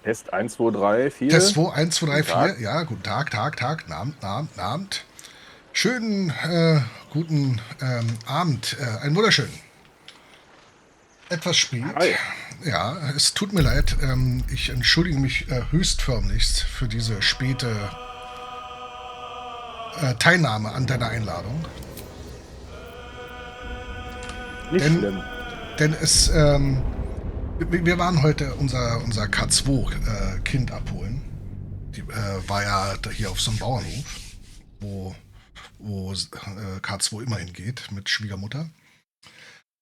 Test 1, 2, 3, 4. Test 2, 1, 2, 3, Guten Tag. 4. Ja, guten Tag, Abend. Schönen guten Abend. Einen wunderschönen. Etwas spät. Hi. Ja, es tut mir leid. Ich entschuldige mich höchstförmlichst für diese späte Teilnahme an deiner Einladung. Nicht Denn, schlimm. denn wir waren heute unser K2-Kind abholen. Die war ja hier auf so einem Bauernhof, wo K2 immer hingeht mit Schwiegermutter.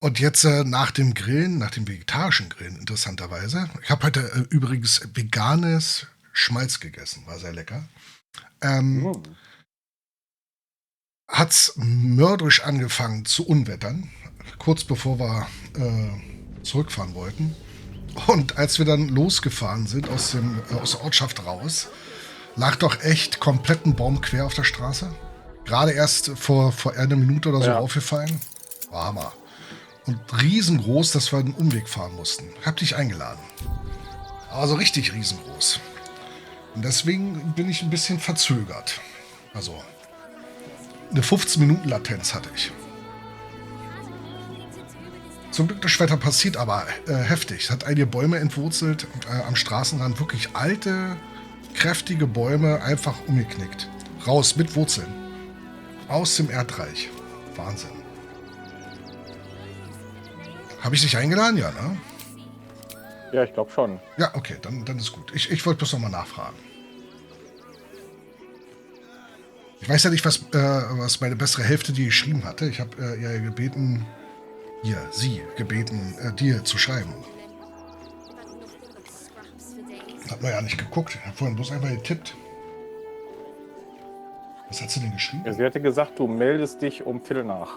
Und jetzt nach dem Grillen, nach dem vegetarischen Grillen, interessanterweise. Ich habe heute übrigens veganes Schmalz gegessen, war sehr lecker. Hm. Hat's mörderisch angefangen zu unwettern, kurz bevor wir zurückfahren wollten. Und als wir dann losgefahren sind aus der Ortschaft raus, lag doch echt komplett ein Baum quer auf der Straße. Gerade erst vor einer Minute oder so Ja. aufgefallen. War Hammer. Und riesengroß, dass wir einen Umweg fahren mussten. Hab dich eingeladen. Aber so richtig riesengroß. Und deswegen bin ich ein bisschen verzögert. Also, eine 15-Minuten-Latenz hatte ich. Zum Glück das Wetter passiert aber heftig. Es hat einige Bäume entwurzelt. Am Straßenrand wirklich alte, kräftige Bäume einfach umgeknickt. Raus mit Wurzeln. Aus dem Erdreich. Wahnsinn. Habe ich dich eingeladen? Ja, ne? Ja, ich glaube schon. Ja, okay, dann ist gut. Ich wollte bloß nochmal nachfragen. Ich weiß ja nicht, was meine bessere Hälfte dir geschrieben hatte. Ich habe ihr gebeten, dir zu schreiben. Hat man ja nicht geguckt. Ich habe vorhin bloß einmal getippt. Was hat sie denn geschrieben? Ja, sie hatte gesagt, du meldest dich um Viertel nach.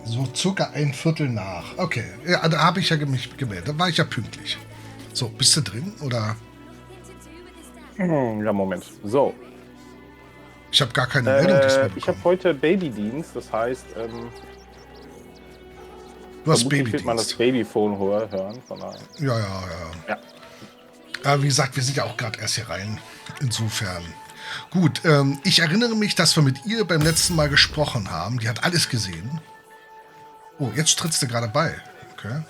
So circa ein Viertel nach. Okay, ja, da habe ich ja mich gemeldet. Da war ich ja pünktlich. So, bist du drin oder? Ja, Moment. So. Ich habe gar keine Meldung diesmal Ich habe bekommen. heute Babydienst, das heißt, Du hast vermutlich wird man das Babydienst. Babyphone hören. Von daher. Ja. Wie gesagt, wir sind ja auch gerade erst hier rein. Insofern. Gut, ich erinnere mich, dass wir mit ihr beim letzten Mal gesprochen haben. Die hat alles gesehen. Oh, jetzt trittst du gerade bei. Okay.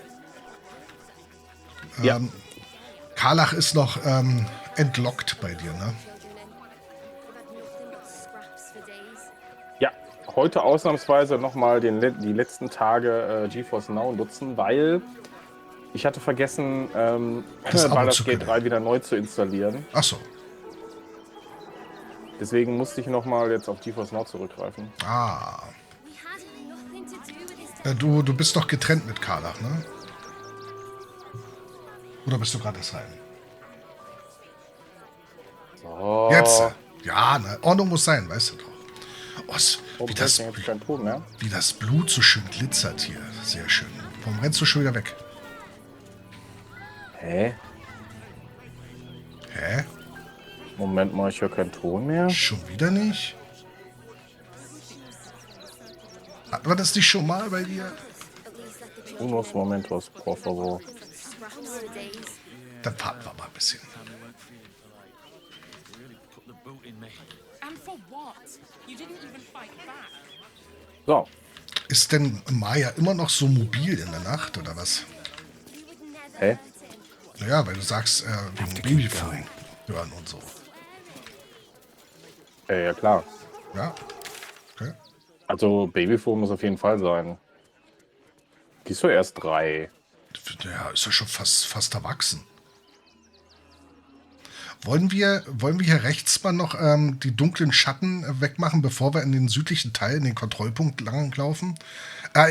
Ja. Karlach ist noch entlockt bei dir, ne? Ja, heute ausnahmsweise nochmal die letzten Tage GeForce Now nutzen, weil ich hatte vergessen, Baldur's Gate 3 wieder neu zu installieren. Ach so. Deswegen musste ich nochmal jetzt auf GeForce Now zurückgreifen. Ah. Du bist doch getrennt mit Karlach, ne? Oder bist du gerade erst rein? So. Jetzt. Ja, ne? Ordnung muss sein, weißt du doch. Warum jetzt kein Ton mehr? Wie das Blut so schön glitzert hier. Sehr schön. Warum rennst du schon wieder weg? Hä? Hä? Moment mal, ich höre keinen Ton mehr. Schon wieder nicht? Hatten wir das nicht schon mal bei dir? Unos momentos, por favor. Dann warten wir mal ein bisschen. So. Ist denn Maya immer noch so mobil in der Nacht oder was? Hä? Naja, weil du sagst, wegen Babyphone hören und so. Ja, klar. Ja. Okay. Also Babyphone muss auf jeden Fall sein. Die ist so erst 3. Ja, ist ja schon fast erwachsen. Wollen wir hier rechts mal noch die dunklen Schatten wegmachen, bevor wir in den südlichen Teil, in den Kontrollpunkt langlaufen?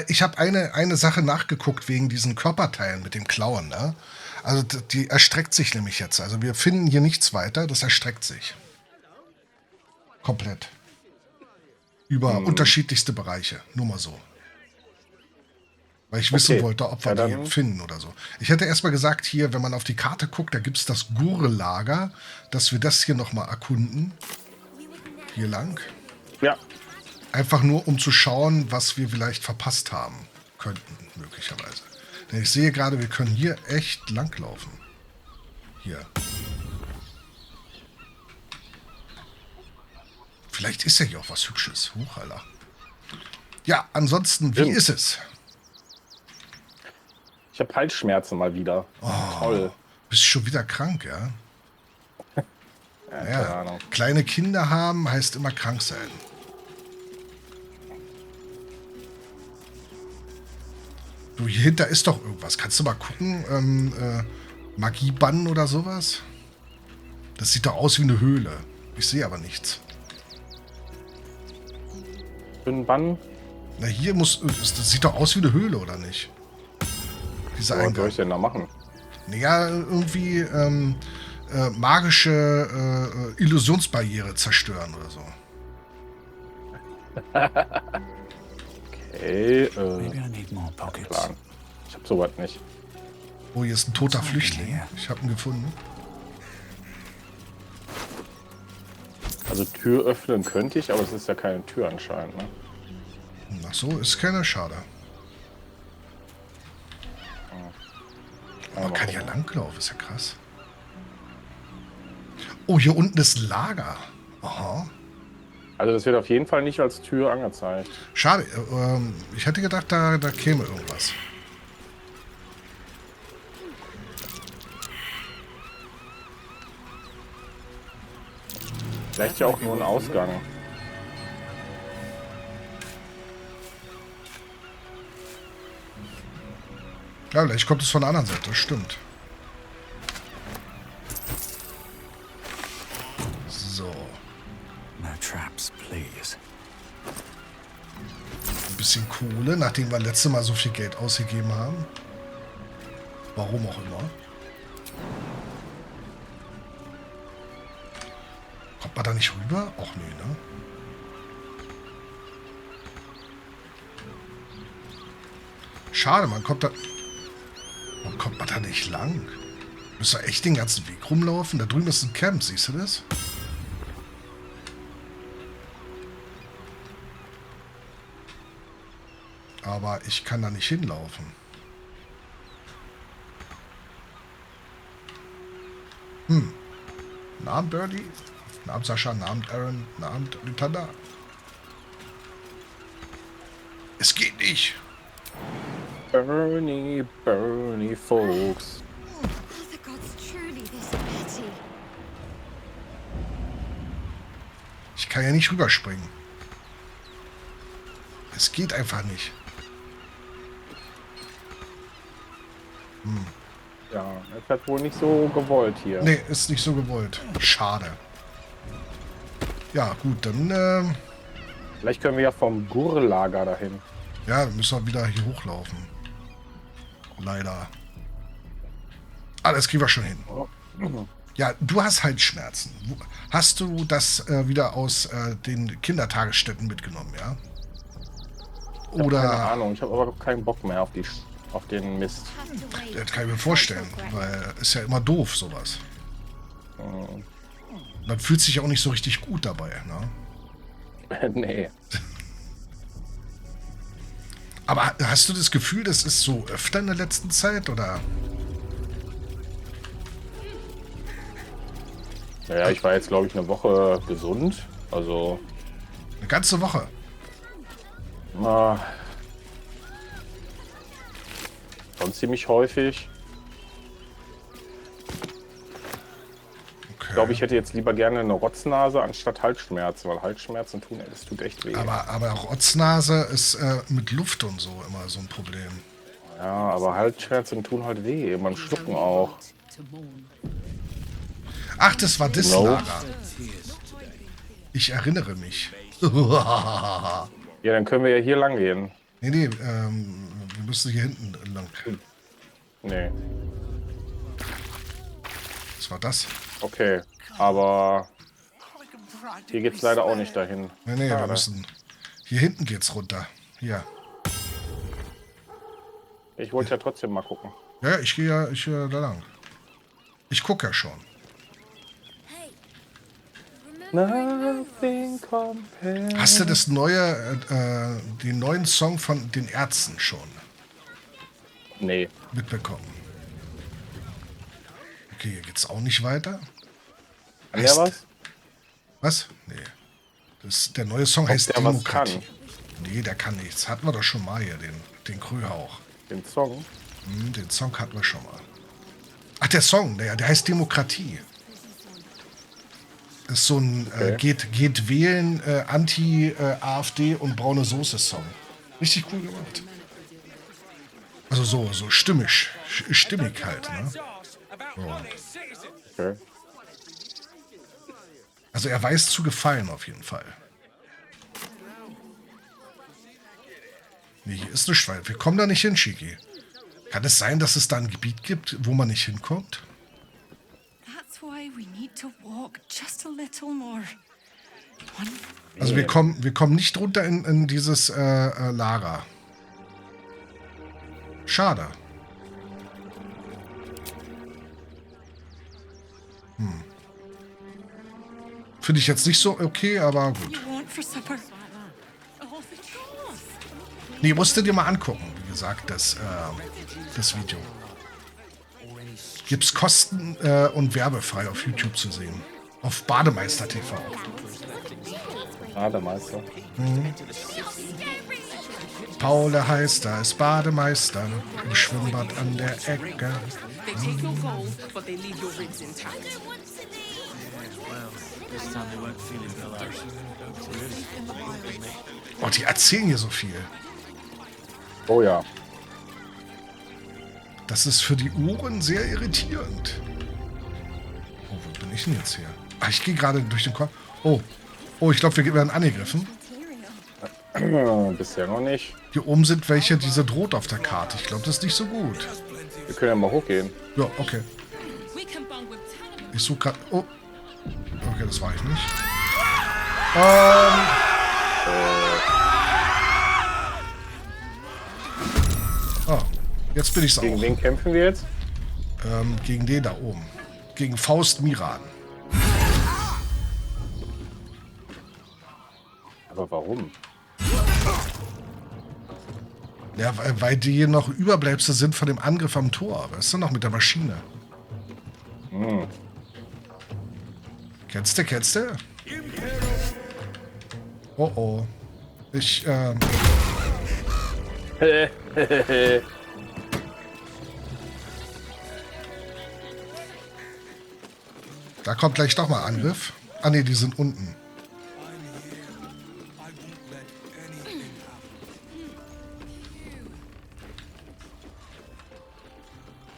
Ich habe eine Sache nachgeguckt wegen diesen Körperteilen mit dem Klauen. Ne? Also die erstreckt sich nämlich jetzt. Also wir finden hier nichts weiter, das erstreckt sich. Komplett. Über unterschiedlichste Bereiche. Nur mal so. Weil ich wissen wollte, ob wir die finden oder so. Ich hätte erstmal gesagt, hier, wenn man auf die Karte guckt, da gibt es das Gurlager, dass wir das hier nochmal erkunden. Hier lang. Ja. Einfach nur, um zu schauen, was wir vielleicht verpasst haben könnten, möglicherweise. Denn ich sehe gerade, wir können hier echt langlaufen. Hier. Vielleicht ist ja hier auch was Hübsches. Huch, Alter. Ja, ansonsten, wie ist es? Ich habe Halsschmerzen mal wieder. Oh, toll. Bist schon wieder krank, ja? Ja, Ja, keine Ahnung. kleine Kinder haben heißt immer krank sein. Du, hier hinter ist doch irgendwas. Kannst du mal gucken? Magiebann oder sowas? Das sieht doch aus wie eine Höhle. Ich sehe aber nichts. Für einen Bann? Na, hier muss... Das sieht doch aus wie eine Höhle, oder nicht? Dieser Was soll ich denn da machen? Naja, irgendwie magische Illusionsbarriere zerstören oder so. Okay, Plan. Ich hab sowas nicht. Oh, hier ist ein toter Flüchtling. Ich habe ihn gefunden. Also Tür öffnen könnte ich, aber es ist ja keine Tür anscheinend, ne? Ach so, ist keiner, schade. Man kann ja langlaufen, ist ja krass. Oh, hier unten ist ein Lager. Aha. Also das wird auf jeden Fall nicht als Tür angezeigt. Schade, ich hätte gedacht, da käme irgendwas. Vielleicht ja auch nur ein Ausgang. Ja, vielleicht kommt es von der anderen Seite, das stimmt. So. No traps, please. Ein bisschen Kohle, nachdem wir letztes Mal so viel Geld ausgegeben haben. Warum auch immer. Kommt man da nicht rüber? Och nee, ne? Schade, man kommt da... Warum kommt man da nicht lang? Müssen wir echt den ganzen Weg rumlaufen? Da drüben ist ein Camp, siehst du das? Aber ich kann da nicht hinlaufen. Namen Birdie? Namen Sascha, Namen Aaron, Namen Lutanda. Es geht nicht. Bernie, Bernie, folks. The gods truly this pity. Ich kann ja nicht rüberspringen. Es geht einfach nicht. Ja, es hat wohl nicht so gewollt hier. Nee, ist nicht so gewollt. Schade. Ja, gut, dann, Vielleicht können wir ja vom Gurlager dahin. ja, dann müssen wir wieder hier hochlaufen. Leider. Ah, das kriegen wir schon hin. Ja, du hast Halsschmerzen. Hast du das wieder aus den Kindertagesstätten mitgenommen, ja? Ich hab Oder... keine Ahnung, ich habe aber keinen Bock mehr auf den Mist. Das kann ich mir vorstellen, weil ist ja immer doof, sowas. Man fühlt sich auch nicht so richtig gut dabei, ne? Nee. Aber hast du das Gefühl, das ist so öfter in der letzten Zeit, oder? Naja, ich war jetzt, glaube ich, eine Woche gesund. Also, Eine ganze Woche? schon ziemlich häufig. Okay. Ich glaube, ich hätte jetzt lieber gerne eine Rotznase anstatt Halsschmerzen, weil Halsschmerzen tun, das tut echt weh. Aber Rotznase ist mit Luft und so immer so ein Problem. Ja, aber Halsschmerzen tun halt weh, beim Schlucken auch. Ach, das war das No. Lager. Ich erinnere mich. Ja, dann können wir ja hier lang gehen. Nee, wir müssen hier hinten lang. Nee, Was war das? okay. Aber hier geht's leider auch nicht dahin. Nee, wir Schade. müssen... Hier hinten geht's runter. Hier. Ich wollte ja trotzdem mal gucken. Ja, ich gehe ja da lang. Ich gucke ja schon. Nothing compares. Hast du das neue, den neuen Song von den Ärzten schon Nee. mitbekommen? Okay, hier geht's auch nicht weiter. Kann der was? Was? Nee. Der neue Song heißt der was Demokratie. kann? Nee, der kann nichts. Hatten wir doch schon mal hier, den Krühhauch. Den Song? Den Song hatten wir schon mal. Ach, der Song, der heißt Demokratie. Das ist so ein geht wählen, Anti-AfD und braune Soße-Song. Richtig cool gemacht. Also so stimmig halt, ne? So. Okay. Also er weiß zu gefallen auf jeden Fall. Nee, hier ist eine Schwein. Wir kommen da nicht hin, Cheeky. Kann es sein, dass es da ein Gebiet gibt, wo man nicht hinkommt? That's why we need to walk just a little more. Also wir kommen nicht runter in dieses Lager. Schade. Finde ich jetzt nicht so okay, aber gut. You want for supper? Nee, musst du dir mal angucken, wie gesagt, das Video. Gibt's kosten- und werbefrei auf YouTube zu sehen. Auf Bademeister TV. Bademeister. Paul, der heißt, da ist Bademeister im Schwimmbad an der Ecke. They take your gold, but they leave your ribs intact. Oh, die erzählen hier so viel. Oh ja. Das ist für die Ohren sehr irritierend. Oh, wo bin ich denn jetzt hier? Ah, ich gehe gerade durch den Kopf. Oh, ich glaube, wir werden angegriffen. Bisher noch nicht. Hier oben sind welche, diese droht auf der Karte. Ich glaube, das ist nicht so gut. Wir können ja mal hochgehen. Ja, okay. Ich suche gerade... Oh. Okay, das war ich nicht. Oh, jetzt bin ich's auch. Gegen wen kämpfen wir jetzt? Gegen den da oben. Gegen Faust Miran. Aber warum? Ja, weil die noch Überbleibsel sind von dem Angriff am Tor. Weißt du, noch mit der Maschine. Kennst du? Oh, oh. Da kommt gleich doch mal Angriff. Ah, ne, die sind unten.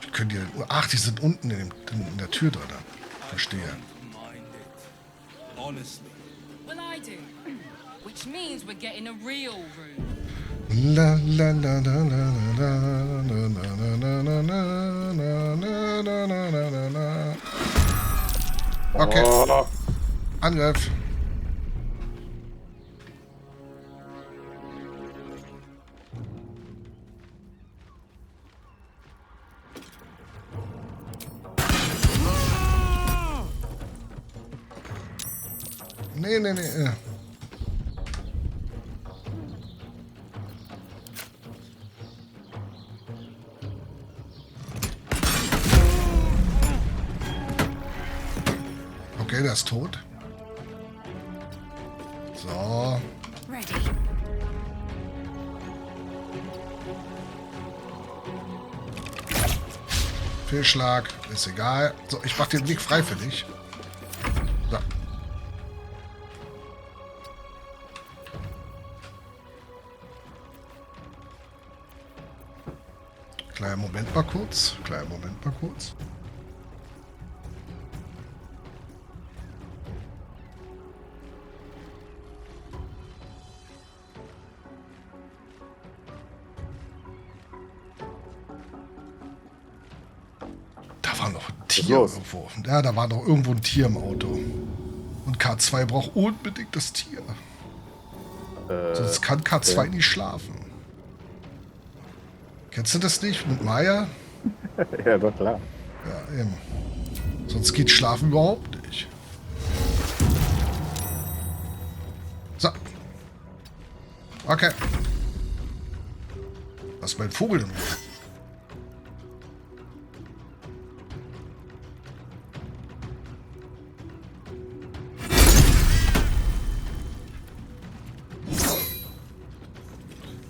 Wie können die denn... Ach, die sind unten in der Tür drin. Verstehe. Well, I do. Which means we're getting a real room. La la la la la la la la la la la la la. Okay. Oh, Angriff. Nee. Okay, der ist tot. So. Ready. Fehlschlag. Ist egal. So, ich mach den Weg frei für dich. So. Kleinen Moment mal kurz. Da war noch ein Tier irgendwo. Ja, da war noch irgendwo ein Tier im Auto. Und K2 braucht unbedingt das Tier. Sonst kann K2 nicht schlafen. Kennst du das nicht mit Maya? ja, doch klar. Ja, eben. Sonst geht Schlafen überhaupt nicht. So. Okay. Was ist mein Vogel denn?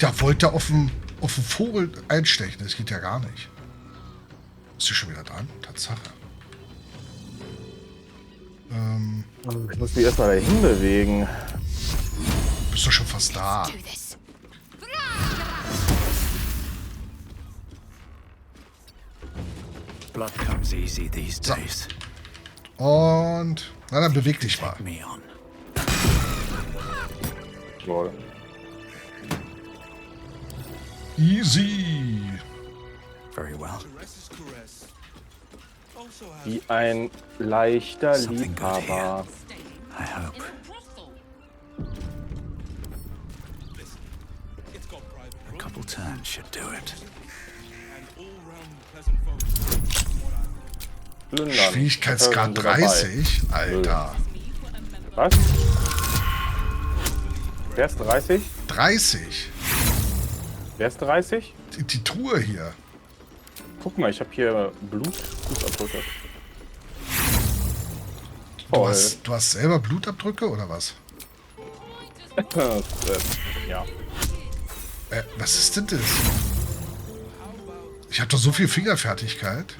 Da wollte er auf den Vogel einstechen. Das geht ja gar nicht. Ist sie schon wieder dran? Tatsache. Ich muss mich erstmal dahin bewegen. Bist doch schon fast da. Do this. Blood comes easy these days. Und na dann beweg dich mal. Me on. Lol. Easy. Very well. Wie ein leichter Something good Liebhaber. I hope. A couple turns should do it. Plündern. Schwierigkeitsgrad Da sind sie 30? Alter. dabei. Was? Wer ist 30? 30? Wer ist 30? Die Truhe hier. Guck mal, ich habe hier Fußabdrücke. Du hast selber Blutabdrücke oder was? Ja. Was ist denn das? Ich habe doch so viel Fingerfertigkeit.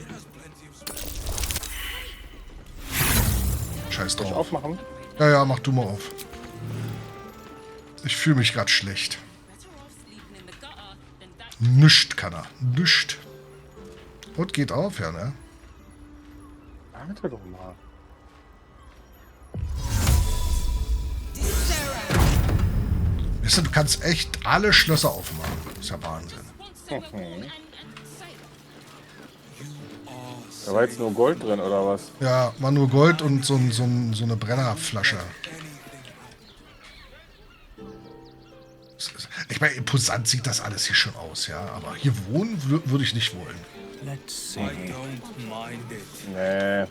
Scheiß Soll ich drauf. aufmachen? Ja, mach du mal auf. Ich fühle mich gerade schlecht. Nischt kann er. Nischt. Und geht auf, ja, ne? Warte doch mal. Weißt du, du kannst echt alle Schlösser aufmachen. Ist ja Wahnsinn. Da war jetzt nur Gold drin, oder was? Ja, war nur Gold und so eine Brennerflasche. Ich meine, imposant sieht das alles hier schon aus, ja. Aber hier wohnen würde ich nicht wollen. Let's see. Nee.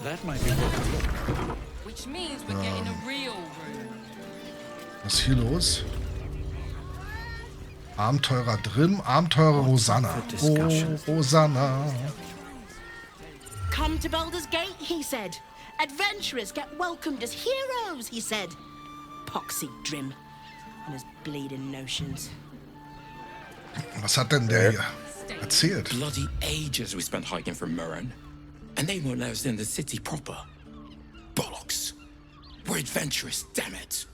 That might be what Which means we're getting a real room. Was ist hier los? Abenteurer drin, Abenteurer Rosanna. Oh, Rosanna. Come to Baldur's Gate, he said. Adventurers get welcomed as heroes, he said. Poxy Drim and his bleeding notions. Was hat denn der hier erzählt? Bloody ages we spent hiking from Murren. And they won't let us in the city proper. Bollocks. We're adventurous, damn it.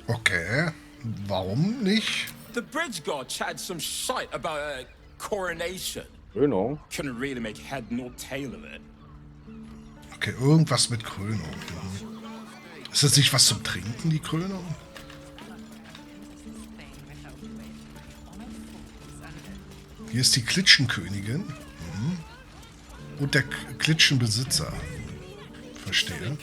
Okay, warum nicht? The bridge god chatted some shite about a coronation. Krönung? Couldn't really make head nor tail of it. Okay, irgendwas mit Krönung. Ist das nicht was zum Trinken, die Krönung? Hier ist die Klitschenkönigin. Und der Klitschenbesitzer. Verstehe.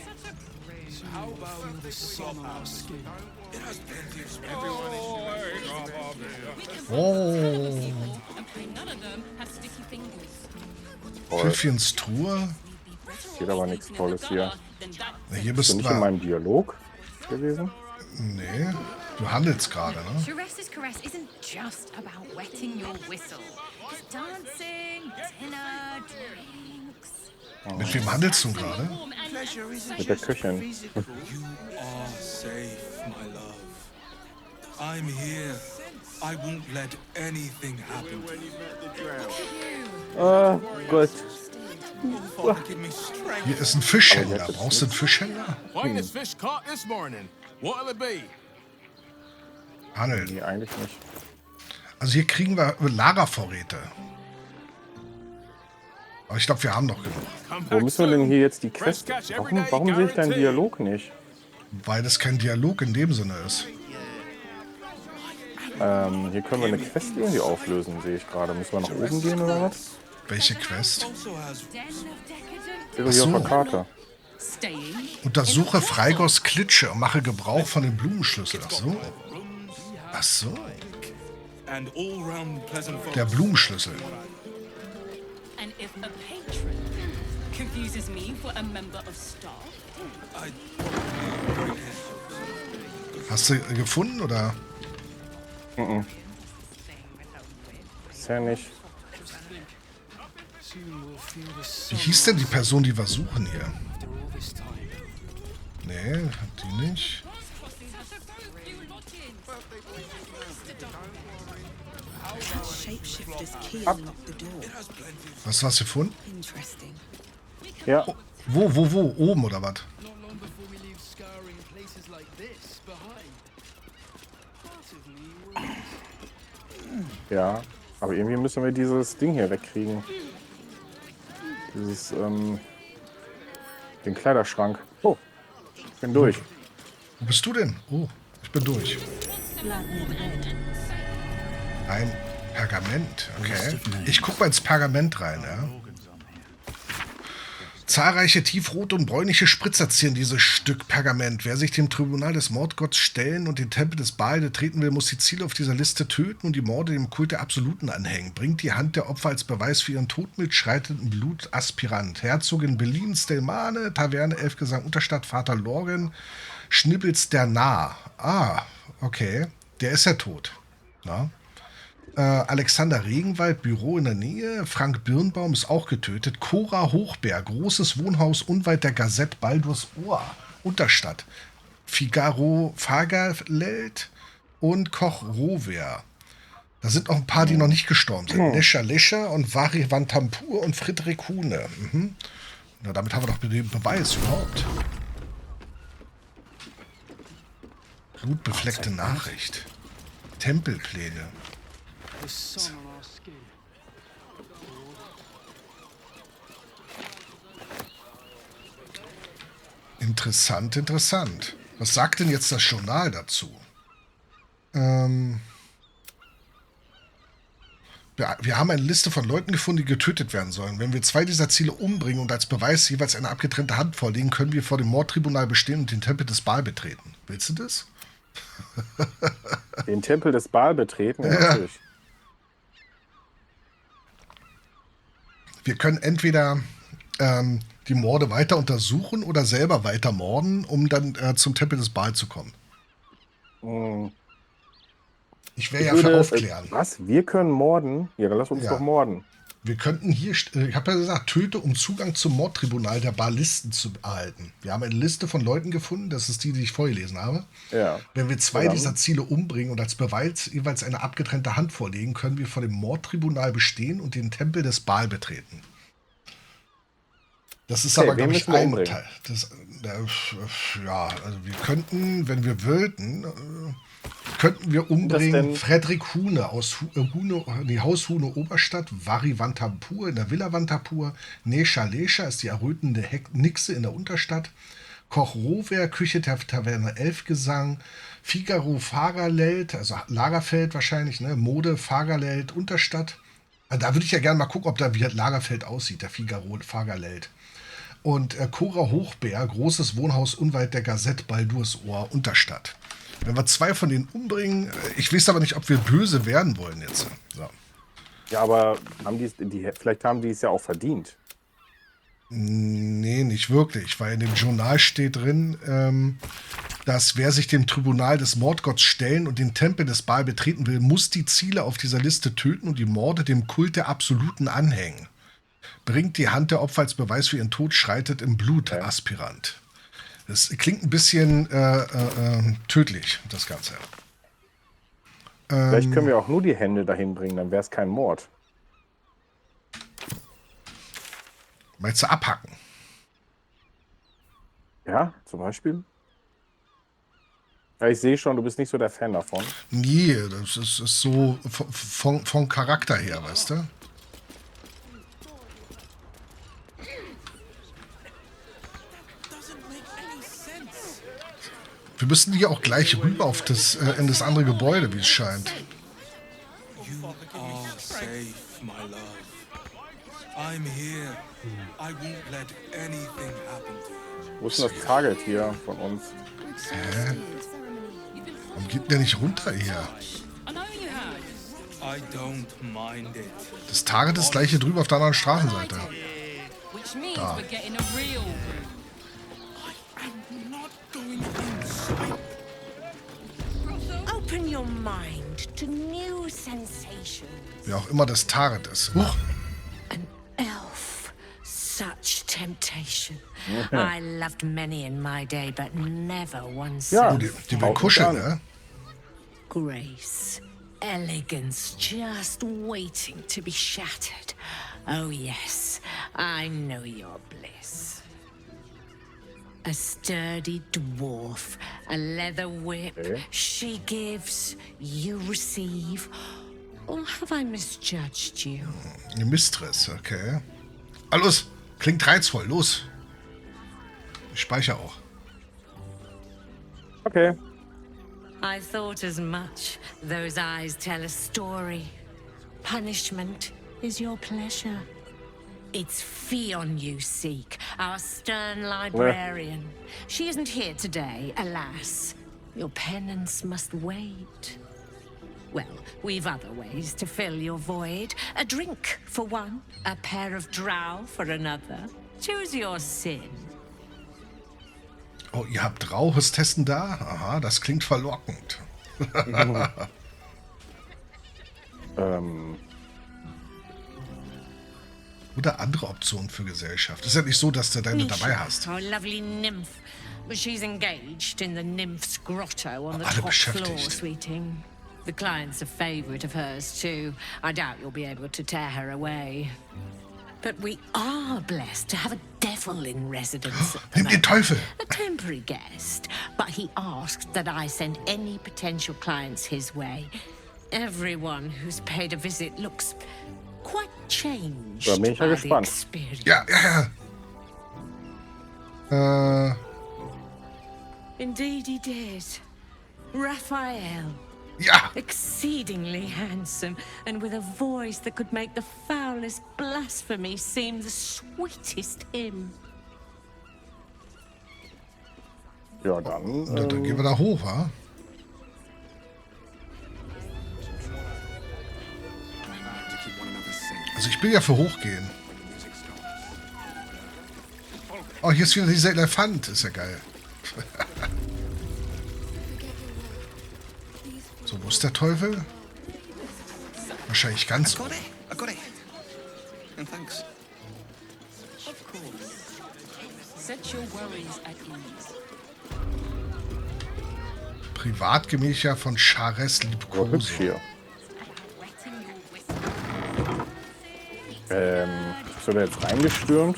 Oh. Pfiffchens Truhe. Geht aber nichts Tolles hier. Na, hier Bist du bist nicht in du. meinem Dialog gewesen? Nee, du handelst gerade, ne? Teresa's caress isn't just about wetting your whistle. It's dancing, dinner, drinks. Mit wem handelst du gerade? Mit der Köchin. You are safe, my love. I'm here. I won't let anything happen to you. Oh Gott. Father, give me strength. Hier ist ein Fischhändler. Brauchst du einen Fischhändler? Finest fish caught this morning. What'll it be? Handeln. Nee, eigentlich nicht. Also hier kriegen wir Lagervorräte. Aber ich glaube, wir haben noch genug. Wo müssen wir denn hier jetzt die Quest... Warum sehe ich deinen Dialog nicht? Weil das kein Dialog in dem Sinne ist. Hier können wir eine Quest irgendwie auflösen, sehe ich gerade. Müssen wir nach oben gehen oder was? Welche Quest? Also has Wäre hier auf der so. Karte. Untersuche Freigos Klitsche und mache Gebrauch von dem Blumenschlüssel. Ach so. Ach so. and all round pleasant folk. Der Blumenschlüssel. And if a patron confuses me for a member of staff, Hast du gefunden oder? Bisher nicht. Wie hieß denn die Person, die wir suchen hier? Nee, die nicht. Was hast du gefunden? Ja. Wo? Oben oder was? Ja. Aber irgendwie müssen wir dieses Ding hier wegkriegen. Dieses, den Kleiderschrank. Oh, ich bin durch. Wo bist du denn? Oh, ich bin durch. Ein Pergament, okay. Ich guck mal ins Pergament rein, ja. Zahlreiche tiefrote und bräunliche Spritzer zieren dieses Stück Pergament. Wer sich dem Tribunal des Mordgotts stellen und den Tempel des Baal betreten will, muss die Ziele auf dieser Liste töten und die Morde dem Kult der Absoluten anhängen. Bringt die Hand der Opfer als Beweis für ihren Tod mit, schreitet ein Blutaspirant. Herzogin Belin, Stelmane, Taverne, Elfgesang, Unterstadt, Vater Lorgen, Schnibbels der Nah. Ah, okay. Der ist ja tot. Na? Alexander Regenwald, Büro in der Nähe. Frank Birnbaum ist auch getötet. Cora Hochberg, großes Wohnhaus unweit der Gazette Baldur's, Unterstadt. Figaro Fagerleld und Koch Rover. Da sind noch ein paar, die noch nicht gestorben sind. Lescher Lescher und Vari Vantampur und Friedrich Huhne. Mhm. Na, damit haben wir doch den Beweis überhaupt. Blutbefleckte Nachricht. Tempelpläne. Interessant, interessant. Was sagt denn jetzt das Journal dazu? Wir haben eine Liste von Leuten gefunden, die getötet werden sollen. Wenn wir 2 dieser Ziele umbringen und als Beweis jeweils eine abgetrennte Hand vorlegen, können wir vor dem Mordtribunal bestehen und den Tempel des Baal betreten. Willst du das? Den Tempel des Baal betreten? Ja, natürlich. Wir können entweder die Morde weiter untersuchen oder selber weiter morden, um dann zum Tempel des Baal zu kommen. Ich wäre ja für Aufklären. Was? Wir können morden? Ja, dann lass uns doch morden. Wir könnten hier, ich habe ja gesagt, töte, um Zugang zum Mordtribunal der Baalisten zu erhalten. Wir haben eine Liste von Leuten gefunden, das ist die ich vorgelesen habe. Ja. Wenn wir 2 dieser Ziele umbringen und als Beweis jeweils eine abgetrennte Hand vorlegen, können wir vor dem Mordtribunal bestehen und den Tempel des Baal betreten. Das ist aber, glaube ich, ein Teil. Ja, also wir könnten, wenn wir wollten, könnten wir umbringen Friedrich Huhne aus Haushuhne Oberstadt, Vari Vantampur in der Villa Vantampur, Nesha Lesha ist die errötende Nixe in der Unterstadt, Koch Rover, Küche der Taverne Elfgesang, Figaro Fagerleld, also Lagerfeld wahrscheinlich, ne? Mode Fagerleld Unterstadt. Da würde ich ja gerne mal gucken, ob da wie Lagerfeld aussieht, der Figaro Fagerleld. Und Cora Hochberg, großes Wohnhaus unweit der Gazette Baldur's, Unterstadt. Wenn wir 2 von denen umbringen, ich weiß aber nicht, ob wir böse werden wollen jetzt. So. Ja, aber vielleicht haben die es ja auch verdient. Nee, nicht wirklich, weil in dem Journal steht drin, dass wer sich dem Tribunal des Mordgotts stellen und den Tempel des Baal betreten will, muss die Ziele auf dieser Liste töten und die Morde dem Kult der Absoluten anhängen. Bringt die Hand der Opfer als Beweis für ihren Tod, schreitet im Blutaspirant. Das klingt ein bisschen tödlich, das Ganze. Vielleicht können wir auch nur die Hände dahin bringen, dann wäre es kein Mord. Meinst du abhacken? Ja, zum Beispiel. Ja, ich sehe schon, du bist nicht so der Fan davon. Nee, das ist so vom Charakter her, weißt du? Wir müssen hier auch gleich rüber auf in das andere Gebäude, wie es scheint. You are safe, my love. I'm here. I won't let anything happen to you. Wo ist denn das Target hier von uns? Hä? Warum geht der nicht runter hier? I don't mind it. Das Target ist gleich hier drüber auf der anderen Straßenseite. Da. Open your mind to new sensations. Wie auch immer das Target ist. Huch. An elf, such temptation. I loved many in my day, but never one so. Die will kuscheln, ne? Grace, elegance just waiting to be shattered. Oh yes, I know your bliss. A sturdy dwarf, a leather whip, she gives, you receive. Or have I misjudged you? Eine Mistress, okay. Ah, los, klingt reizvoll, los. Ich speichere auch. Okay. I thought as much. Those eyes tell a story. Punishment is your pleasure. It's Fionn you seek, our stern librarian. She isn't here today, alas. Your penance must wait. Well, we've other ways to fill your void. A drink for one, a pair of drow for another. Choose your sin. Oh, ihr habt rauches Testen da? Aha, das klingt verlockend. Oder andere Optionen für Gesellschaft. Ist ja nicht so, dass du deine dabei hast. Our lovely nymph. She's engaged in the nymph's grotto on the Alle top floor, beschäftigt. sweeting. The client's a favorite of hers, too. I doubt you'll be able to tear her away. But we are blessed to have a devil in residence at the Nimm den moment. Teufel! A temporary guest, but he asked that I send any potential clients his way. Everyone who's paid a visit looks quite changed Da bin ich ja by the gespannt. experience. Ja. Indeed he did. Raphael. Ja! Exceedingly handsome, and with a voice that could make the foulest blasphemy seem the sweetest hymn. Ja, dann. Dann gehen wir da hoch, wa? Also ich bin ja für hochgehen. Oh, hier ist wieder dieser Elefant. Ist ja geil. So, wo ist der Teufel? Wahrscheinlich ganz oben. I got it. And thanks. Of course. Set your worries at ease. Privatgemächer von Chares So Liebkose. hübsch hier. Bist du da jetzt reingestürmt?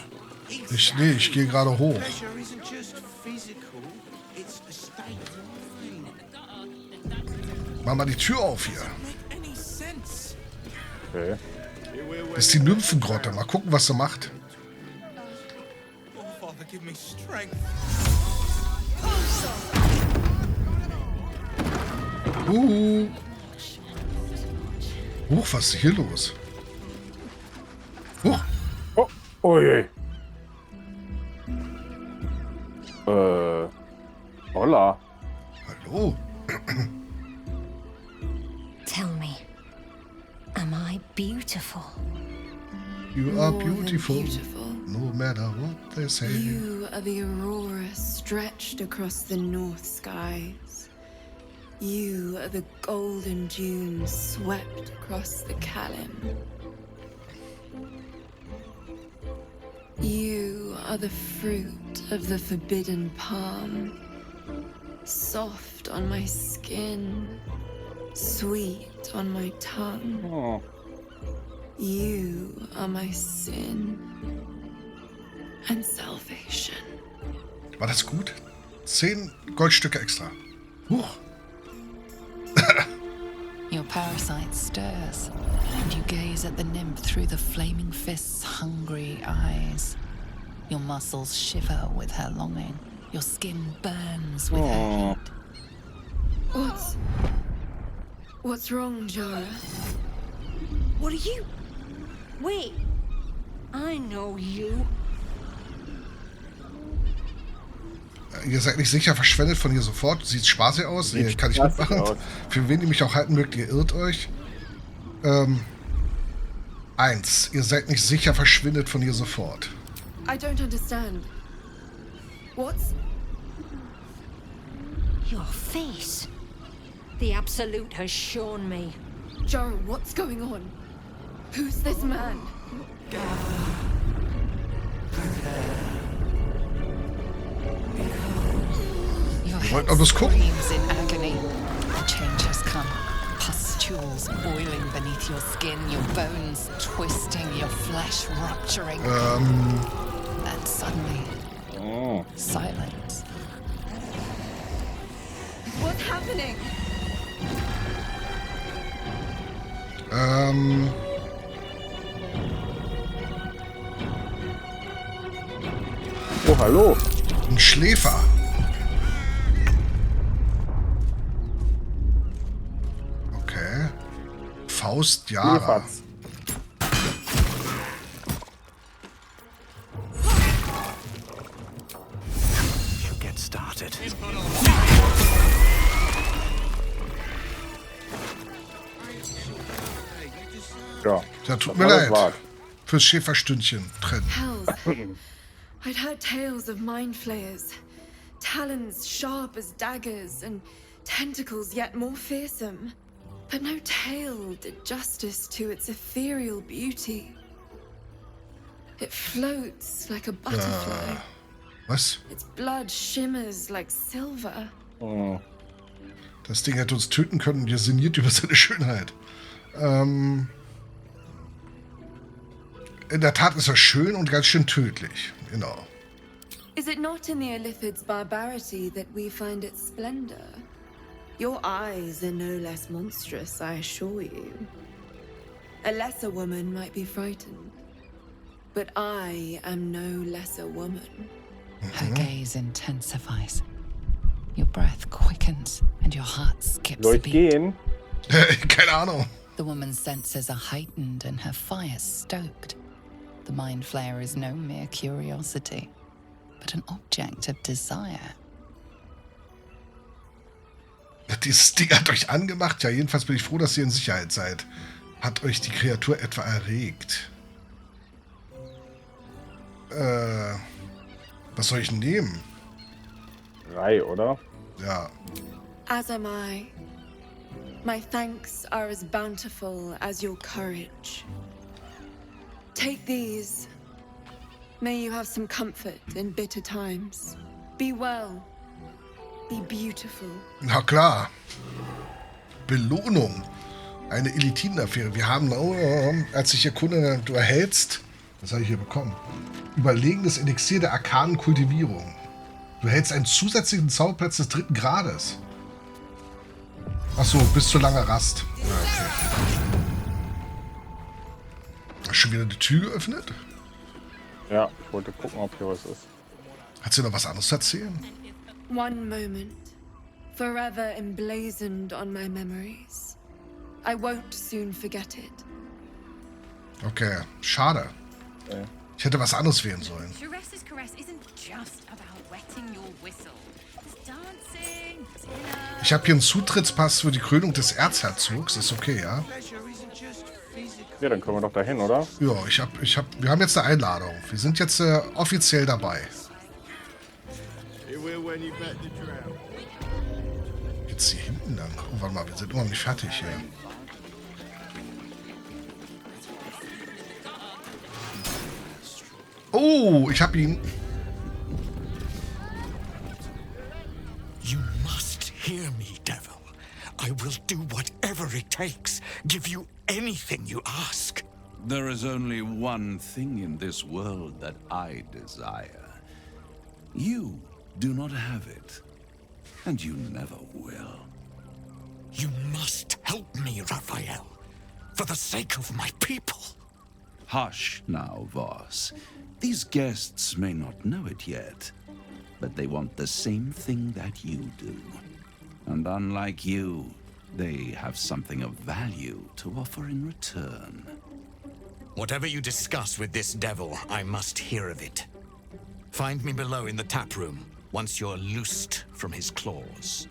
Nee, ich gehe gerade hoch. Pleasure isn't just physical, it's a state of mind. Mach mal die Tür auf hier. Make any sense? Okay. Das ist die Nymphengrotte. Mal gucken, was sie macht. Oh, Father, give me strength. Huch, was ist hier los? Huch. Oh je. Holla. Hallo. Tell me, am I beautiful? You are More than beautiful. beautiful. No matter what they say. You are the aurora stretched across the north skies. You are the golden dunes swept across the Calim. You are the fruit of the forbidden palm, soft on my skin, sweet on my tongue. Oh. You are my sin and salvation. War das gut? 10 Goldstücke extra. Huch. Your parasite stirs, and you gaze at the nymph through the flaming fist's hungry eyes. Your muscles shiver with her longing. Your skin burns with her heat. What's wrong, Jara? What are you? Wait, I know you. Ihr seid nicht sicher, verschwendet von hier sofort. Sieht spaßig aus. Nee, kann ich mitmachen. Für wen ihr mich auch halten mögt, ihr irrt euch. 1. Ihr seid nicht sicher, verschwindet von hier sofort. I don't understand. What's... Your face. The Absolute has shown me. Jara, what's going on? Who's this man? Your Ihr wollt head auch bloß gucken. screams in agony. The change has come. Pus pustules boiling beneath your skin, your bones twisting, your flesh rupturing. And suddenly, silence. What's happening? Oh, hallo. Ein Schläfer. Okay. Faust Jara. Should get started. Ja, tut mir leid. Fürs Schäferstündchen trennen. Hells. I'd heard tales of mind flayers. Talons sharp as daggers and tentacles yet more fearsome. But no tale did justice to its ethereal beauty. It floats like a butterfly. Was? Its blood shimmers like silver. Oh. Das Ding hätte uns töten können und ihr sinniert über seine Schönheit. In der Tat ist er schön und ganz schön tödlich. Genau. Is it not in the Illithid's barbarity that we find its splendor? Your eyes are no less monstrous, I assure you. A lesser woman might be frightened, but I am no lesser woman. Her gaze intensifies. Your breath quickens and your heart skips a beat. Keine Ahnung. The woman's senses are heightened and her fire stoked. The mind flayer is no mere curiosity, but an object of desire. Dieses Ding hat euch angemacht? Ja, jedenfalls bin ich froh, dass ihr in Sicherheit seid. Hat euch die Kreatur etwa erregt? Was soll ich nehmen? 3, oder? Ja. As am I. My thanks are as bountiful as your courage. Take these. May you have some comfort in bitter times. Be well. Be beautiful. Na klar. Belohnung. Eine Elitinenaffäre. Wir haben, als ich erkunde, du erhältst, was habe ich hier bekommen? Überlegenes Elixier der arkanen Kultivierung. Du erhältst einen zusätzlichen Zauberplatz des 3. Grades. Achso, bis zu langer Rast. Ja, okay. Schon wieder die Tür geöffnet? Ja, ich wollte gucken, ob hier was ist. Hat sie noch was anderes zu erzählen? One moment, forever emblazoned on my memories. I won't soon forget it. Okay, schade. Okay. Ich hätte was anderes wählen sollen. Teresa's caress isn't just about wetting your whistle. It's dancing, dinner. Ich habe hier einen Zutrittspass für die Krönung des Erzherzogs. Ist okay, ja? Ja, dann können wir doch dahin, oder? Ja, wir haben jetzt eine Einladung. Wir sind jetzt offiziell dabei. Jetzt hier hinten lang. Oh, warte mal, wir sind immer noch nicht fertig hier. Oh, ich hab ihn. You must hear me, devil. I will do whatever it takes. Give you anything you ask. There is only one thing in this world that I desire. You do not have it, and you never will. You must help me, Raphael, for the sake of my people. Hush now, Voss. These guests may not know it yet, but they want the same thing that you do. And unlike you, they have something of value to offer in return. Whatever you discuss with this devil, I must hear of it. Find me below in the tap room, once you're loosed from his claws.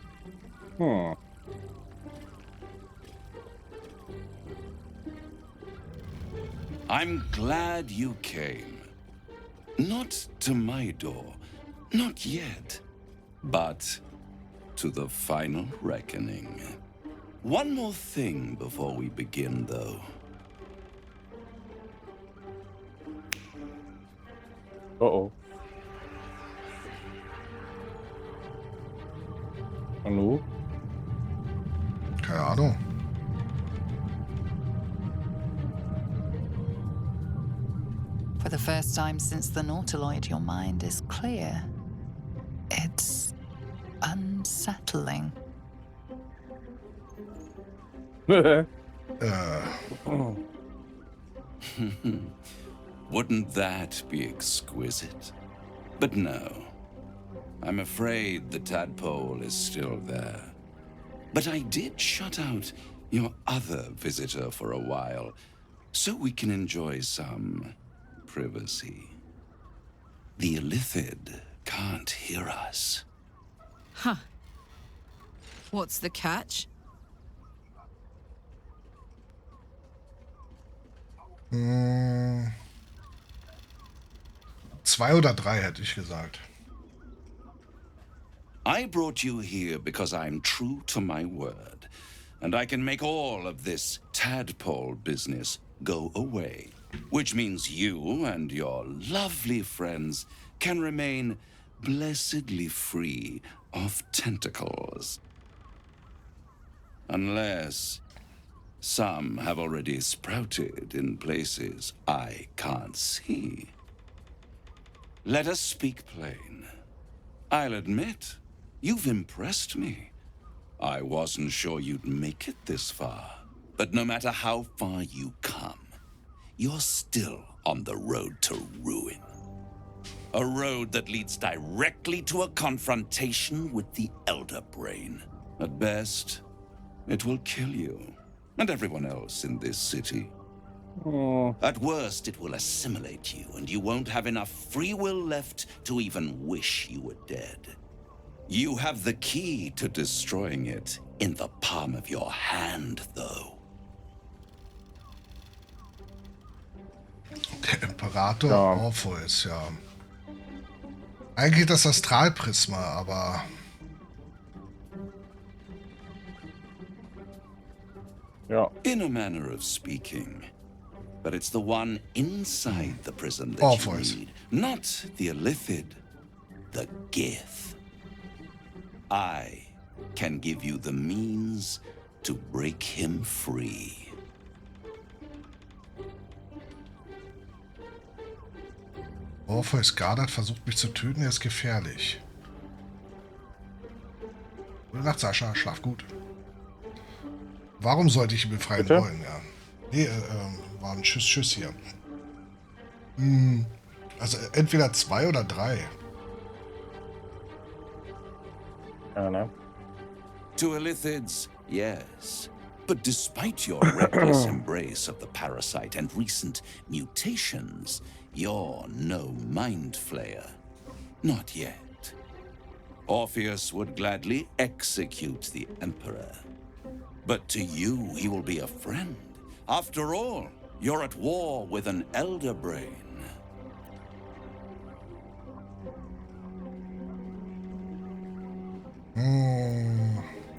I'm glad you came. Not to my door, not yet, but to the final reckoning. One more thing before we begin, though. Oh. Hallo? Keine Ahnung. time since the Nautiloid your mind is clear. It's unsettling. Wouldn't that be exquisite? But no. I'm afraid the tadpole is still there. But I did shut out your other visitor for a while, so we can enjoy some privacy. The Illithid can't hear us. Huh. What's the catch? Zwei oder drei hätte ich gesagt. I brought you here because I'm true to my word, and I can make all of this tadpole business go away, which means you and your lovely friends can remain blessedly free of tentacles. Unless some have already sprouted in places I can't see. Let us speak plain. I'll admit, you've impressed me. I wasn't sure you'd make it this far. But no matter how far you come, you're still on the road to ruin. A road that leads directly to a confrontation with the Elder Brain. At best, it will kill you and everyone else in this city. At worst, it will assimilate you, and you won't have enough free will left to even wish you were dead. You have the key to destroying it in the palm of your hand, though. Der Imperator Orpheus, ja. Eigentlich das Astralprisma, aber... Ja. In a manner of speaking. But it's the one inside the prison that you need. Not the Illithid, the Gith. I can give you the means to break him free. Orpheus Gardat versucht mich zu töten, er ist gefährlich. Gute Nacht, Sascha, schlaf gut. Warum sollte ich ihn befreien wollen? Ja. Nee, war ein Tschüss hier. Also entweder 2 oder 3. Ja, ne? To Illithids, yes. But despite your reckless embrace of the parasite and recent mutations, you're no mind flayer. Not yet. Orpheus would gladly execute the Emperor. But to you, he will be a friend. After all, you're at war with an Elder Brain.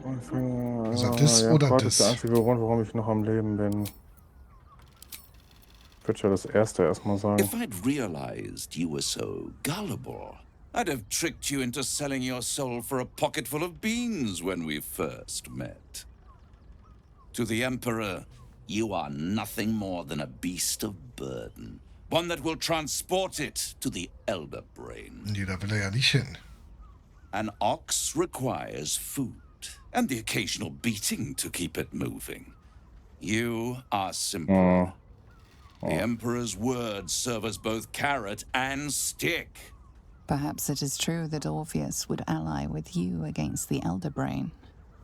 Das oder das das? ist der einzige Grund, warum ich noch am Leben bin. Ich würde ja das erste erstmal sagen. If I'd realized you were so gullible, I'd have tricked you into selling your soul for a pocketful of beans when we first met. To the Emperor, you are nothing more than a beast of burden. One that will transport it to the Elder Brain. Nee, da will ja nicht hin. An ox requires food, and the occasional beating to keep it moving. You are simple. The Emperor's words serve as both carrot and stick. Perhaps it is true that Orpheus would ally with you against the Elder Brain.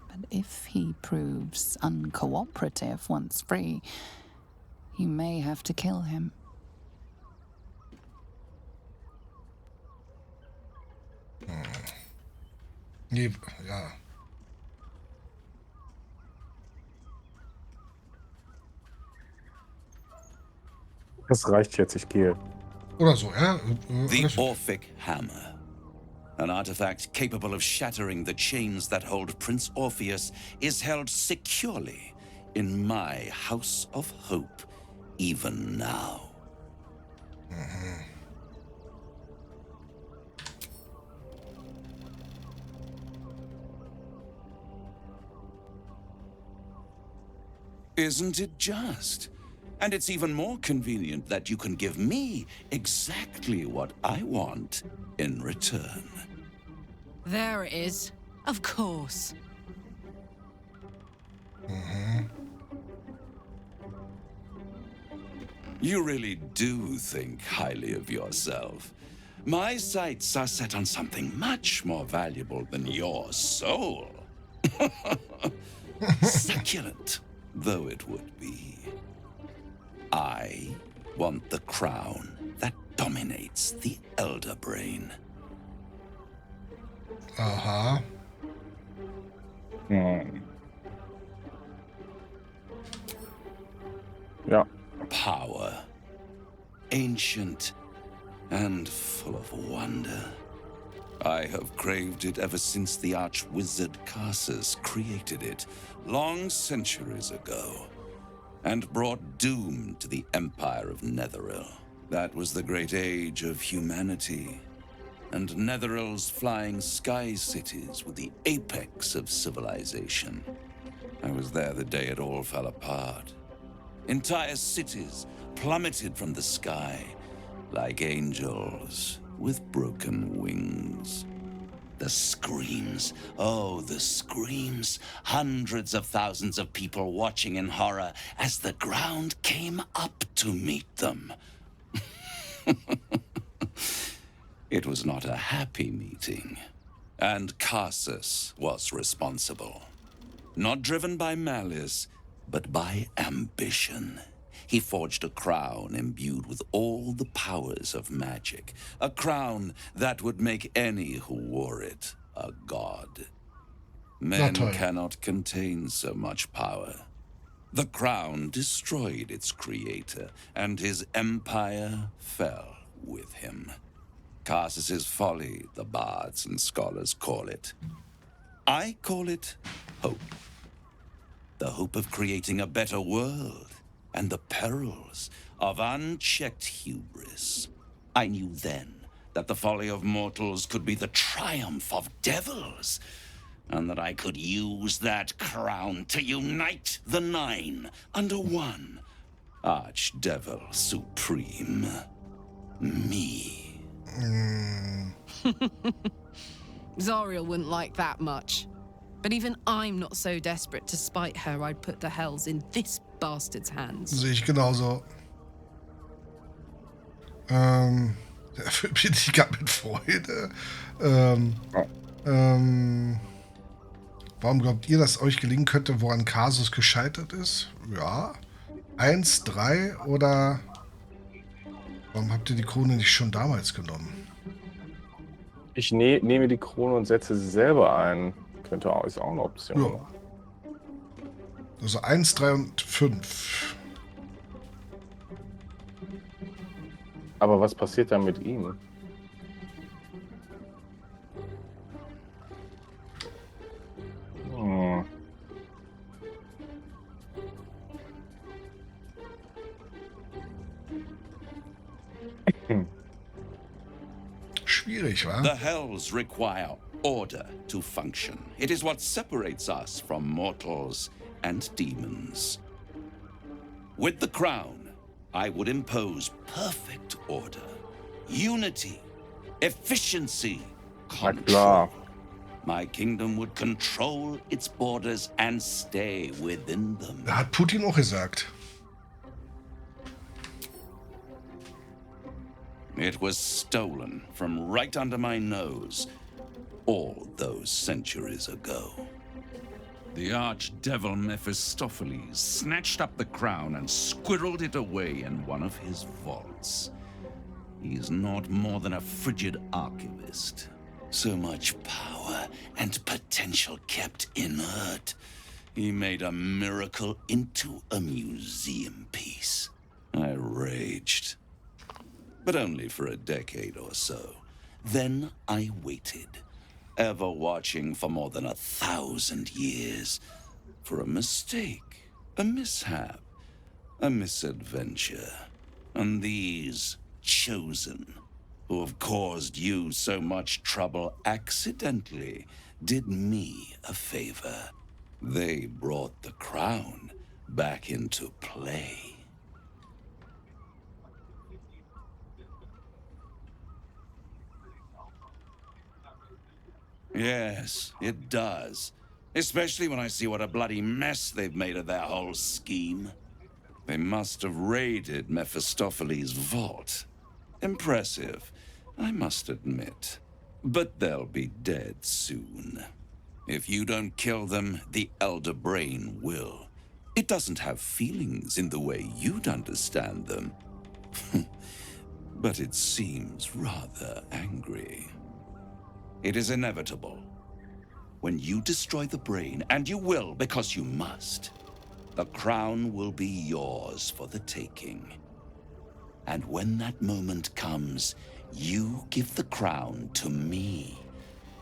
But if he proves uncooperative once free, you may have to kill him. Nee, ja. Das reicht jetzt, ich gehe. Oder so, ja. The Orphic Hammer. An artifact capable of shattering the chains that hold Prince Orpheus is held securely in my House of Hope, even now. Isn't it just? And it's even more convenient that you can give me exactly what I want in return. There it is. Of course. You really do think highly of yourself. My sights are set on something much more valuable than your soul. Succulent though it would be. I want the crown that dominates the elder brain. Aha. Ja. Power. Ancient and full of wonder. I have craved it ever since the arch-wizard Karsus created it, long centuries ago, and brought doom to the Empire of Netheril. That was the great age of humanity, and Netheril's flying sky cities were the apex of civilization. I was there the day it all fell apart. Entire cities plummeted from the sky, like angels with broken wings. The screams, oh, the screams. Hundreds of thousands of people watching in horror as the ground came up to meet them. It was not a happy meeting, and Karsus was responsible. Not driven by malice, but by ambition. He forged a crown imbued with all the powers of magic. A crown that would make any who wore it a god. Men cannot contain so much power. The crown destroyed its creator, and his empire fell with him. Karsus's folly, the bards and scholars call it. I call it hope. The hope of creating a better world, and the perils of unchecked hubris. I knew then that the folly of mortals could be the triumph of devils, and that I could use that crown to unite the Nine under one Archdevil Supreme. Me. Zariel wouldn't like that much. But even I'm not so desperate to spite her I'd put the hells in this bastard's hands. Sehe ich genauso. Erfüllt mich gerade mit Freude. Warum glaubt ihr, dass euch gelingen könnte, woran Karsus gescheitert ist? Ja. 1, 3 oder warum habt ihr die Krone nicht schon damals genommen? Ich nehme die Krone und setze sie selber ein. Ist auch eine Option. Ja. Also 1, 3 und 5. Aber was passiert dann mit ihm? Schwierig, wa? The hells require order to function. It is what separates us from mortals and demons. With the crown, I would impose perfect order, unity, efficiency, control. My kingdom would control its borders and stay within them. Hat Putin auch gesagt. It was stolen from right under my nose all those centuries ago. The archdevil Mephistopheles snatched up the crown and squirreled it away in one of his vaults. He is not more than a frigid archivist. So much power and potential kept inert. He made a miracle into a museum piece. I raged. But only for a decade or so. Then I waited, ever watching for more than 1,000 years, for a mistake, a mishap, a misadventure. And these chosen, who have caused you so much trouble accidentally, did me a favor. They brought the crown back into play. Yes, it does. Especially when I see what a bloody mess they've made of their whole scheme. They must have raided Mephistopheles' vault. Impressive, I must admit. But they'll be dead soon. If you don't kill them, the Elder Brain will. It doesn't have feelings in the way you'd understand them. But it seems rather angry. It is inevitable. When you destroy the brain, and you will because you must, the crown will be yours for the taking. And when that moment comes, you give the crown to me.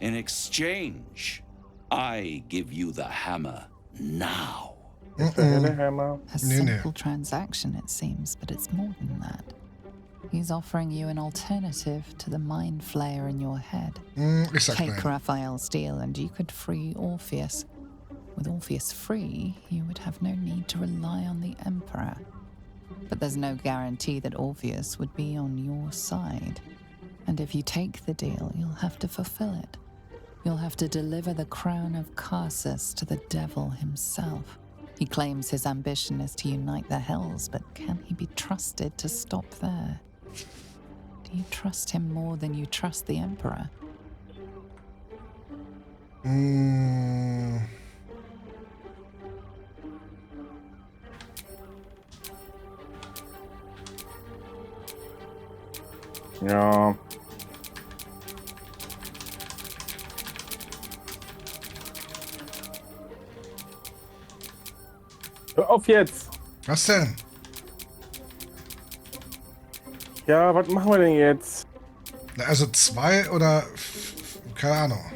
In exchange, I give you the hammer now. A simple transaction, it seems, but it's more than that. He's offering you an alternative to the mind flayer in your head. Take Raphael's deal and you could free Orpheus. With Orpheus free, you would have no need to rely on the Emperor. But there's no guarantee that Orpheus would be on your side. And if you take the deal, you'll have to fulfill it. You'll have to deliver the crown of Carsus to the devil himself. He claims his ambition is to unite the Hells, but can he be trusted to stop there? Do you trust him more than you trust the Emperor? Ja. Hör auf jetzt! Was denn? Ja, was machen wir denn jetzt? Na, also 2 oder... keine Ahnung.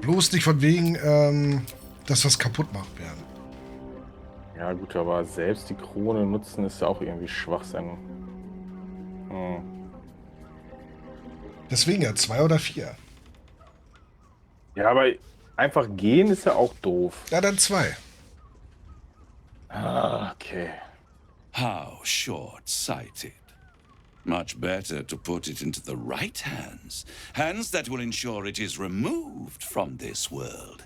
Bloß nicht von wegen, dass was kaputt macht werden. Ja gut, aber selbst die Krone nutzen ist ja auch irgendwie Schwachsinn. Deswegen ja 2 oder 4. Ja, aber einfach gehen ist ja auch doof. Ja, dann 2. Ah, okay. How short-sighted. Much better to put it into the right hands. Hands that will ensure it is removed from this world.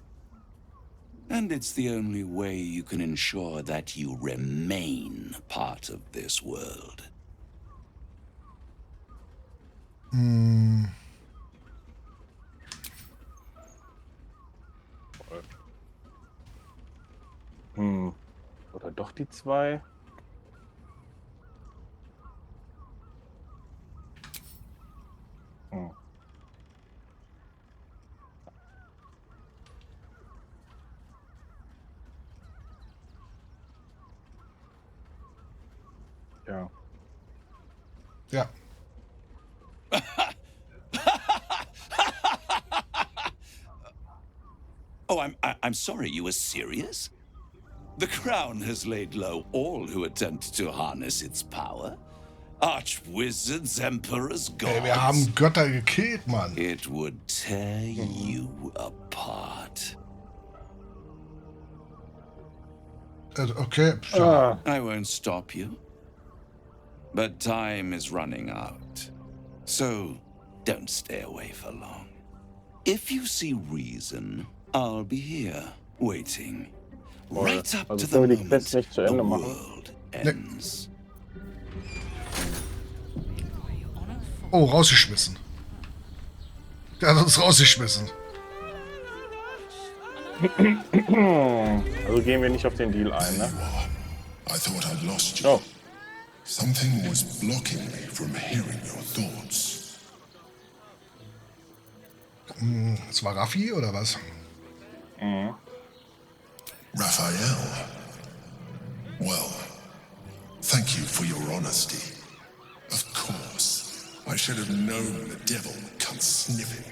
And it's the only way you can ensure that you remain part of this world. Oder doch die 2? Ja. Ja. Oh, I'm sorry, you were serious? The crown has laid low all who attempt to harness its power. Archwizards, emperors, gods. Ey, wir haben Götter gekillt, Mann. It would tear you apart. Okay, sure. I won't stop you. But time is running out. So, don't stay away for long. If you see reason, I'll be here, waiting. Right up to the moment the world ends. Oh, rausgeschmissen. Der hat uns rausgeschmissen. Also gehen wir nicht auf den Deal ein, ne? I thought I'd lost you. Oh. Something was blocking me from hearing your thoughts. Das war Raffi oder was? Raphael. Well, thank you for your honesty. Of course, I should have known the devil would come sniffing.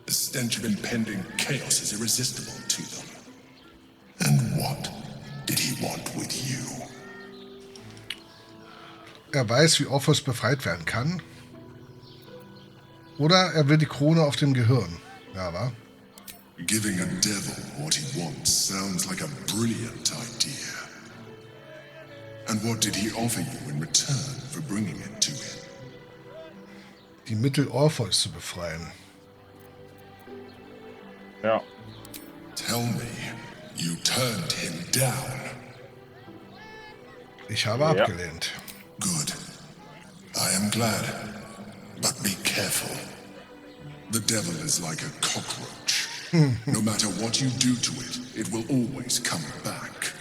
The stench of impending chaos is irresistible to them. And what did he want with you? Er weiß, wie Orpheus befreit werden kann. Oder er will die Krone auf dem Gehirn. Ja, wa? Giving a devil what he wants sounds like a brilliant idea. And what did he offer you in return for bringing it to him? Die Mittel Orpheus zu befreien. Ja. Tell me, you turned him down. Ich habe abgelehnt. Good. I am glad. But be careful. The devil is like a cockroach. No matter what you do to it, it will always come back.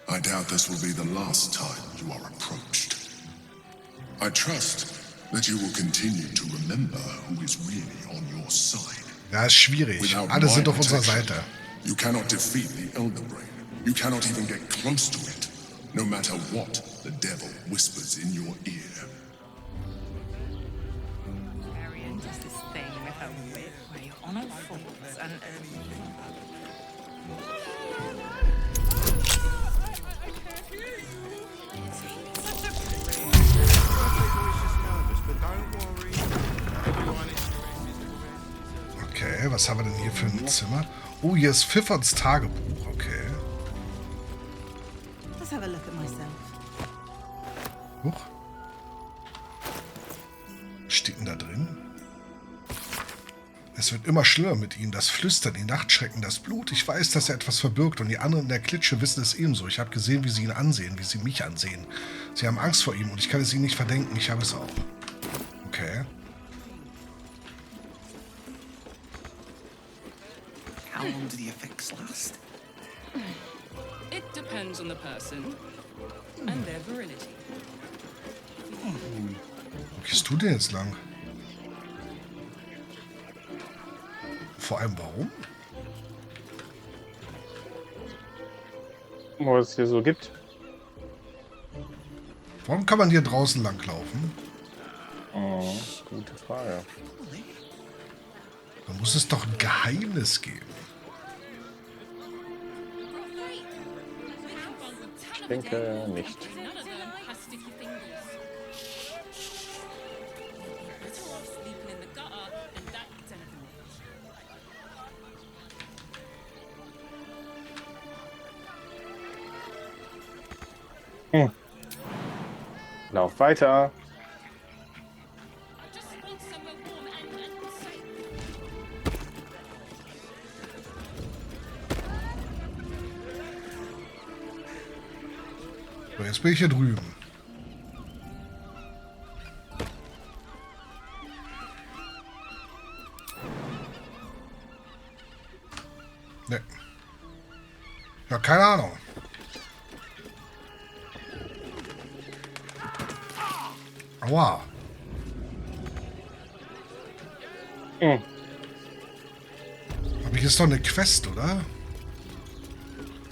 I doubt this will be the last time you are approached. I trust that you will continue to remember who is really on your side. Ja, ist schwierig. Alle sind auf unserer Seite. You cannot defeat the Elder Brain. You cannot even get close to it, no matter what the devil whispers in your ear. Marion does this thing with her whip where you're on all fours and... Okay, was haben wir denn hier für ein Zimmer? Oh, hier ist Pfifferns Tagebuch, okay. Let's have a look at myself. Huch. Was steht denn da drin? Es wird immer schlimmer mit ihnen. Das Flüstern, die Nachtschrecken, das Blut. Ich weiß, dass er etwas verbirgt und die anderen in der Klitsche wissen es ebenso. Ich habe gesehen, wie sie ihn ansehen, wie sie mich ansehen. Sie haben Angst vor ihm und ich kann es ihnen nicht verdenken. Ich habe es auch. Okay. How long do the effects last? It depends on the person and their virility. Wo gehst du denn jetzt lang? Vor allem warum? Was es hier so gibt. Warum kann man hier draußen langlaufen? Oh, gute Frage. Da muss es doch ein Geheimnis geben. Ich denke nicht. Lauf weiter. So, jetzt bin ich hier drüben. Ne. Ja, keine Ahnung. Aua. Aber hier ist doch eine Quest, oder?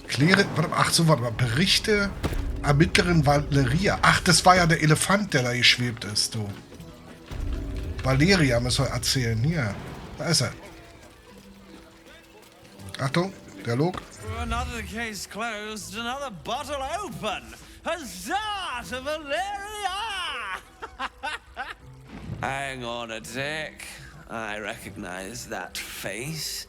Kläre. Warte mal, ach so, warte mal. Berichte Ermittlerin Valeria. Ach, das war ja der Elefant, der da geschwebt ist, du. Valeria müssen wir erzählen. Hier. Da ist er. Achtung, Dialog. Another case closed, another bottle open. Huzzah to Valeria! Hang on a tick. I recognize that face.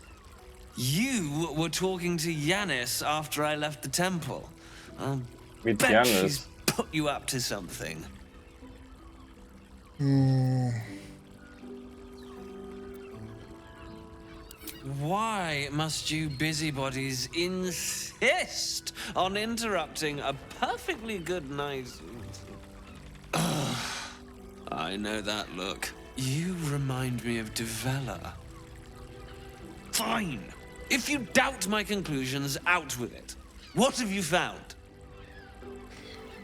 You were talking to Yanis after I left the temple. I'll bet she's put you up to something. Why must you busybodies insist on interrupting a perfectly good night? I know that look. You remind me of Devella. Fine. If you doubt my conclusions, out with it. What have you found?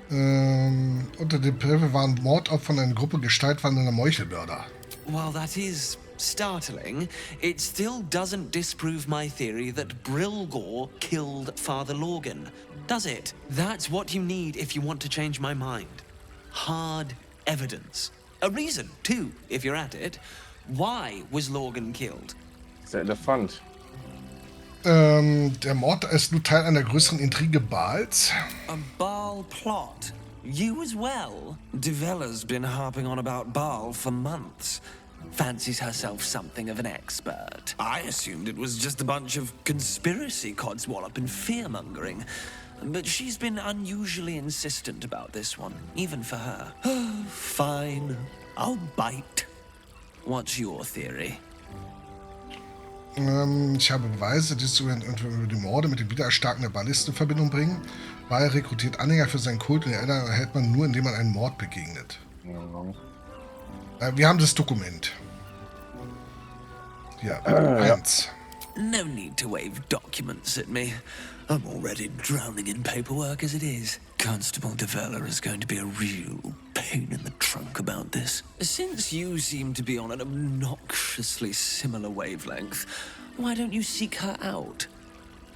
Unter dem Briefe waren Mordopfer in einer Gruppe gestaltwandelnder Meuchelmörder. While that is startling, it still doesn't disprove my theory that Brilgor killed Father Lorgan, does it? That's what you need if you want to change my mind. Hard evidence. A reason, too, if you're at it. Why was Lorgan killed? Der Elefant. Der Mord ist nur Teil einer größeren Intrige Baals. A Baal plot? You as well? Devella's been harping on about Baal for months. Fancies herself something of an expert. I assumed it was just a bunch of conspiracy codswallop and fear-mongering. But she's been unusually insistent about this one, even for her. Fine, I'll bite. What's your theory? Ich habe Beweise, die zu über die Morde mit dem Wiedererstarken der Ballisten in Verbindung bringen. Weil rekrutiert Anhänger für seinen Kult und die Eltern erhält man nur, indem man einem Mord begegnet. Wir haben das Dokument. Ja, 1. No need to wave documents at me. I'm already drowning in paperwork as it is. Constable Develler is going to be a real pain in the trunk about this. Since you seem to be on an obnoxiously similar wavelength, why don't you seek her out?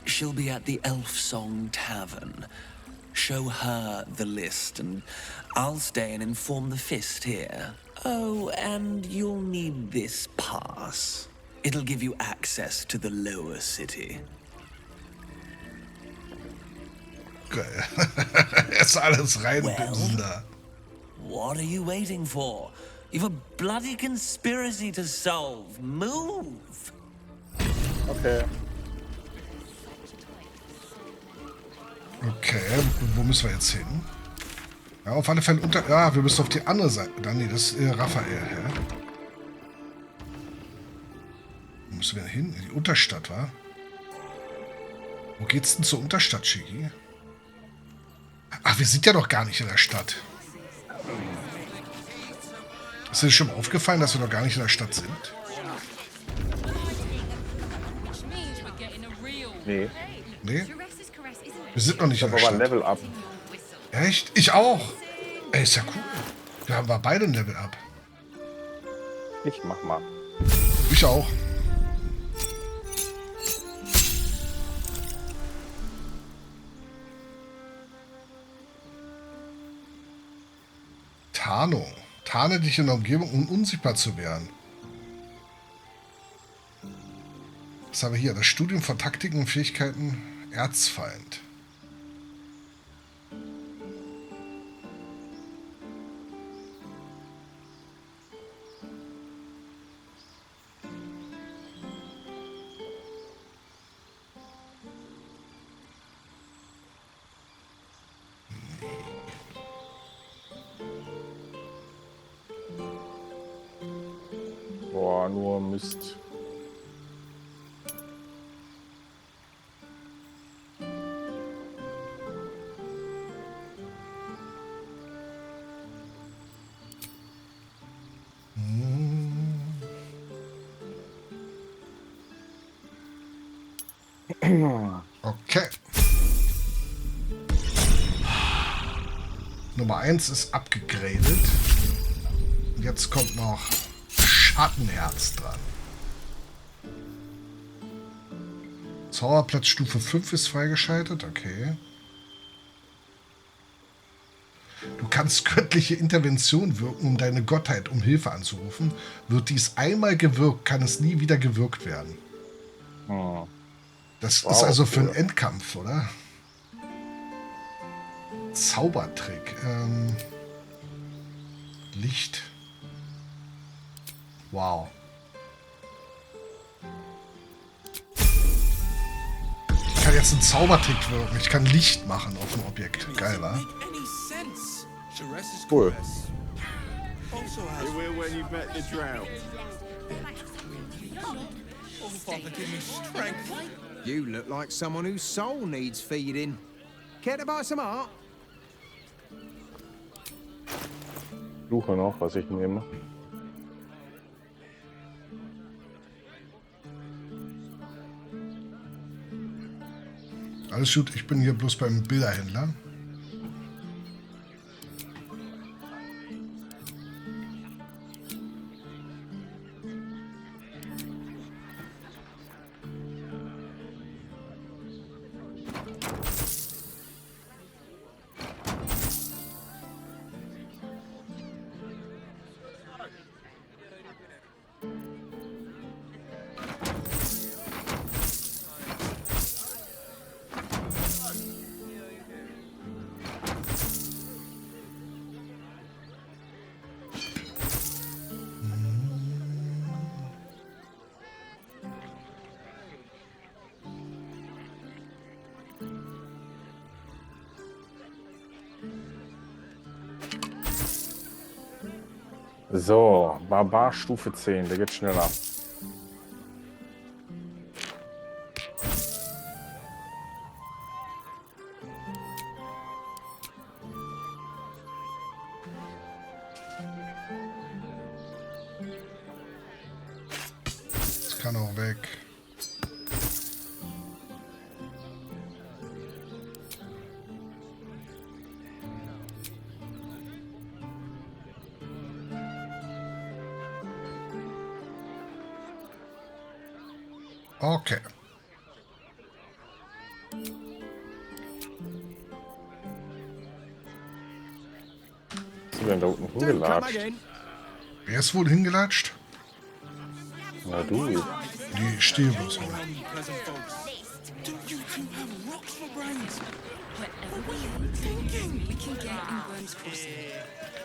She'll be at the Elf Song Tavern. Show her the list and I'll stay and inform the Fist here. Oh, and you'll need this pass. It'll give you access to the lower city. Geil. Ist alles reinbimsen da. What are you waiting for? You've a bloody conspiracy to solve. Move! Okay. Okay, wo müssen wir jetzt hin? Ja, auf alle Fälle unter... Ja, wir müssen auf die andere Seite. Nee, das ist Raphael, ja. Wo müssen wir hin? In die Unterstadt, wa? Wo geht's denn zur Unterstadt, Cheeky? Ach, wir sind ja doch gar nicht in der Stadt. Ist dir schon mal aufgefallen, dass wir noch gar nicht in der Stadt sind? Nee. Nee? Wir sind noch nicht in der Stadt. Level up. Echt? Ich auch. Ey, ist ja cool. Da haben wir beide ein Level up. Ich mach mal. Ich auch. Tarnung. Tarne dich in der Umgebung, um unsichtbar zu werden. Was haben wir hier? Das Studium von Taktiken und Fähigkeiten Erzfeind. Boah, nur Mist. Okay. Nummer 1 ist abgegradet. Und jetzt kommt noch Schattenherz dran. Zauberplatz Stufe 5 ist freigeschaltet. Okay. Du kannst göttliche Intervention wirken, um deine Gottheit um Hilfe anzurufen. Wird dies einmal gewirkt, kann es nie wieder gewirkt werden. Oh. Das ist also für einen Endkampf, oder? Zaubertrick. Licht. Wow. Ich kann jetzt einen Zaubertrick wirken. Ich kann Licht machen auf dem Objekt. Geil, wa? Cool. You look like someone whose soul needs feeding. Care to buy some art? Suche noch, was ich nehme. Alles gut, ich bin hier bloß beim Bilderhändler. So, Barbar Stufe 10, der geht schneller. kann auch weg. Okay. Was ist denn da unten hingelatscht? Wer ist wohl hingelatscht? Na du. Die stehen bloß mal.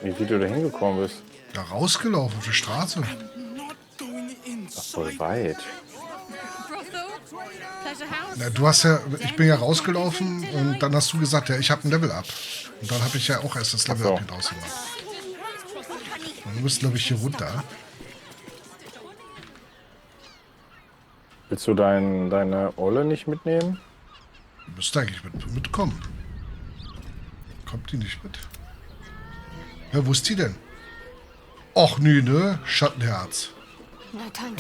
Wie du da hingekommen bist? Da rausgelaufen auf die Straße. Ach, voll weit. Na, du hast ja, ich bin ja rausgelaufen und dann hast du gesagt, ja, ich habe ein Level Up. Und dann habe ich ja auch erst das Level Up hier rausgemacht. Und du bist, glaube ich, hier runter. Willst du deine Olle nicht mitnehmen? Du müsst eigentlich mitkommen. Kommt die nicht mit? Ja, wo ist die denn? Och, nö, ne? Schattenherz.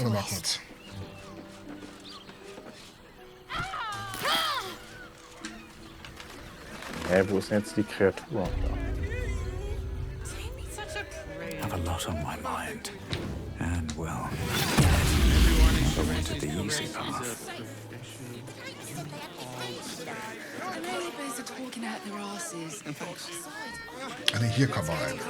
Oder machen wir's. Hä, wo ist denn jetzt die Kreatur? I have a lot on my mind. And, well, I went to the easy path. Also hier kann man rein.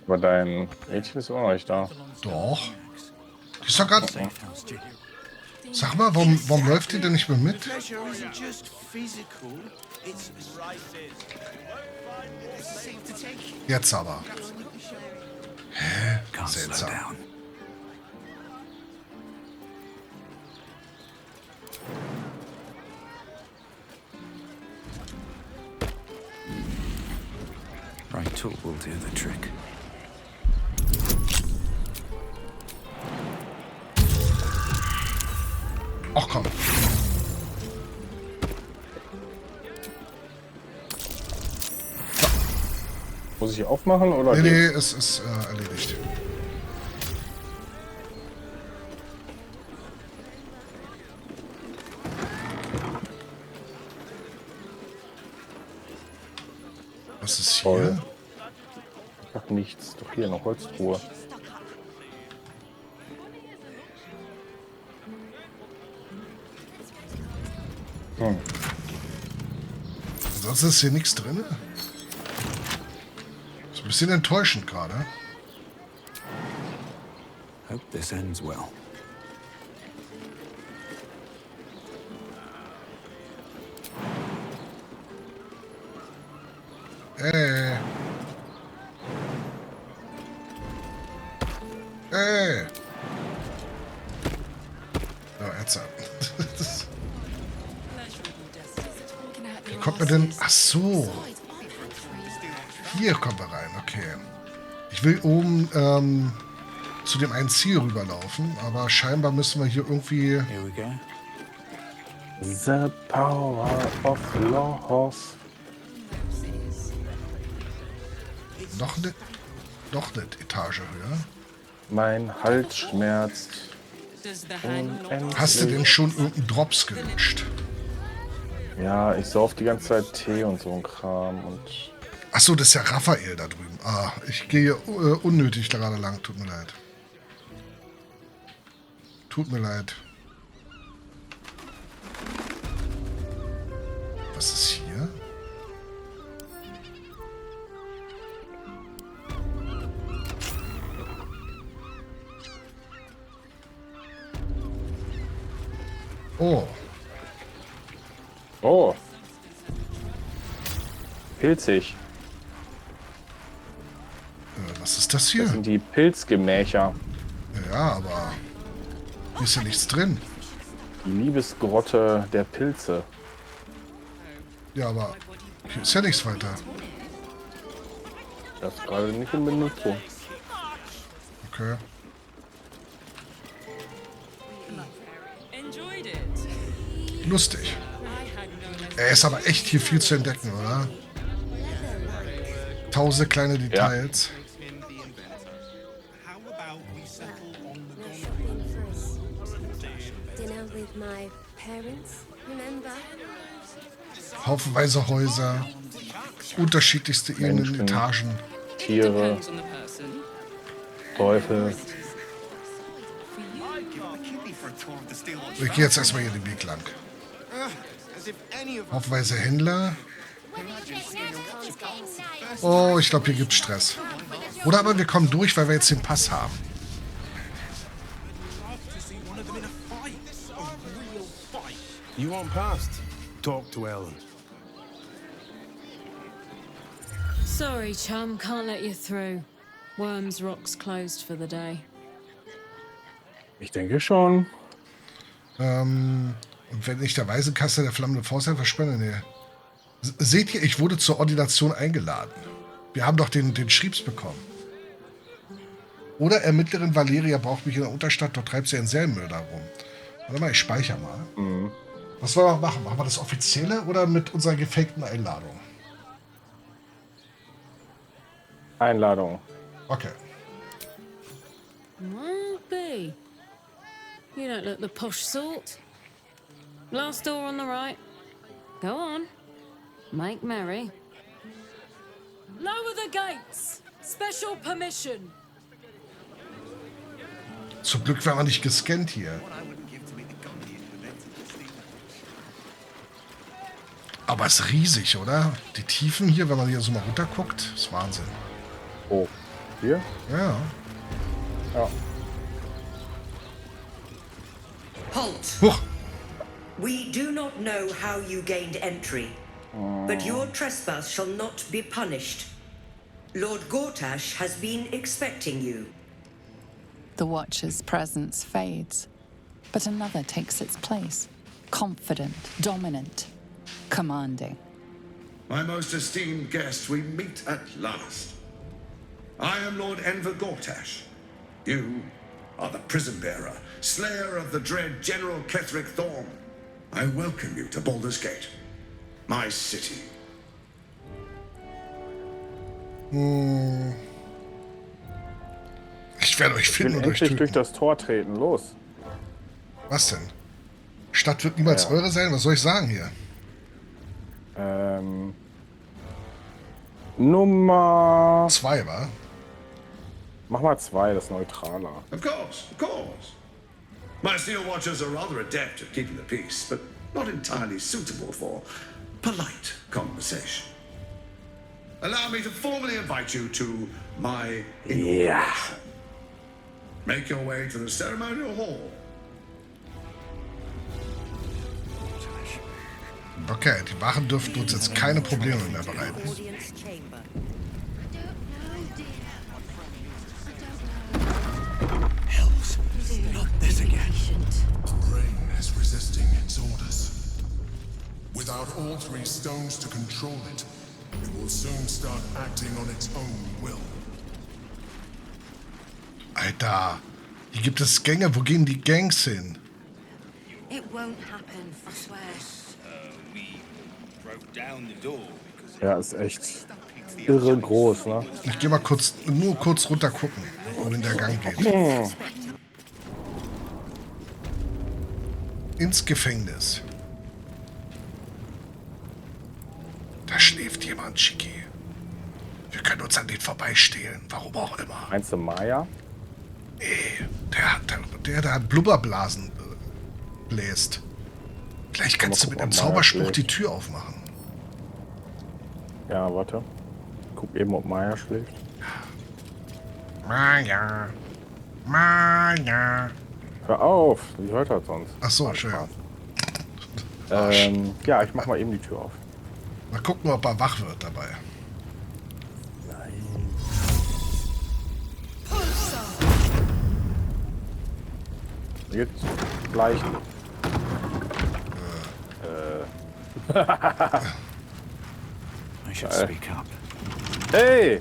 Aber dein Mädchen ist auch noch nicht da. Doch. Die ist doch gerade... Sag mal, warum läuft die denn nicht mehr mit? Jetzt aber. Hä? Seltsam. Right tool will do the trick. Ach komm. So. Muss ich hier aufmachen oder? Nee, es ist erledigt. Was ist hier? Ach, nichts. Doch hier noch Holztruhe. Sonst ist hier nichts drin. Ist ein bisschen enttäuschend gerade. Hope this ends well. Ey. Ja, jetzt. Wie kommt man denn? Ach so. Hier kommen wir rein, okay. Ich will oben zu dem einen Ziel rüberlaufen, aber scheinbar müssen wir hier irgendwie... Here we go. The power of loss. Noch eine Etage höher. Mein Hals schmerzt. Hast du denn schon irgendeinen Drops gelutscht? Ja, ich sauf die ganze Zeit Tee und so ein Kram und... Achso, das ist ja Raphael da drüben. Ah, ich gehe unnötig gerade lang. Tut mir leid. Tut mir leid. Was ist hier? Oh. Oh. Pilzig. Was ist das hier? Das sind die Pilzgemächer. Ja, aber hier ist ja nichts drin. Die Liebesgrotte der Pilze. Ja, aber hier ist ja nichts weiter. Das ist gerade nicht in Benutzung. Okay. Lustig. Er ist aber echt hier viel zu entdecken, oder? tausend kleine Details. Haufenweise Häuser, unterschiedlichste Ebenen, Etagen. Tiere, Teufel. Ich gehe jetzt erstmal hier den Weg lang. Haufenweise Händler. Oh, ich glaube, hier gibt's Stress. Oder aber wir kommen durch, weil wir jetzt den Pass haben. You want past? Talk to Ellen. Sorry, chum, can't let you through. Worms Rock's closed for the day. Ich denke schon. Und wenn ich der Waisenkasse der flammende Fausthelfer spende, nee. Seht ihr, ich wurde zur Ordination eingeladen. Wir haben doch den Schriebs bekommen. Oder Ermittlerin Valeria braucht mich in der Unterstadt, dort treibt sie einen Serienmörder rum. Warte mal, ich speichere mal. Mhm. Was wollen wir machen? Machen wir das Offizielle oder mit unserer gefakten Einladung? Einladung. Okay. Might be. You don't look the posh sort. Last door on the right. Go on. Make merry. Lower the gates. Special permission. Zum Glück werden wir nicht gescannt hier. Aber es ist riesig, oder? Die Tiefen hier, wenn man hier so mal runter guckt, ist Wahnsinn. Oh, hier? Ja. Ja. Halt! Huch. We do not know how you gained entry, but your trespass shall not be punished. Lord Gortasch has been expecting you. The Watcher's presence fades, but another takes its place. Confident, dominant, commanding. My most esteemed guest, we meet at last. I am Lord Enver Gortasch. You are the prison bearer, slayer of the dread General Ketherick Thorn. I welcome you to Baldur's Gate, my city. Ich werde euch finden und euch endlich durch das Tor treten. Los. Was denn? Stadt wird niemals eure sein? Was soll ich sagen hier? Nummer 2, wa? Mach mal 2, das ist neutraler. Of course, of course. My steel watchers are rather adept at keeping the peace, but not entirely suitable for polite conversation. Allow me to formally invite you to my inauguration. Make your way to the ceremonial hall. Okay, die Wachen dürften uns jetzt keine Probleme mehr bereiten. Hells, not this again. The brain is resisting its orders. Without all 3 stones to control it, it will soon start acting on its own will. Alter, hier gibt es Gänge. Wo gehen die Gangs hin? It won't happen, I swear. Ja, ist echt irre groß, ne? Ich gehe mal nur kurz runter gucken, wohin der Gang geht. Ins Gefängnis. Da schläft jemand, Chiki. Wir können uns an den vorbeistehlen, warum auch immer. Meinst du Maya? Nee, der hat Blubberblasen bläst. Gleich kannst du mit einem Zauberspruch die Tür aufmachen. Ja, warte. Guck eben, ob Maya schläft. Maya. Maya. Hör auf, die hört halt sonst. Ach so, schön. Ja, ich mach mal eben die Tür auf. Mal gucken, ob er wach wird dabei. Jetzt gleich. I should speak up. Hey!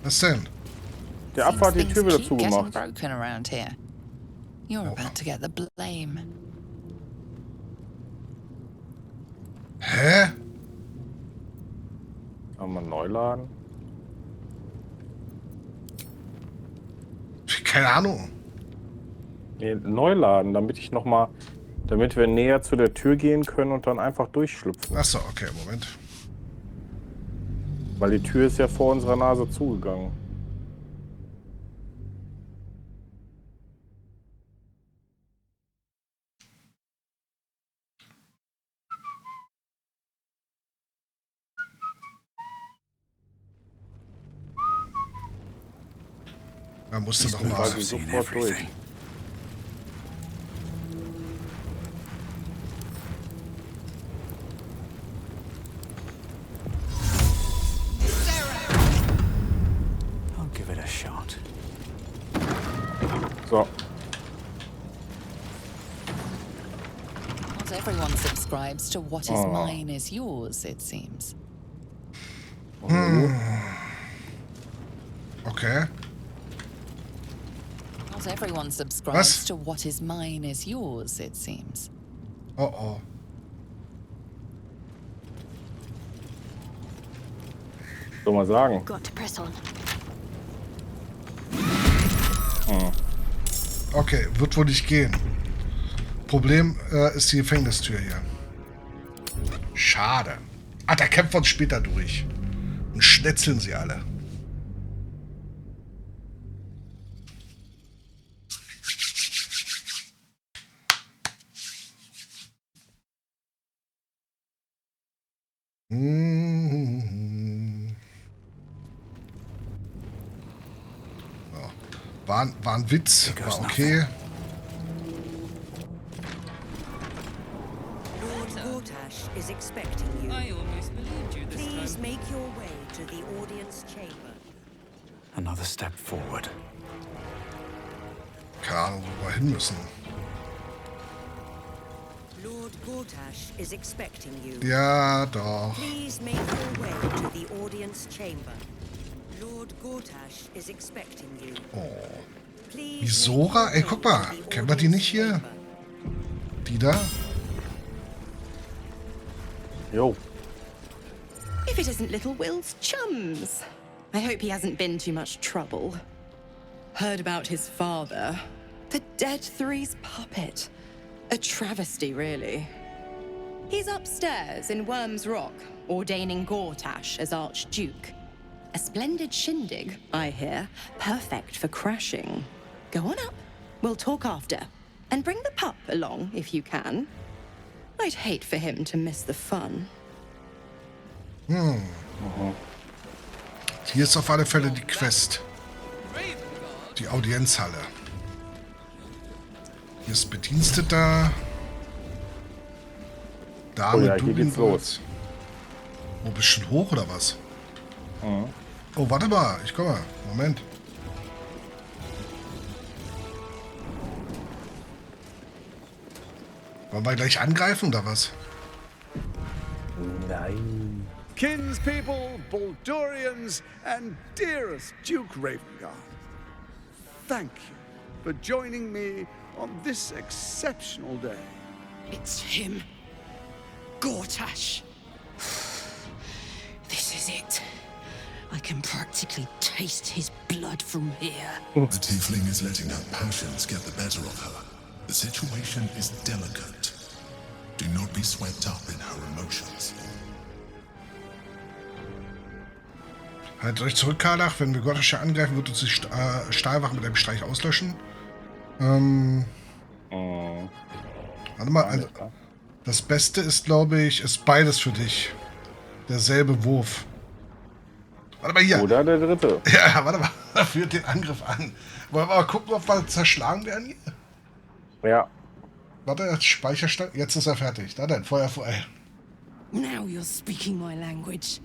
Was denn? Der Affe hat die Tür wieder zugemacht. Broken around here. You're about to get the blame. Hä? Kann man neu laden? Keine Ahnung. Nee, neu laden, damit wir näher zu der Tür gehen können und dann einfach durchschlüpfen. Achso, okay, Moment. Weil die Tür ist ja vor unserer Nase zugegangen. Da musst du doch mal sofort durch. I'll give it a shot. So. Not everyone subscribes to what is mine is yours, it seems. Okay. Not everyone subscribes to what is mine is yours, it seems. Oh. Soll mal sagen. Got to press on. Okay, wird wohl nicht gehen. Problem ist die Gefängnistür hier. Schade. Ah, da kämpfen wir uns später durch. Und schnetzeln sie alle. Ja. War ein Witz, war okay. Lord Gortasch is expecting you. I almost believed you this Please time. make your way to the audience chamber. Another step forward. Keine Ahnung, wo wir hin müssen. Lord Gortasch is expecting you. Ja, doch. Please make your way to the audience chamber. Lord Gortasch is expecting you. Die Sora? Ey, guck mal. Kennen wir die nicht hier? Die da? Jo. If it isn't little Will's chums. I hope he hasn't been too much trouble. Heard about his father. The dead three's puppet. A travesty, really. He's upstairs in Worm's Rock, ordaining Gortasch as Archduke. A splendid shindig, I hear. Perfect for crashing. Go on up. We'll talk after. And bring the pup along, if you can. I'd hate for him to miss the fun. Hier ist auf alle Fälle die Quest. Die Audienzhalle. Hier ist Bediensteter. Dame, ja, hier geht's los. Oh, bist du schon hoch oder was? Oh, warte mal. Ich komme. Moment. Wollen wir gleich angreifen oder was? Nein. Kinspeople, Baldurians, and dearest Duke Ravengard, thank you for joining me on this exceptional day. It's him. Gortasch. This is it. I can practically taste his blood from here. The tiefling is letting her passions get the better of her. The situation is delicate. Do not be swept up in her emotions. Haltet euch zurück, Karlach. Wenn wir Gortasch angreifen, wird uns die Stahlwache mit einem Streich auslöschen. Warte mal, also, das Beste ist, glaube ich, ist beides für dich. Derselbe Wurf. Warte mal hier. Oder der dritte. Ja, warte mal. Da führt den Angriff an. Wollen wir mal gucken, ob wir zerschlagen werden hier? Ja. Warte, Speicherstand. Jetzt ist er fertig. Da dann, Feuer frei. Now you're speaking my language.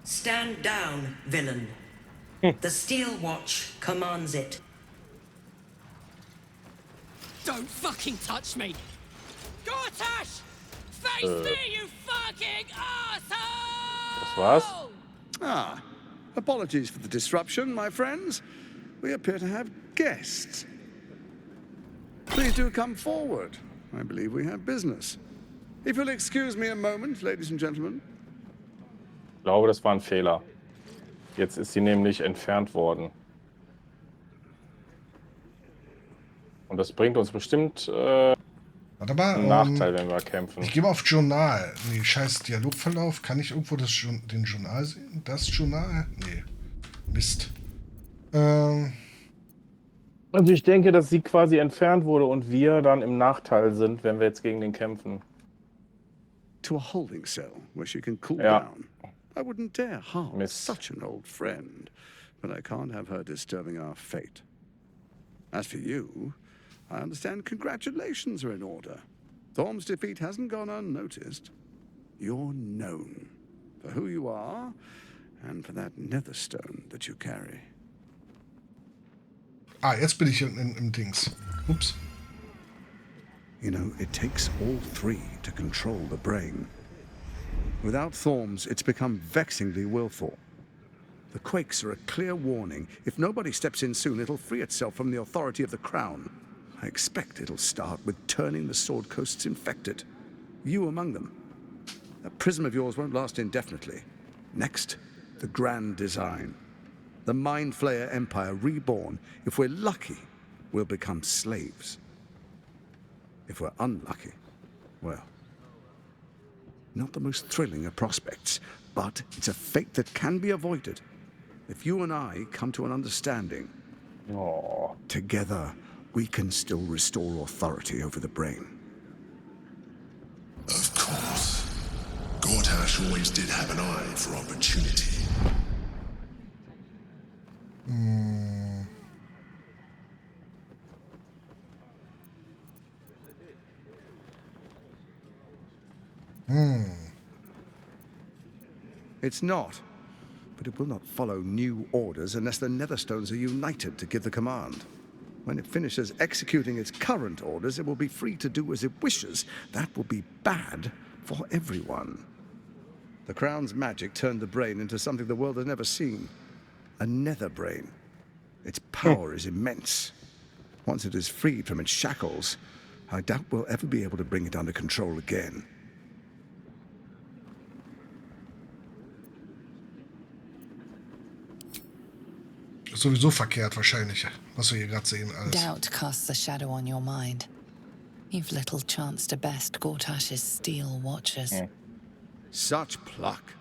Stand down, villain. The Steel Watch commands it. Don't fucking touch me! Gortasch! Face me, you fucking asshole! Das war's? Ah, apologies for the disruption, my friends. We appear to have guests. Please do come forward. I believe we have business. If you'll excuse me a moment, ladies and gentlemen. Ich glaube, das war ein Fehler. Jetzt ist sie nämlich entfernt worden. Und das bringt uns bestimmt Warte mal, einen Nachteil, wenn wir kämpfen. Ich gehe mal auf Journal. Nee, scheiß Dialogverlauf. Kann ich irgendwo den Journal sehen? Das Journal? Nee. Mist. Also ich denke, dass sie quasi entfernt wurde und wir dann im Nachteil sind, wenn wir jetzt gegen den kämpfen. To a holding cell where she can cool down. I wouldn't dare harm such an old friend, but I can't have her disturbing our fate. As for you, I understand congratulations are in order. Thorm's defeat hasn't gone unnoticed. You're known for who you are and for that netherstone that you carry. Ah, jetzt bin ich im Dings. Ups. You know, it takes all three to control the brain. Without Thorm's, it's become vexingly willful. The quakes are a clear warning. If nobody steps in soon, it'll free itself from the authority of the crown. I expect it'll start with turning the Sword Coasts infected. You among them. That prism of yours won't last indefinitely. Next, the grand design. The Mind Flayer Empire reborn. If we're lucky, we'll become slaves. If we're unlucky, well, not the most thrilling of prospects, but it's a fate that can be avoided. If you and I come to an understanding, together we can still restore authority over the brain. Of course. Gortasch always did have an eye for opportunity. It's not, but it will not follow new orders unless the Netherstones are united to give the command. When it finishes executing its current orders, it will be free to do as it wishes. That will be bad for everyone. The Crown's magic turned the brain into something the world has never seen. A nether brain. Its power is immense. Once it is freed from its shackles, I doubt we'll ever be able to bring it under control again. Sowieso verkehrt wahrscheinlich, was wir hier gerade sehen alles. Doubt casts a shadow on your mind. You've little chance to best Gortash's steel watchers. Such pluck.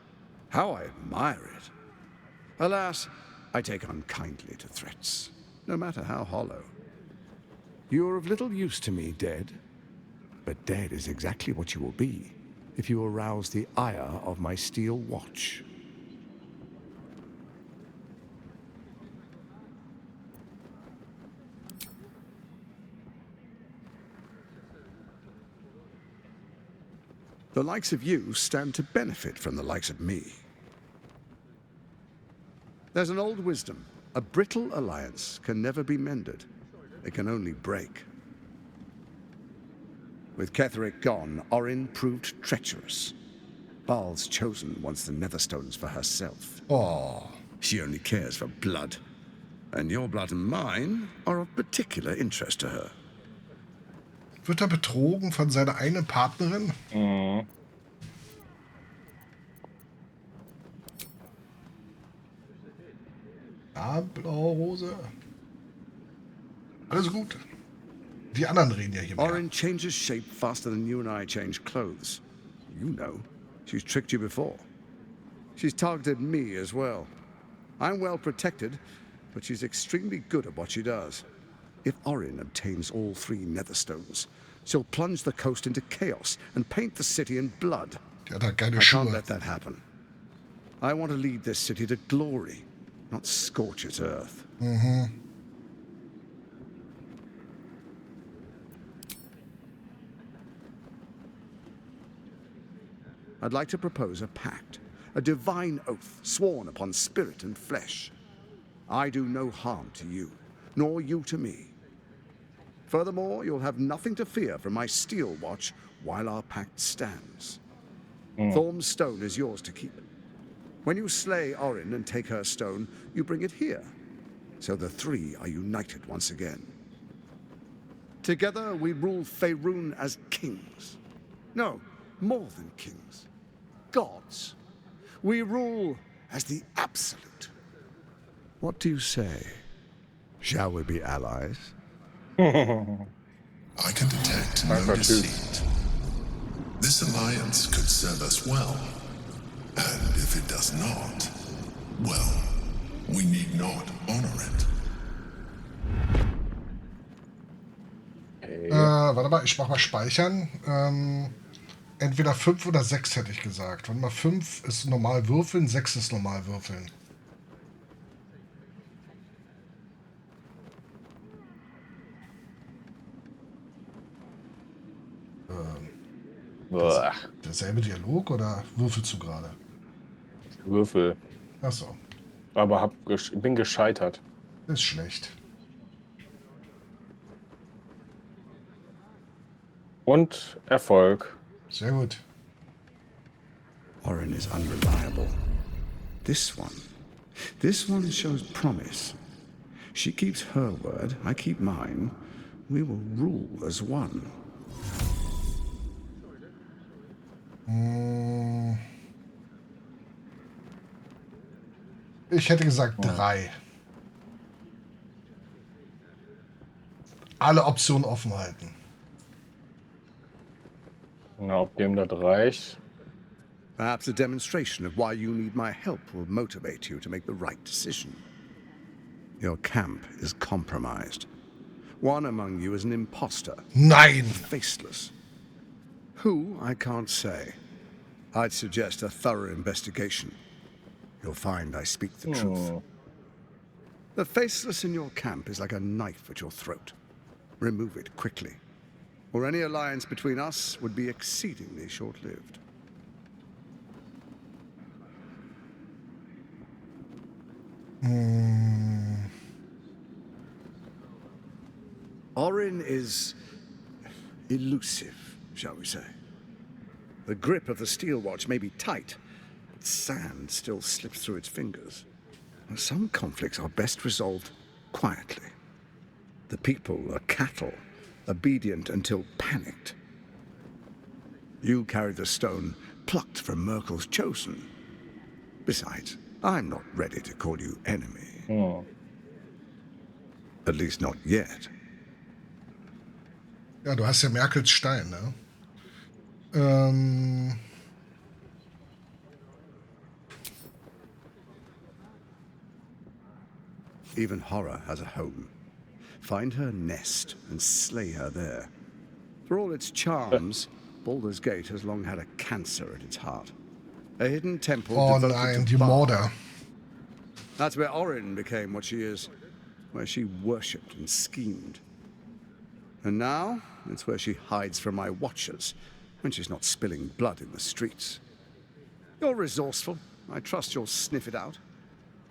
How I admire it. Alas, I take unkindly to threats, no matter how hollow. You're of little use to me, dead. But dead is exactly what you will be if you arouse the ire of my steel watch. The likes of you stand to benefit from the likes of me. There's an old wisdom. A brittle alliance can never be mended. It can only break. With Ketheric gone, Orin proved treacherous. Baal's chosen wants the Netherstones for herself. Oh. She only cares for blood. And your blood and mine are of particular interest to her. Wird er betrogen von seiner eigenen Partnerin? Ja, blaue Rose. Alles gut. Die anderen reden ja hier mehr. Orin changes shape faster than you and I change clothes. You know, she's tricked you before. She's targeted me as well. I'm well protected, but she's extremely good at what she does. If Orin obtains all three Netherstones, she'll plunge the coast into chaos and paint the city in blood. I can't let that happen. I want to lead this city to glory, not scorch its earth. I'd like to propose a pact, a divine oath sworn upon spirit and flesh. I do no harm to you, nor you to me. Furthermore, you'll have nothing to fear from my steel watch while our pact stands. Thorm's stone is yours to keep. When you slay Orin and take her stone, you bring it here. So the three are united once again. Together we rule Faerun as kings. No, more than kings. Gods. We rule as the absolute. What do you say? Shall we be allies? I can detect no deceit. This alliance could serve us well. And if it does not, well, we need not honor it. Warte mal, ich mach mal speichern. Entweder 5 oder 6 hätte ich gesagt. Warte mal, 5 ist normal würfeln, 6 ist normal würfeln. Derselbe Dialog oder würfelst du gerade? Würfel. Achso. Aber bin gescheitert. Ist schlecht. Und Erfolg. Sehr gut. Orin is unreliable. This one shows promise. She keeps her word, I keep mine. We will rule as one. Ich hätte gesagt 3. Alle Optionen offen halten. Na, ob dem das reicht. Perhaps a demonstration of why you need my help will motivate you to make the right decision. Your camp is compromised. One among you is an imposter. Nein! Faceless. Who, I can't say. I'd suggest a thorough investigation. You'll find I speak the truth. The faceless in your camp is like a knife at your throat. Remove it quickly, or any alliance between us would be exceedingly short-lived. Orin is elusive, shall we say. The grip of the steel watch may be tight, but sand still slips through its fingers. Some conflicts are best resolved quietly. The people are cattle, obedient until panicked. You carry the stone plucked from Merkel's chosen. Besides, I'm not ready to call you enemy. At least not yet. Ja, du hast ja Merkels Stein, ne? Even horror has a home. Find her nest and slay her there. For all its charms, Baldur's Gate has long had a cancer at its heart. A hidden temple devoted to Baal. That's where Orin became what she is, where she worshipped and schemed. And now, it's where she hides from my watchers, when she's not spilling blood in the streets. You're resourceful. I trust you'll sniff it out.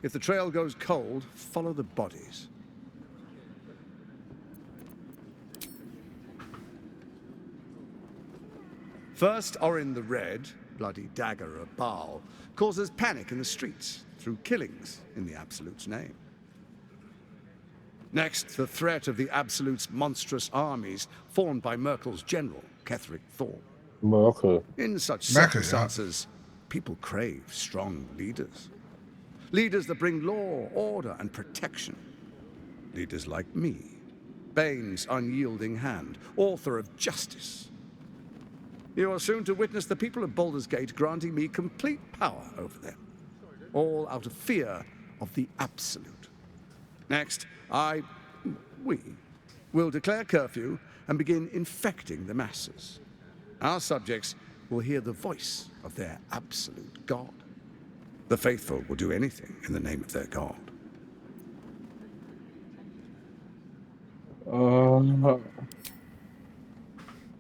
If the trail goes cold, follow the bodies. First, Orin the Red, bloody dagger of Baal, causes panic in the streets through killings in the Absolute's name. Next, the threat of the Absolute's monstrous armies formed by Merkel's general, Ketheric Thorn. Merkel. In such circumstances, people crave strong leaders. Leaders that bring law, order, and protection. Leaders like me, Bane's unyielding hand, author of justice. You are soon to witness the people of Baldur's Gate granting me complete power over them, all out of fear of the Absolute. Next, we will declare curfew and begin infecting the masses. Our subjects will hear the voice of their absolute God. The faithful will do anything in the name of their God.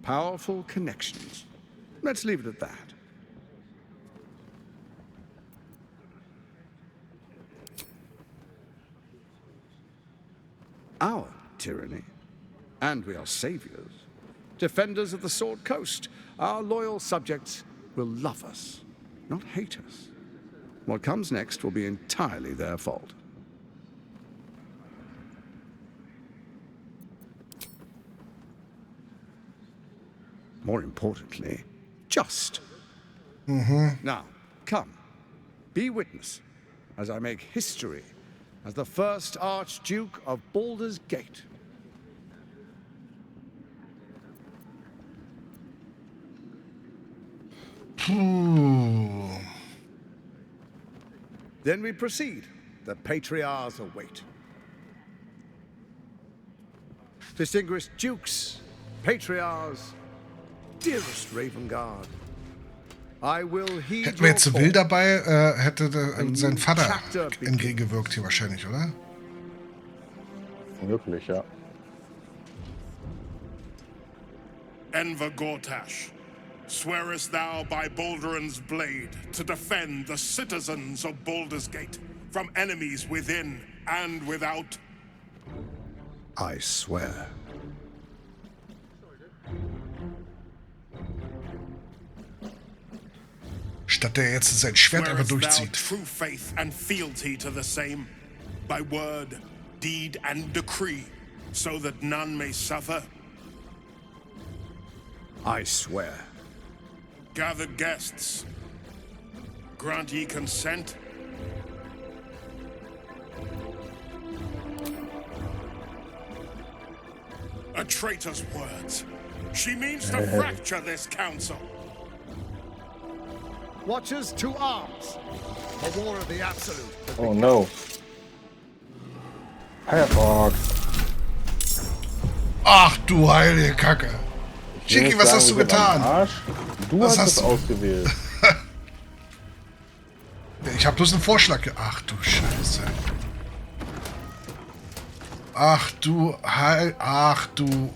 Powerful connections. Let's leave it at that. Our tyranny. And we are saviors. Defenders of the Sword Coast. Our loyal subjects will love us, not hate us. What comes next will be entirely their fault. More importantly, just. Now, come, be witness as I make history as the first Archduke of Baldur's Gate. Then we proceed. The patriarchs await. Distinguished dukes, patriarchs, dearest Ravengard, I will heed Hätten wir jetzt Will dabei, hätte sein Vater entgegengewirkt hier wahrscheinlich, oder? Möglich, ja. Enver Gortasch, swearest thou by Baldur'S blade to defend the citizens of Baldur's Gate from enemies within and without? I swear. Statt der jetzt sein Schwert einfach Swearest thou durchzieht. true faith and fealty to the same, by word, deed, and decree, so that none may suffer? I swear. Gathered guests, grant ye consent? A traitor's words. She means to fracture this council. Watchers to arms. A war of the absolute. Oh no. FireFox. Ach du heilige Kacke. Cheeky, was hast du getan? Du hast es ausgewählt. Ich habe bloß einen Vorschlag. Ach du Scheiße. Ach du Heil. Ach du.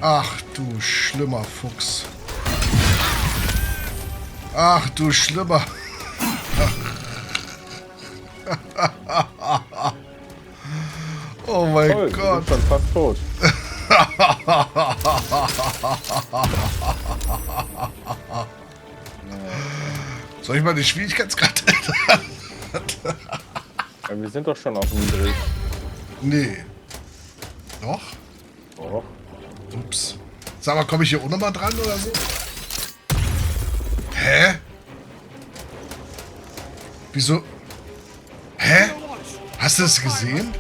Ach du schlimmer Fuchs. Ach du schlimmer. Oh mein Toll, Gott. Du bist schon fast tot. Soll ich mal den Schwierigkeitsgrad ändern? Ja, wir sind doch schon auf niedrig. Nee. Doch? Doch. Ups. Sag mal, komme ich hier auch nochmal dran oder so? Hä? Wieso? Hä? Hast du das gesehen?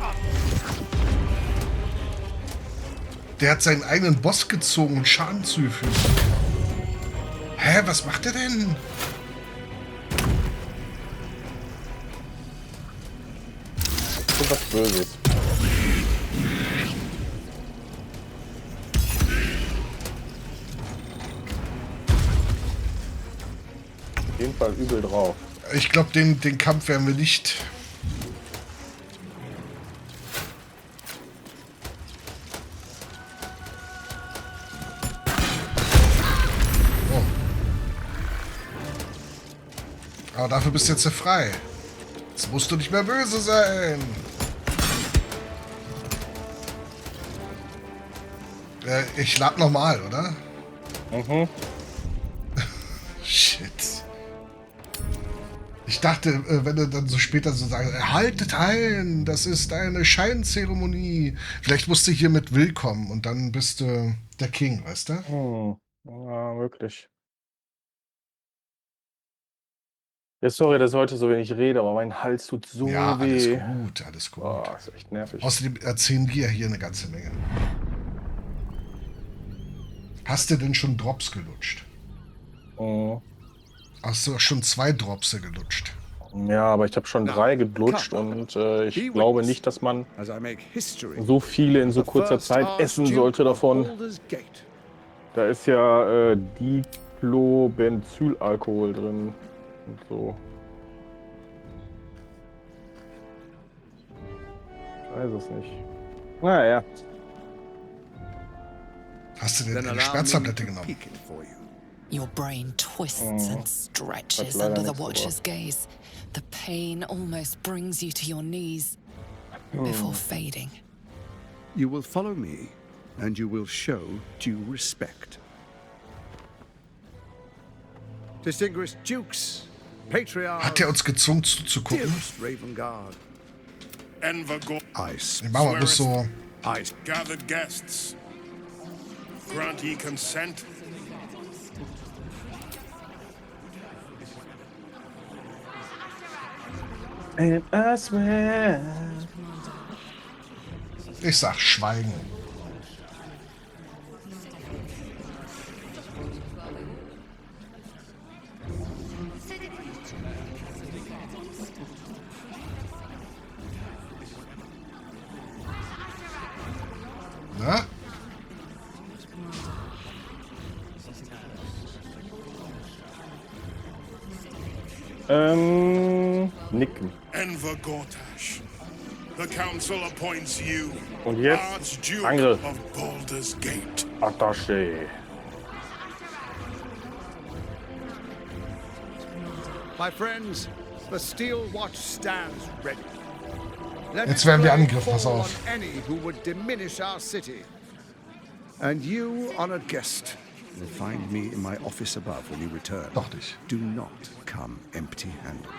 Der hat seinen eigenen Boss gezogen und Schaden zugefügt. Hä? Was macht er denn? Das ist was Böses. Auf jeden Fall übel drauf. Ich glaube, den Kampf werden wir nicht. Oh. Aber dafür bist du jetzt frei. Jetzt musst du nicht mehr böse sein. Ich lad nochmal, oder? Mhm. Shit. Ich dachte, wenn du dann so später so sagst, haltet ein, das ist eine Scheinzeremonie. Vielleicht musst du hier mit Will kommen und dann bist du der King, weißt du? Hm. Ja, wirklich. Ja, sorry, dass ich heute so wenig rede, aber mein Hals tut so Ja, weh. alles gut, alles gut. Oh, ist echt nervig. Außerdem erzählen die ja hier eine ganze Menge. Hast du denn schon Drops gelutscht? Oh. Hast du schon 2 Dropse gelutscht? Ja, aber ich habe schon 3 gelutscht und ich glaube nicht, dass man so viele in so kurzer Zeit essen sollte davon. Da ist ja Diplobenzylalkohol drin und so. Ich weiß es nicht. Naja. Hast du denn eine Schmerztablette genommen? Your brain twists and stretches under the Watcher's gaze. The pain almost brings you to your knees before fading. You will follow me, and you will show due respect. Distinguished dukes, patriarchs. Hat er uns gezwungen zuzugucken? Ravengard. Ich mach mal bloß so Gathered guests, grant ye consent? And I swear. Ich sag Schweigen. Na? Nicken. Enver Gortasch. The council appoints you Und jetzt Archduke Angriff. of Baldur's Gate. Attaché. My friends, the steel watch stands ready. Let Jetzt it werden wir play angegriffen, pass fall auf. on any who would diminish our city. And you, honored guest, will find me in my office above when you return. Doch nicht. Do not come empty-handed.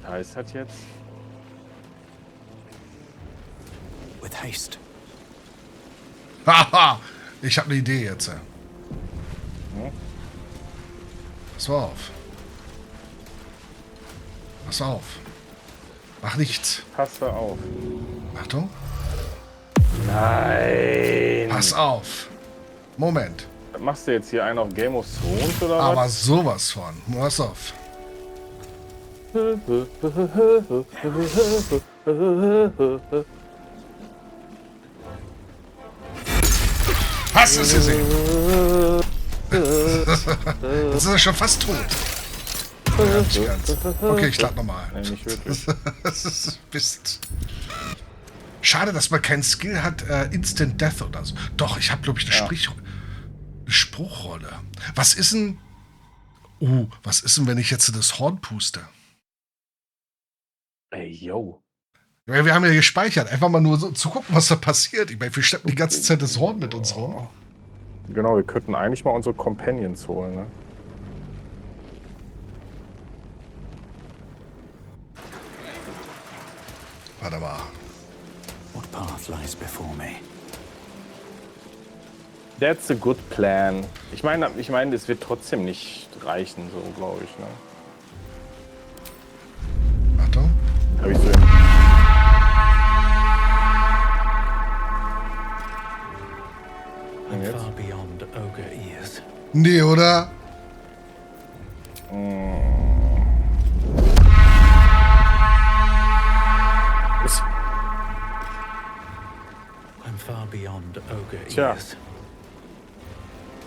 Heißt das jetzt? With haste. Haha! Ich habe eine Idee jetzt. Pass auf. Pass auf. Mach nichts. Pass auf. Achtung. Nein. Pass auf. Moment. Machst du jetzt hier einen auf Game of Thrones oder Aber was? sowas von. Pass auf. Hast du es gesehen? Jetzt ist er schon fast tot. Ja, nicht ganz. Okay, ich lade nochmal. Nee, nicht wirklich. Das ist Mist. Schade, dass man keinen Skill hat, Instant Death oder so. Doch, ich habe, glaube ich, eine Spruchrolle. Was ist denn... was ist denn, wenn ich jetzt das Horn puste? Ey, yo. Ja, wir haben ja gespeichert. Einfach mal nur so zu gucken, was da passiert. Ich meine, wir schleppen die ganze Zeit das Horn mit uns rum. Genau, wir könnten eigentlich mal unsere Companions holen, ne? Warte mal. What path lies before me? That's a good plan. Ich meine, es wird trotzdem nicht reichen, so glaube ich, ne? Achtung. Hab ich so I'm far beyond ogre ears. Nee, oder? I'm far beyond ogre Tja. ears.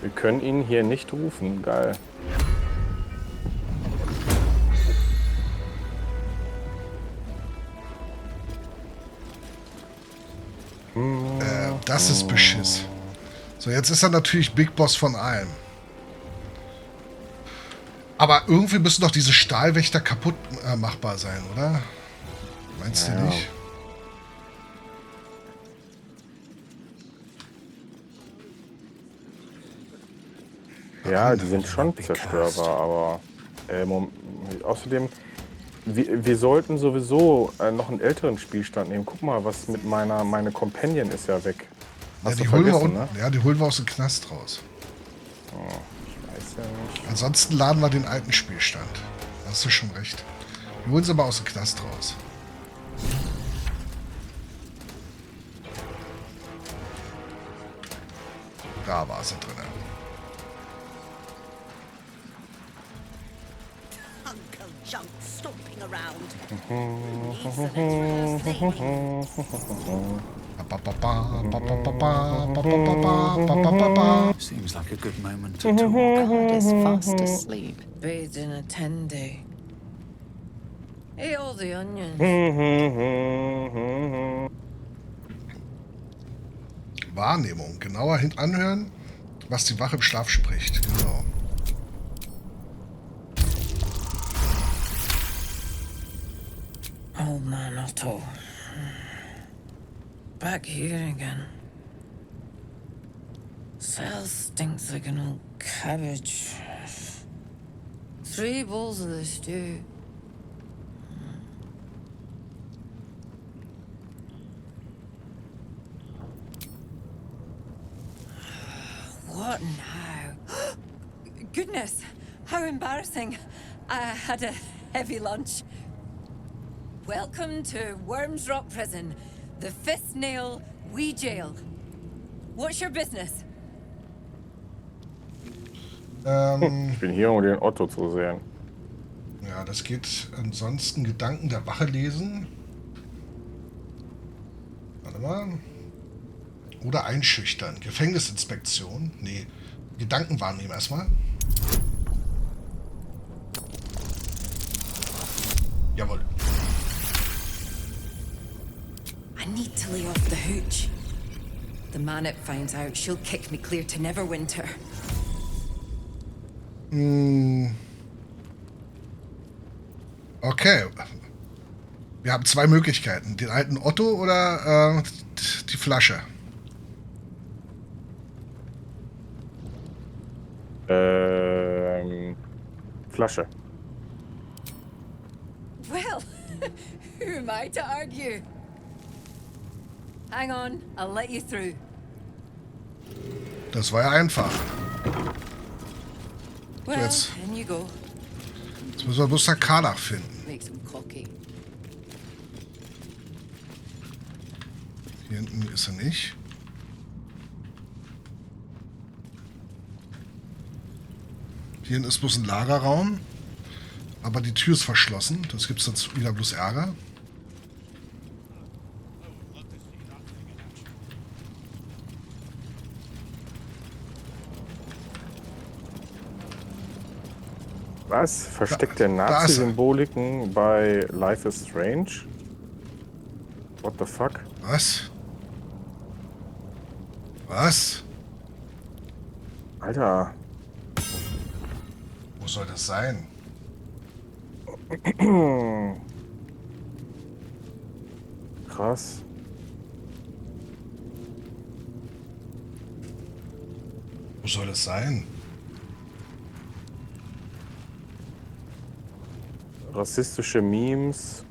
Wir können ihn hier nicht rufen. Geil. Das ist Beschiss. So, jetzt ist er natürlich Big Boss von allem. Aber irgendwie müssen doch diese Stahlwächter kaputt machbar sein, oder? Meinst du nicht? Ja, die sind schon zerstörbar, aber außerdem, wir sollten sowieso noch einen älteren Spielstand nehmen. Guck mal, was mit meine Companion ist ja weg. Ja, die holen die holen wir aus dem Knast raus. Oh, ich weiß ja nicht. Ansonsten laden wir den alten Spielstand. Da hast du schon recht. Wir holen sie mal aus dem Knast raus. Da war sie drin. Seems like a good moment to talk. God is fast asleep. Bathed in a tendy. Eat all the onions. Wahrnehmung. Genauer anhören, was die Wache im Schlaf spricht. Genau. Old man Otto. Back here again. Cell stinks like an old cabbage. 3 bowls of the stew. What now? Goodness, how embarrassing. I had a heavy lunch. Welcome to Worms Rock Prison, the Fifth Nail Wee Jail. What's your business? Ich bin hier, um den Otto zu sehen. Ja, das geht ansonsten Gedanken der Wache lesen. Warte mal. Oder einschüchtern. Gefängnisinspektion. Nee, Gedanken wahrnehmen erstmal. Jawohl. I need to lay off the hooch. The minute finds out, she'll kick me clear to Neverwinter. Okay. Wir haben zwei Möglichkeiten. Den alten Otto oder die Flasche. Flasche. Well, who am I to argue? Hang on, I'll let you through. Das war ja einfach. Well, Jetzt in you go. müssen wir bloß Karlach finden. Make some cocky. Hier hinten ist er nicht. Hier hinten ist bloß ein Lagerraum. Aber die Tür ist verschlossen. Das gibt es jetzt wieder bloß Ärger. Was? Versteckte Nazi-Symboliken bei Life is Strange? What the fuck? Was? Was? Alter. Wo soll das sein? Krass. Wo soll das sein? Rassistische Memes,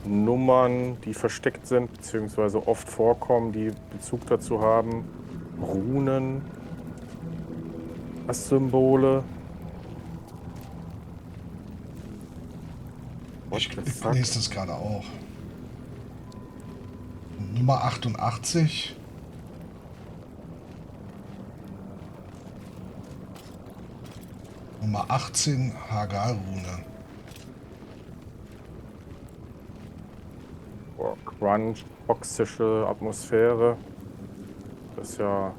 Nummern, die versteckt sind, beziehungsweise oft vorkommen, die Bezug dazu haben, Runen, Symbole. Ich lese das gerade auch. Nummer 88. Nummer 18, Hagar-Rune. Crunch, toxische Atmosphäre. Das ist ja...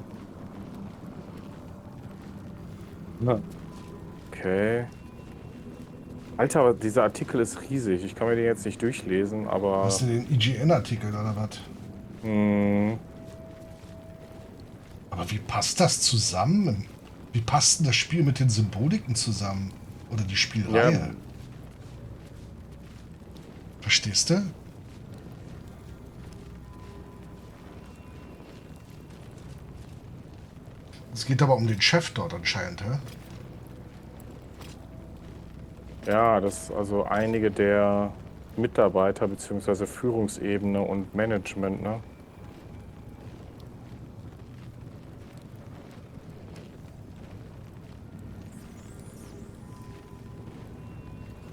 Okay. Alter, dieser Artikel ist riesig. Ich kann mir den jetzt nicht durchlesen, aber... Hast du den IGN-Artikel oder was? Aber wie passt das zusammen? Wie passt denn das Spiel mit den Symboliken zusammen? Oder die Spielreihe? Ja. Verstehst du? Es geht aber um den Chef dort anscheinend, hä? Ja, das also einige der Mitarbeiter bzw. Führungsebene und Management, ne?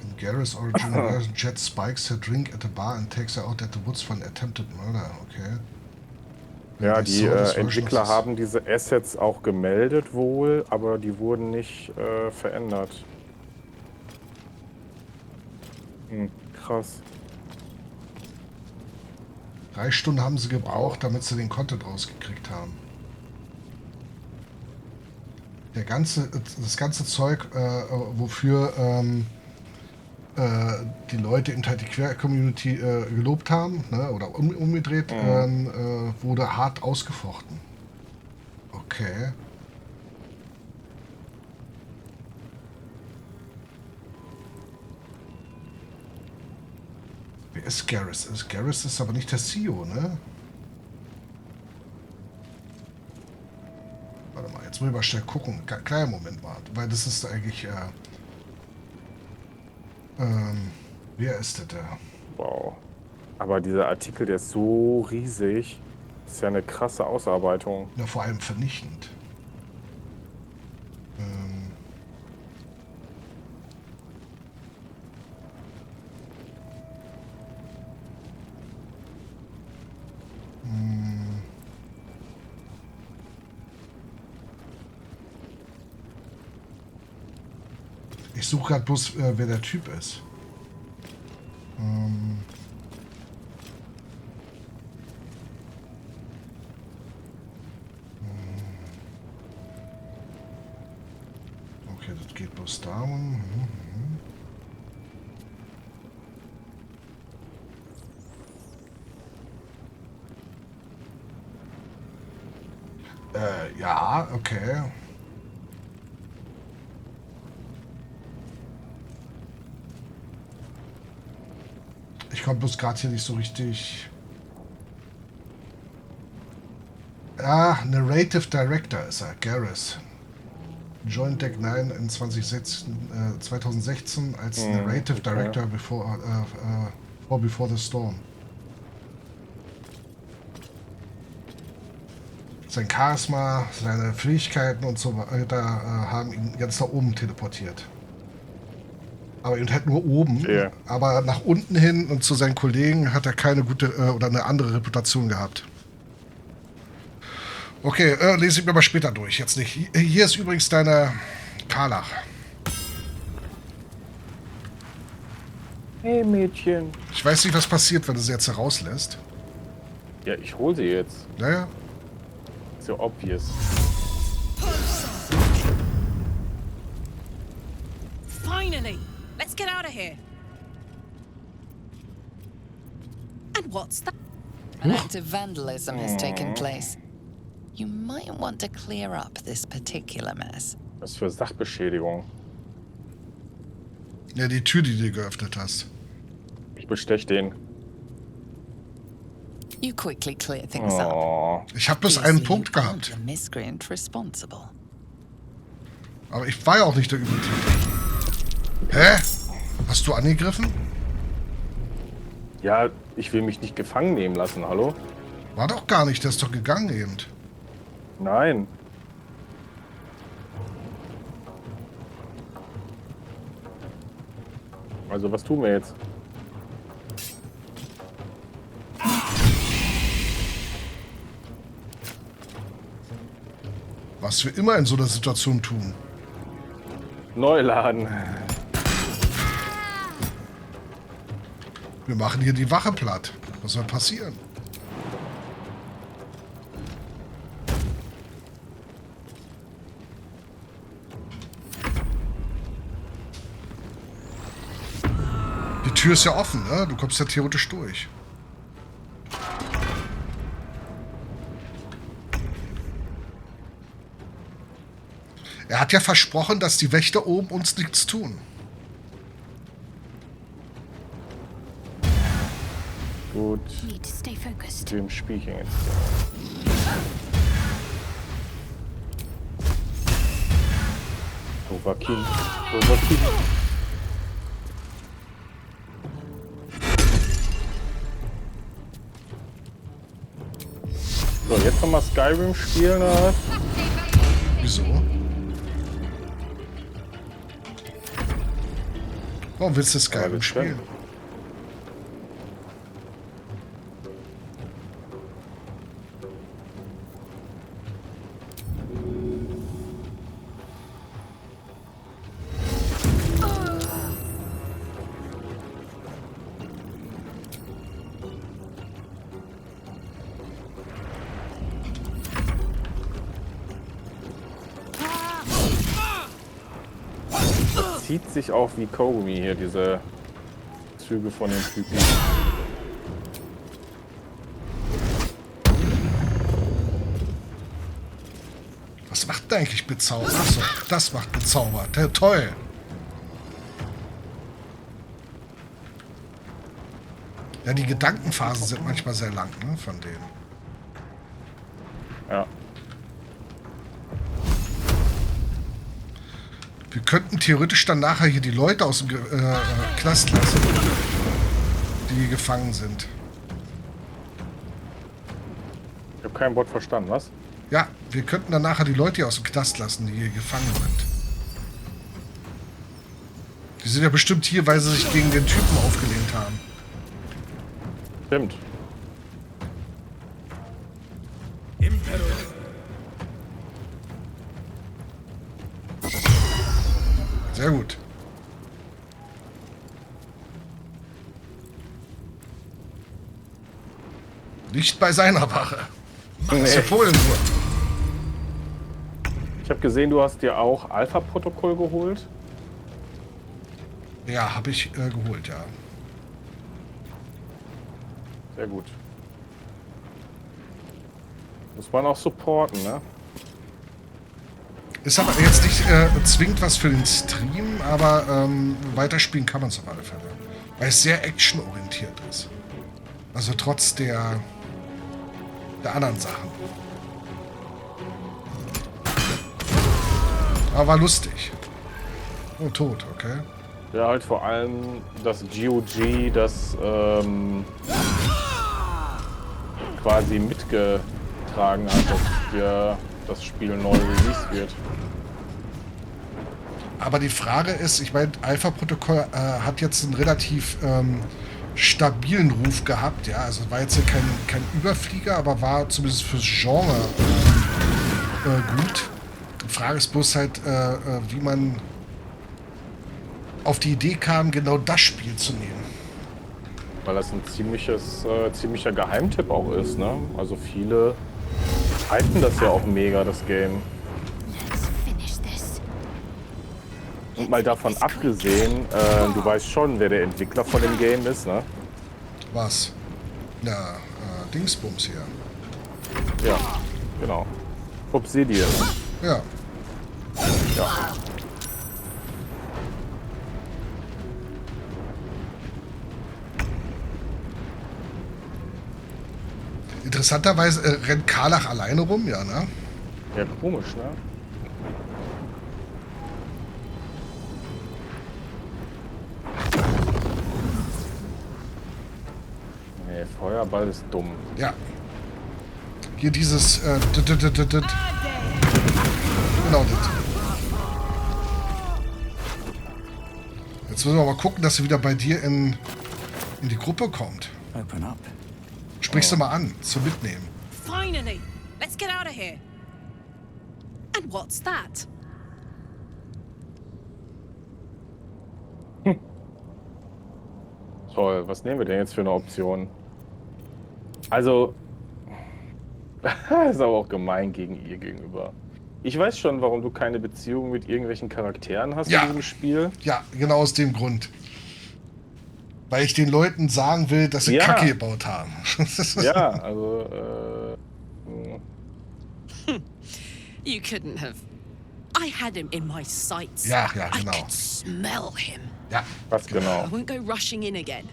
In Gareth's original version, Jet spikes her drink at a bar and takes her out at the woods for an attempted murder. Okay. Ja, die Entwickler haben diese Assets auch gemeldet wohl, aber die wurden nicht verändert. Krass. 3 Stunden haben sie gebraucht, damit sie den Content rausgekriegt haben. Das ganze Zeug, wofür die Leute in die Quer-Community gelobt haben, ne, oder umgedreht, wurde hart ausgefochten. Okay. Wer ist Gareth? Gareth ist aber nicht der CEO, ne? Warte mal, jetzt muss ich mal schnell gucken. Kleiner Moment mal, weil das ist eigentlich... wer ist das da? Wow. Aber dieser Artikel, der ist so riesig. Das ist ja eine krasse Ausarbeitung. Ja, vor allem vernichtend. Ich suche gerade bloß, wer der Typ ist. Okay, das geht bloß darum. Ja, okay. Ich komme bloß gerade hier nicht so richtig. Ah, Narrative Director ist er, Garrus. Joined Deck 9 in 2016 als Narrative Director before the Storm. Sein Charisma, seine Fähigkeiten und so weiter haben ihn ganz nach oben teleportiert. Aber eben halt nur oben. Yeah. Aber nach unten hin und zu seinen Kollegen hat er keine gute oder eine andere Reputation gehabt. Okay, lese ich mir mal später durch. Jetzt nicht. Hier ist übrigens deine Karlach. Hey Mädchen. Ich weiß nicht, was passiert, wenn du sie jetzt herauslässt. Ja, ich hole sie jetzt. Naja. So obvious. Finally! Let's get out of here. And what's that? An act of vandalism has taken place. You might want to clear up this particular mess. Was für Sachbeschädigung? Ja, die Tür, die du geöffnet hast. Ich bestech den. You quickly clear things up. Ich habe bloß einen Punkt gehabt. The miscreant responsible. Aber ich war ja auch nicht der Übeltäter. Hä? Hast du angegriffen? Ja, ich will mich nicht gefangen nehmen lassen, hallo? War doch gar nicht, der ist doch gegangen eben. Nein. Also, was tun wir jetzt? Was wir immer in so einer Situation tun. Neu laden. Wir machen hier die Wache platt. Was soll passieren? Die Tür ist ja offen, ne? Du kommst ja theoretisch durch. Er hat ja versprochen, dass die Wächter oben uns nichts tun. Gut. Dem Spielchen jetzt. Overkill. Overkill. So, jetzt nochmal Skyrim spielen, oder was? Wieso? Warum willst du Skyrim spielen? Zieht sich auch wie Kaugummi hier, diese Züge von den Typen. Was macht denn eigentlich bezaubert? Achso, das macht bezaubert. Ja, toll. Ja, die Gedankenphasen sind manchmal sehr lang, ne, von denen. Ja. Wir könnten theoretisch dann nachher hier die Leute aus dem Knast lassen, die hier gefangen sind. Ich habe kein Wort verstanden, was? Ja, wir könnten dann nachher die Leute hier aus dem Knast lassen, die hier gefangen sind. Die sind ja bestimmt hier, weil sie sich gegen den Typen aufgelehnt haben. Stimmt. Sehr gut. Nicht bei seiner Wache. Mach es ja voll in Ruhe. Ich habe gesehen, du hast dir auch Alpha-Protokoll geholt. Ja, habe ich geholt, ja. Sehr gut. Muss man auch supporten, ne? Ist aber jetzt nicht zwingend was für den Stream, aber weiterspielen kann man es auf alle Fälle. Weil es sehr actionorientiert ist. Also trotz der anderen Sachen. Aber war lustig. Oh, tot, okay. Ja, halt vor allem das GOG, das quasi mitgetragen hat, dass hier das Spiel neu released wird. Aber die Frage ist, ich meine, Alpha-Protokoll hat jetzt einen relativ stabilen Ruf gehabt, ja. Also war jetzt kein Überflieger, aber war zumindest fürs Genre gut. Die Frage ist bloß halt, wie man auf die Idee kam, genau das Spiel zu nehmen. Weil das ein ziemlicher Geheimtipp auch ist, ne? Also viele hypen das ja auch mega, das Game. Und mal davon abgesehen, du weißt schon, wer der Entwickler von dem Game ist, ne? Was? Na, Dingsbums hier. Ja, genau. Obsidian. Ja. Ja. Interessanterweise rennt Karlach alleine rum, ja, ne? Ja, komisch, ne? Nee, Feuerball ist dumm. Ja. Hier dieses, genau das. Jetzt müssen wir mal gucken, dass sie wieder bei dir in die Gruppe kommt. Open up. Sprichst du mal an, zum Mitnehmen. Finally! Let's get out of here. And what's that? Toll, was nehmen wir denn jetzt für eine Option? Also, ist aber auch gemein gegen ihr gegenüber. Ich weiß schon, warum du keine Beziehung mit irgendwelchen Charakteren hast in diesem Spiel. Ja, genau aus dem Grund. Weil ich den Leuten sagen will, dass sie Kacke gebaut haben. Ja, also, You couldn't have. I had him in my sights. Ja, genau. I could smell him. Ja. Was genau? I won't go rushing in again.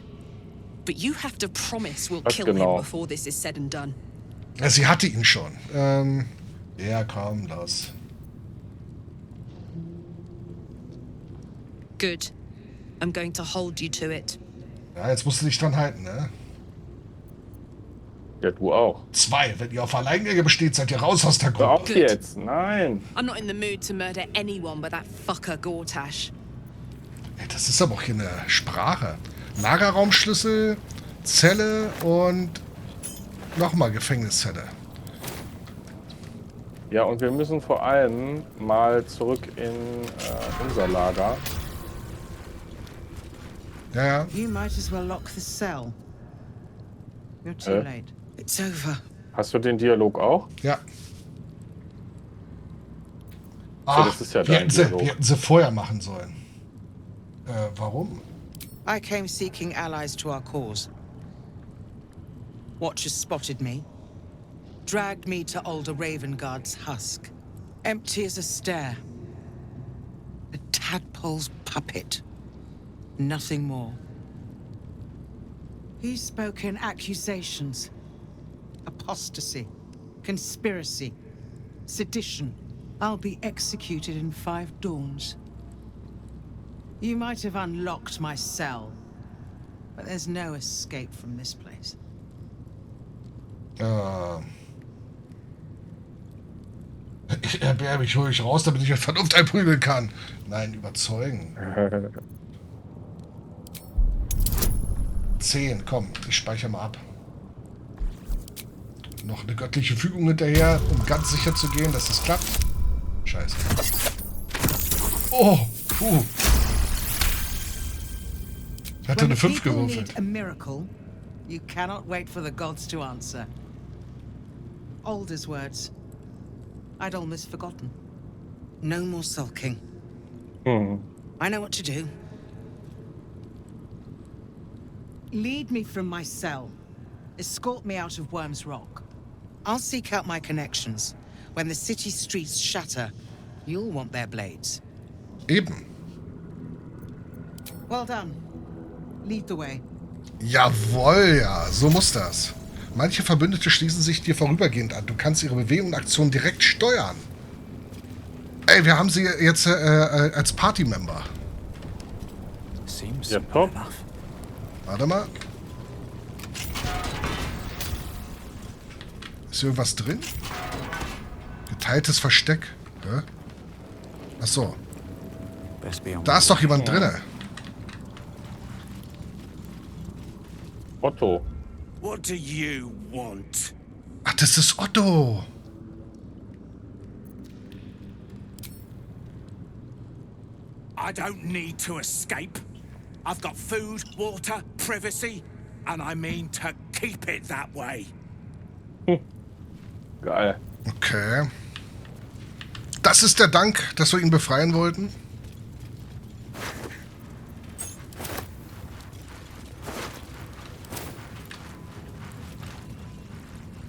But you have to promise we'll Was kill genau? him before this is said and done. Ja, sie hatte ihn schon. Ja, komm, los. Good. I'm going to hold you to it. Ja, jetzt musst du dich dran halten, ne? Ja, du auch. 2, wenn ihr auf Alleingänge besteht, seid ihr raus aus der Gruppe. Hör auf jetzt, nein. I'm not in the mood to murder anyone but that fucker Gortasch. Ey, das ist aber auch hier eine Sprache. Lagerraumschlüssel, Zelle und nochmal Gefängniszelle. Ja, und wir müssen vor allem mal zurück in unser Lager. Ja. You might as well lock the cell. You're too late. It's over. Hast du den Dialog auch? Ja. So, das ist ja dein Dialog. Die hätten sie vorher machen sollen. Warum? I came seeking allies to our cause. Watchers spotted me, dragged me to Older Ravengard's husk. Empty as a stare. A tadpole's puppet. Nothing more. He's spoken accusations. Apostasy. Conspiracy. Sedition. I'll be executed in 5 dawns. You might have unlocked my cell, but there's no escape from this place. Ich hole mich raus, damit ich mit Vernunft einprügeln kann. Nein, überzeugen. 10, komm, ich speichere mal ab. Noch eine göttliche Fügung hinterher, um ganz sicher zu gehen, dass das klappt. Scheiße. Oh, puh. Ich hatte eine 5 gewürfelt. A miracle, You cannot wait for the gods to answer. Older's words. I'd almost forgotten. No more sulking. I know what to do. Lead me from my cell. Escort me out of Worm's Rock. I'll seek out my connections. When the city streets shatter, you'll want their blades. Eben. Well done. Lead the way. Jawohl, ja. So muss das. Manche Verbündete schließen sich dir vorübergehend an. Du kannst ihre Bewegungen und Aktionen direkt steuern. Ey, wir haben sie jetzt als Party-Member. Ja, top. Warte mal. Ist hier irgendwas drin? Geteiltes Versteck. Ja? Ach so. Da ist doch jemand drin. Otto. What do you want? Ach, das ist Otto. I don't need to escape. I've got food, water, privacy, and I mean to keep it that way. Geil. Okay. Das ist der Dank, dass wir ihn befreien wollten.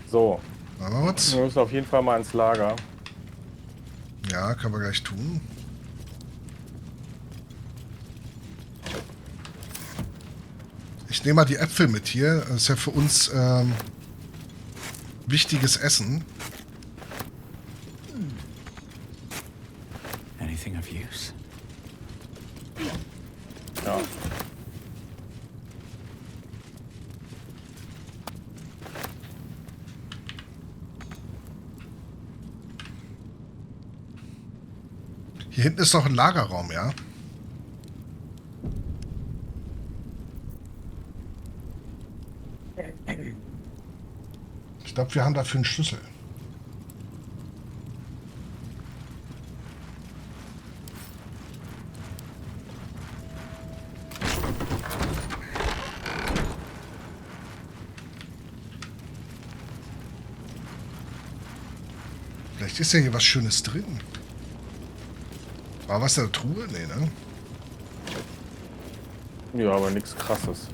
So. Wir müssen auf jeden Fall mal ins Lager. Ja, können wir gleich tun. Ich nehme mal die Äpfel mit hier. Das ist ja für uns wichtiges Essen. Anything of use? Ja. Hier hinten ist doch ein Lagerraum, ja? Ich glaube, wir haben dafür einen Schlüssel. Vielleicht ist ja hier was Schönes drin. War was in der Truhe? Nee, ne? Ja, aber nichts Krasses.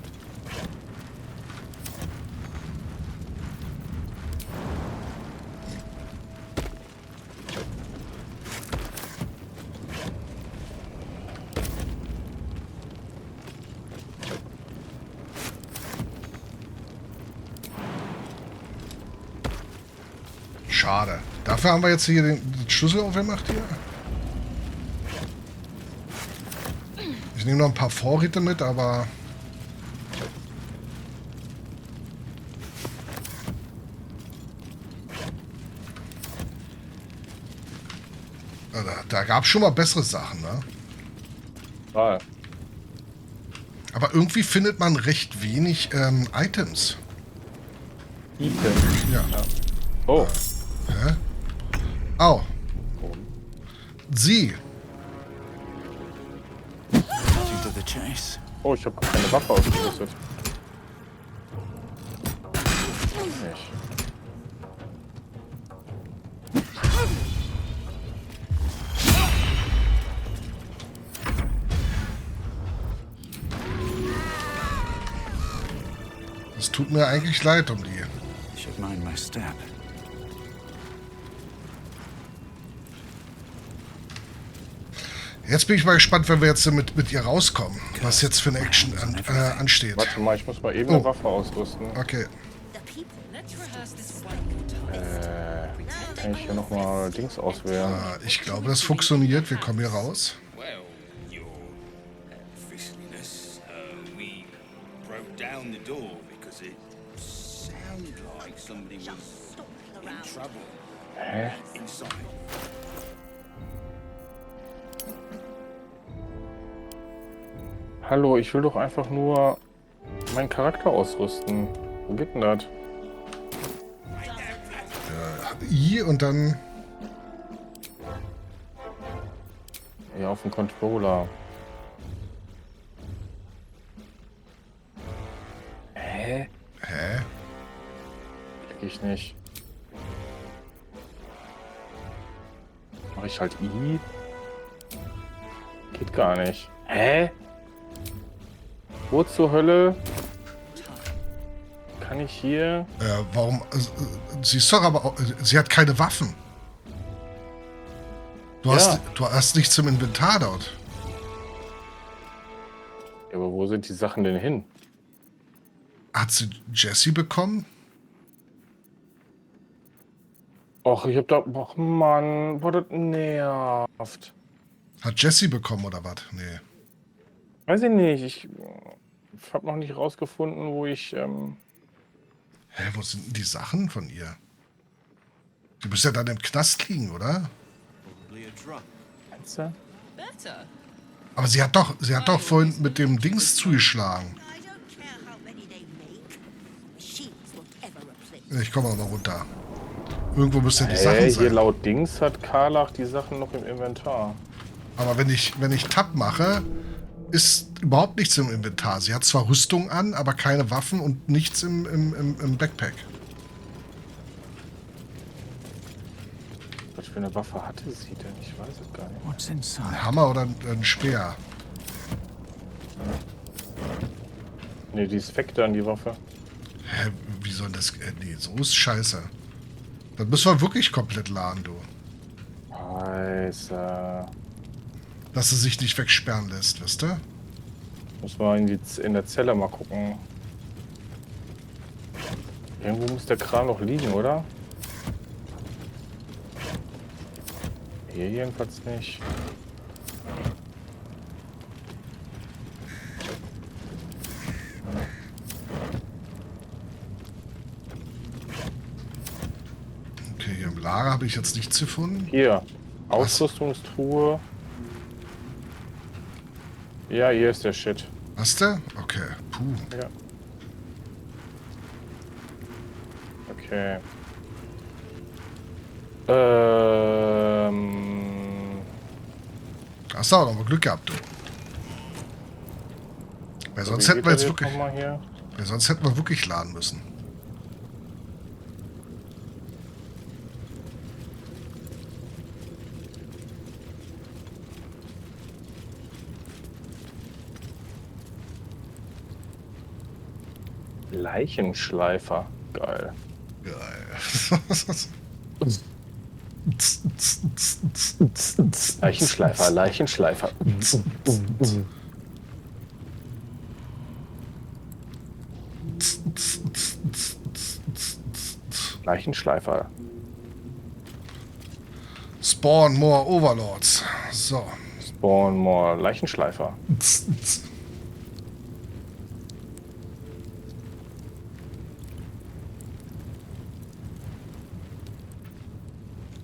Schade. Dafür haben wir jetzt hier den Schlüssel aufgemacht hier. Ich nehme noch ein paar Vorräte mit, aber... Da gab es schon mal bessere Sachen, ne? Ah. Aber irgendwie findet man recht wenig Items. Ja. Oh. Hä? Au. Sie. Oh, ich habe keine Waffe ausgerüstet. Nicht. Es tut mir eigentlich leid um die. Should mind my step. Jetzt bin ich mal gespannt, wenn wir jetzt mit ihr rauskommen, was jetzt für eine Action ansteht. Warte mal, ich muss mal eben eine Waffe ausrüsten. Okay. Kann ich hier nochmal Dings auswählen? Ich glaube, das funktioniert. Wir kommen hier raus. Hä? Hallo, ich will doch einfach nur meinen Charakter ausrüsten. Wo geht denn das? I und dann... Ja, auf dem Controller. Hä? ich nicht. Mache ich halt I? Geht gar nicht. Hä? Wo zur Hölle kann ich hier... Warum? Sie ist doch aber... Sie hat keine Waffen. Du hast nichts im Inventar dort. Ja, aber wo sind die Sachen denn hin? Hat sie Jessie bekommen? Och, ich hab da... Och, Mann, boah, das nervt. Hat Jessie bekommen oder was? Nee. Weiß ich nicht. Ich habe noch nicht rausgefunden, wo ich... Hä, wo sind denn die Sachen von ihr? Du bist ja dann im Knast liegen, oder? Meinst du? Aber sie hat doch vorhin mit dem Dings zugeschlagen. Ich komme auch noch runter. Irgendwo müsste die Sachen sein. Hier laut Dings hat Karlach die Sachen noch im Inventar. Aber wenn ich Tab mache, ist überhaupt nichts im Inventar. Sie hat zwar Rüstung an, aber keine Waffen und nichts im Backpack. Was für eine Waffe hatte sie denn? Ich weiß es gar nicht. Ein Hammer oder ein Speer? Ne, die ist fake dann, die Waffe. Hä, wie soll das... nee, so ist scheiße. Dann müssen wir wirklich komplett laden, du. Scheiße. Dass sie sich nicht wegsperren lässt, wisst ihr? Muss man in der Zelle mal gucken. Irgendwo muss der Kran noch liegen, oder? Hier jedenfalls nicht. Okay, hier im Lager habe ich jetzt nichts gefunden. Hier, Ausrüstungstruhe. Ja, hier ist der Shit. Hast du? Okay, puh. Ja. Okay. Hast du auch noch mal Glück gehabt, du. Weil sonst hätten wir jetzt wirklich... Weil sonst hätten wir wirklich laden müssen. Leichenschleifer. Geil. Geil. Leichenschleifer, Leichenschleifer. Leichenschleifer. Spawn more Overlords. So. Spawn more Leichenschleifer.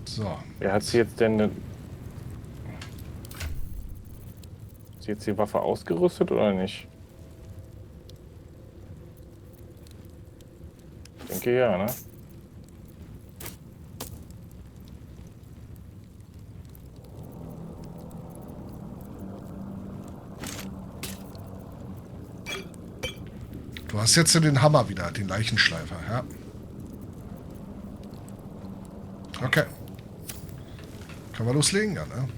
So. Wer hat sie jetzt denn... Ist jetzt die Waffe ausgerüstet oder nicht? Ich denke ja, ne? Du hast jetzt den Hammer wieder, den Leichenschleifer, ja. Okay. Können wir loslegen, ja, ne?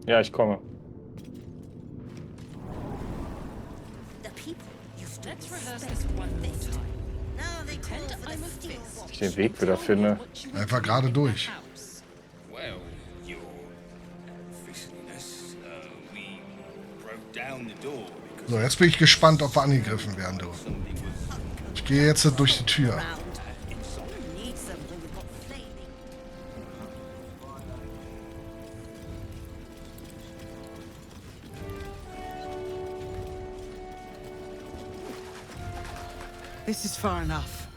Ja, ich komme. Ich den Weg wieder finde. Einfach gerade durch. So, jetzt bin ich gespannt, ob wir angegriffen werden, du. Ich gehe jetzt durch die Tür. This is far enough.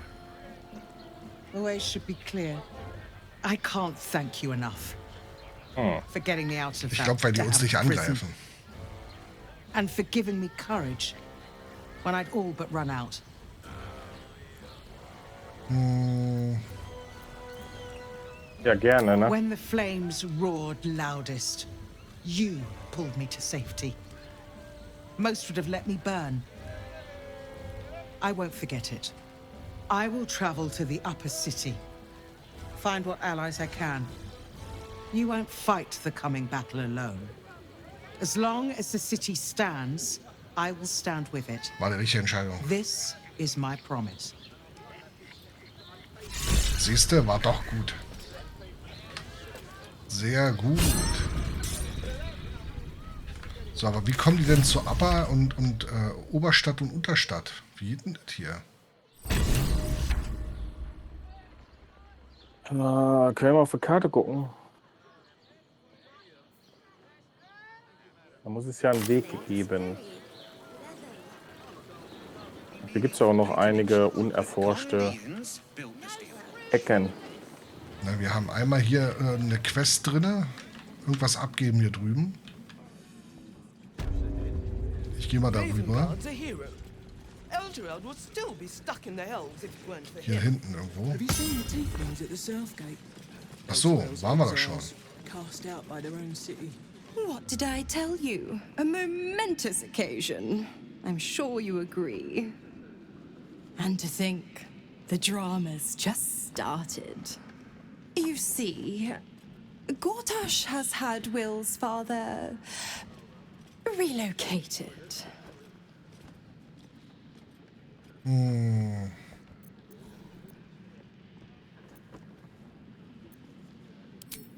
The way should be clear. I can't thank you enough for getting me out of Ich glaube, weil die uns nicht angreifen. And for giving me courage when I'd all but run out. Ja, gerne, ne? When the flames roared loudest, you pulled me to safety. Most would have let me burn. I won't forget it. I will travel to the upper city. Find what allies I can. You won't fight the coming battle alone. As long as the city stands, I will stand with it. War die richtige Entscheidung. This is my promise. Siehste, war doch gut. Sehr gut. So, aber wie kommen die denn zu Upper und Oberstadt und Unterstadt? Wie geht denn das hier? Können wir mal auf die Karte gucken? Da muss es ja einen Weg geben. Hier gibt es ja auch noch einige unerforschte Ecken. Na, wir haben einmal hier eine Quest drin. Irgendwas abgeben hier drüben. Ich gehe mal darüber. Hier hinten irgendwo. Ach so, waren wir da schon. What did I tell you? A momentous occasion. I'm sure you agree. And to think, the drama's just started. You see, Gortasch has had Will's father relocated.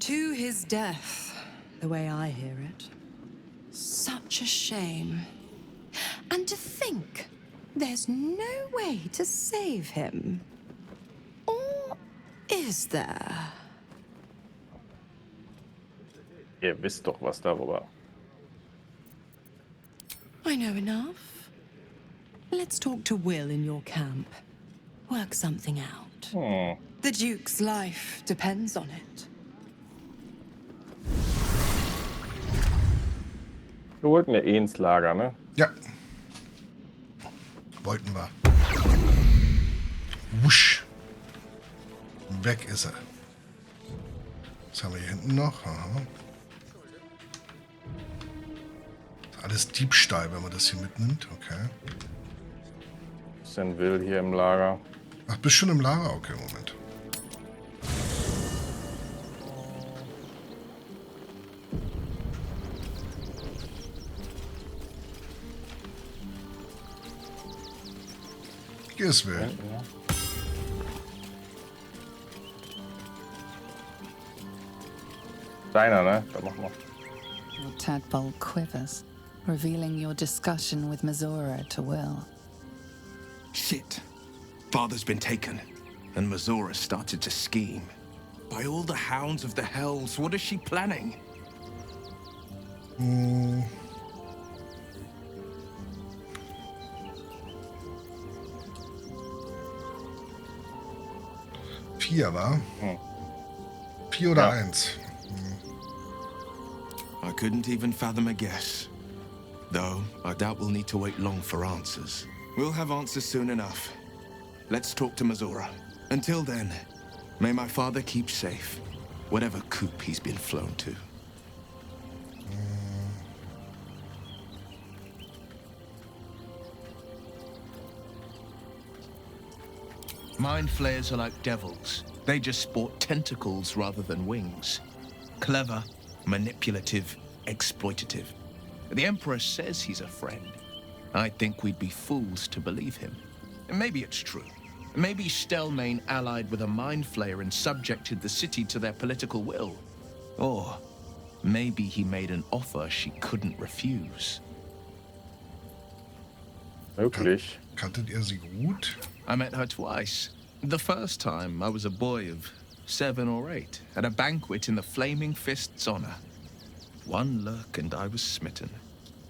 To his death, the way I hear it. Such a shame. And to think, there's no way to save him. Or is there? Ihr wisst doch was darüber. I know enough. Let's talk to Will in your camp. Work something out. The Duke's life depends on it. Wir wollten ja eh ins Lager, ne? Ja. Wollten wir. Wusch. Weg ist er. Was haben wir hier hinten noch? Aha. Alles Diebstahl, wenn man das hier mitnimmt. Okay. Was denn Will hier im Lager? Ach, bist schon im Lager? Okay, Moment. Hier ist Will. Deiner, ne? Da machen wir. Your tadpole quivers, revealing your discussion with Mizora to Will. Shit. Father's been taken, and Mizora started to scheme. By all the hounds of the hells, what is she planning? Vier, wa? 4 oder 1? I couldn't even fathom a guess. Though, I doubt we'll need to wait long for answers. We'll have answers soon enough. Let's talk to Mizora. Until then, may my father keep safe, whatever coop he's been flown to. Mind flayers are like devils. They just sport tentacles rather than wings. Clever, manipulative, exploitative. The Emperor says he's a friend. I think we'd be fools to believe him. And maybe it's true. Maybe Stelmane allied with a mind flayer and subjected the city to their political will. Or maybe he made an offer she couldn't refuse. Möglich. Kanntet ihr sie gut? I met her twice. The first time I was a boy of 7 or 8 at a banquet in the Flaming Fist's honor. One look and I was smitten.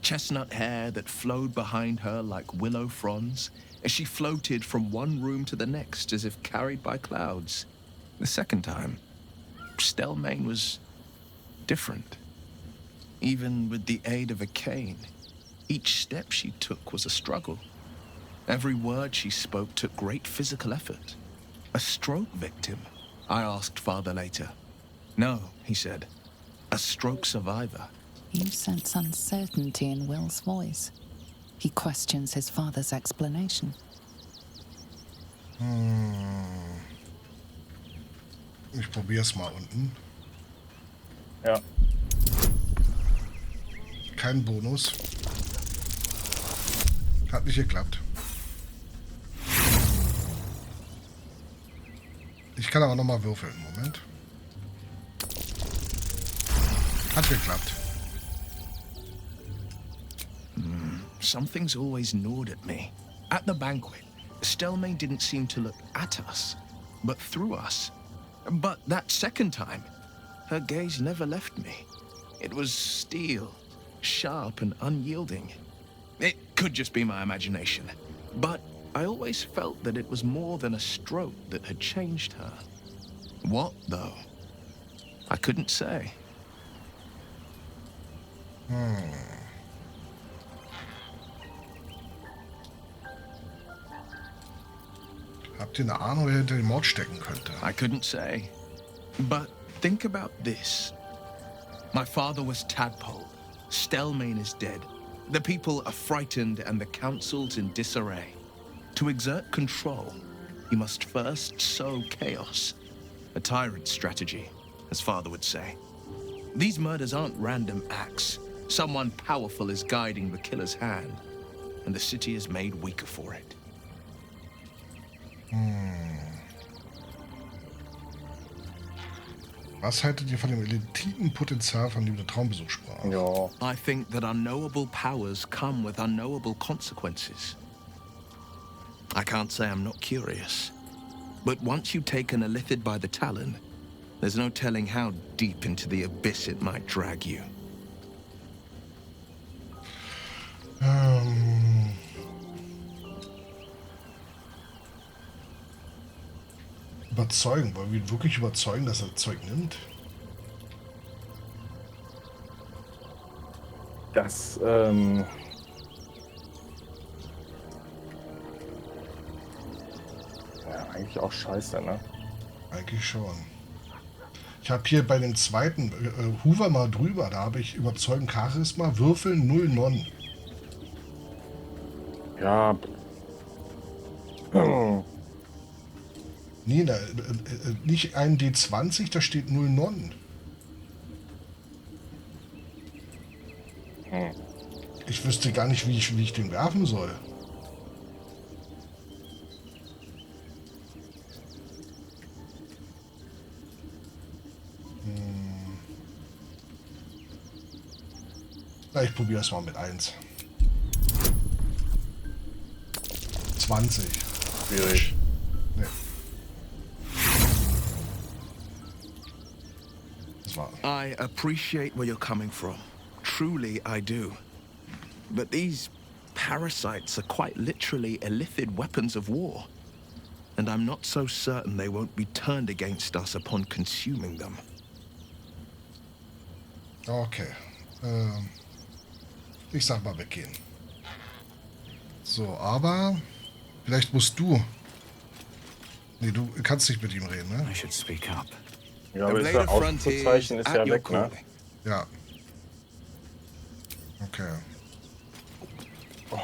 Chestnut hair that flowed behind her like willow fronds as she floated from one room to the next as if carried by clouds. The second time, Stelmane was different. Even with the aid of a cane, each step she took was a struggle. Every word she spoke took great physical effort. A stroke victim? I asked Father later. No, he said. A stroke survivor. You sense uncertainty in Will's voice. He questions his father's explanation. Ich probier's mal unten. Ja. Kein Bonus. Hat nicht geklappt. Ich kann aber noch mal würfeln. Moment. Hat geklappt. Something's always gnawed at me. At the banquet, Stelmane didn't seem to look at us, but through us. But that second time, her gaze never left me. It was steel, sharp and unyielding. It could just be my imagination, but I always felt that it was more than a stroke that had changed her. What, though? I couldn't say. Habt ihr eine Ahnung, wer hinter dem Mord stecken könnte? I couldn't say. But think about this. My father was Tadpole. Stelmane is dead. The people are frightened and the council's in disarray. To exert control, you must first sow chaos. A tyrant's strategy, as father would say. These murders aren't random acts. Someone powerful is guiding the killer's hand, and the city is made weaker for it. Was haltet ihr von dem elitigen Potenzial, von dem der Traumbesuch sprach? Ja. I think that unknowable powers come with unknowable consequences. I can't say I'm not curious, but once you've taken a lithid by the talon, there's no telling how deep into the abyss it might drag you. Überzeugen. Wollen wir ihn wirklich überzeugen, dass er das Zeug nimmt? Das, ja, eigentlich auch scheiße, ne? Eigentlich schon. Ich habe hier bei dem zweiten Hoover mal drüber, da habe ich überzeugen Charisma, Würfeln 0 Non. Ja. Nee, nicht ein D20, da steht 0 Non. Ich wüsste gar nicht, wie ich den werfen soll. Na, ich probiere es mal mit 1. 20. Schwierig. Nee. Das war. I appreciate where you're coming from. Truly, I do. But these parasites are quite literally illithid weapons of war. And I'm not so certain they won't be turned against us upon consuming them. Okay. Ich sag mal weggehen. So, aber vielleicht musst du. Nee, du kannst nicht mit ihm reden, ne? I should speak up. Ja, aber das Ausrufezeichen ist ja weg, ne? Ja. Okay. Oh.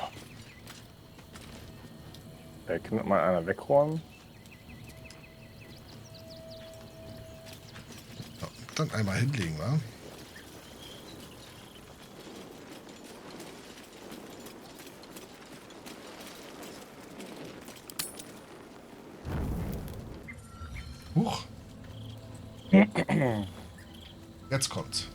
Kann mal einer wegräumen? Ja, dann einmal hinlegen, wa? Huch. Jetzt kommt's.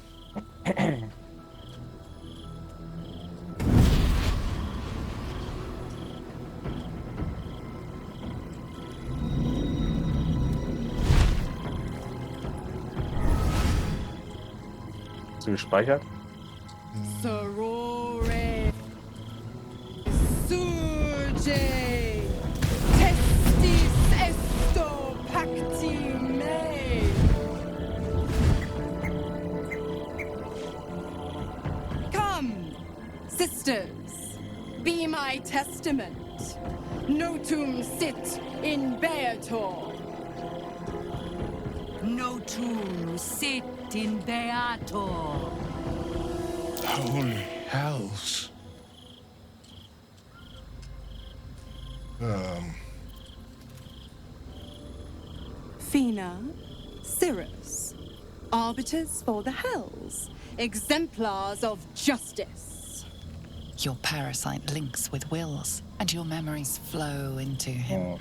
Hast du gespeichert? Sorore. Suje. Testis esto pacti me. Come, sisters, be my testament. Notum sit in beator. Notum sit in beator. Holy hells. Fina, Cirrus, arbiters for the hells, exemplars of justice. Your parasite links with Will's, and your memories flow into him.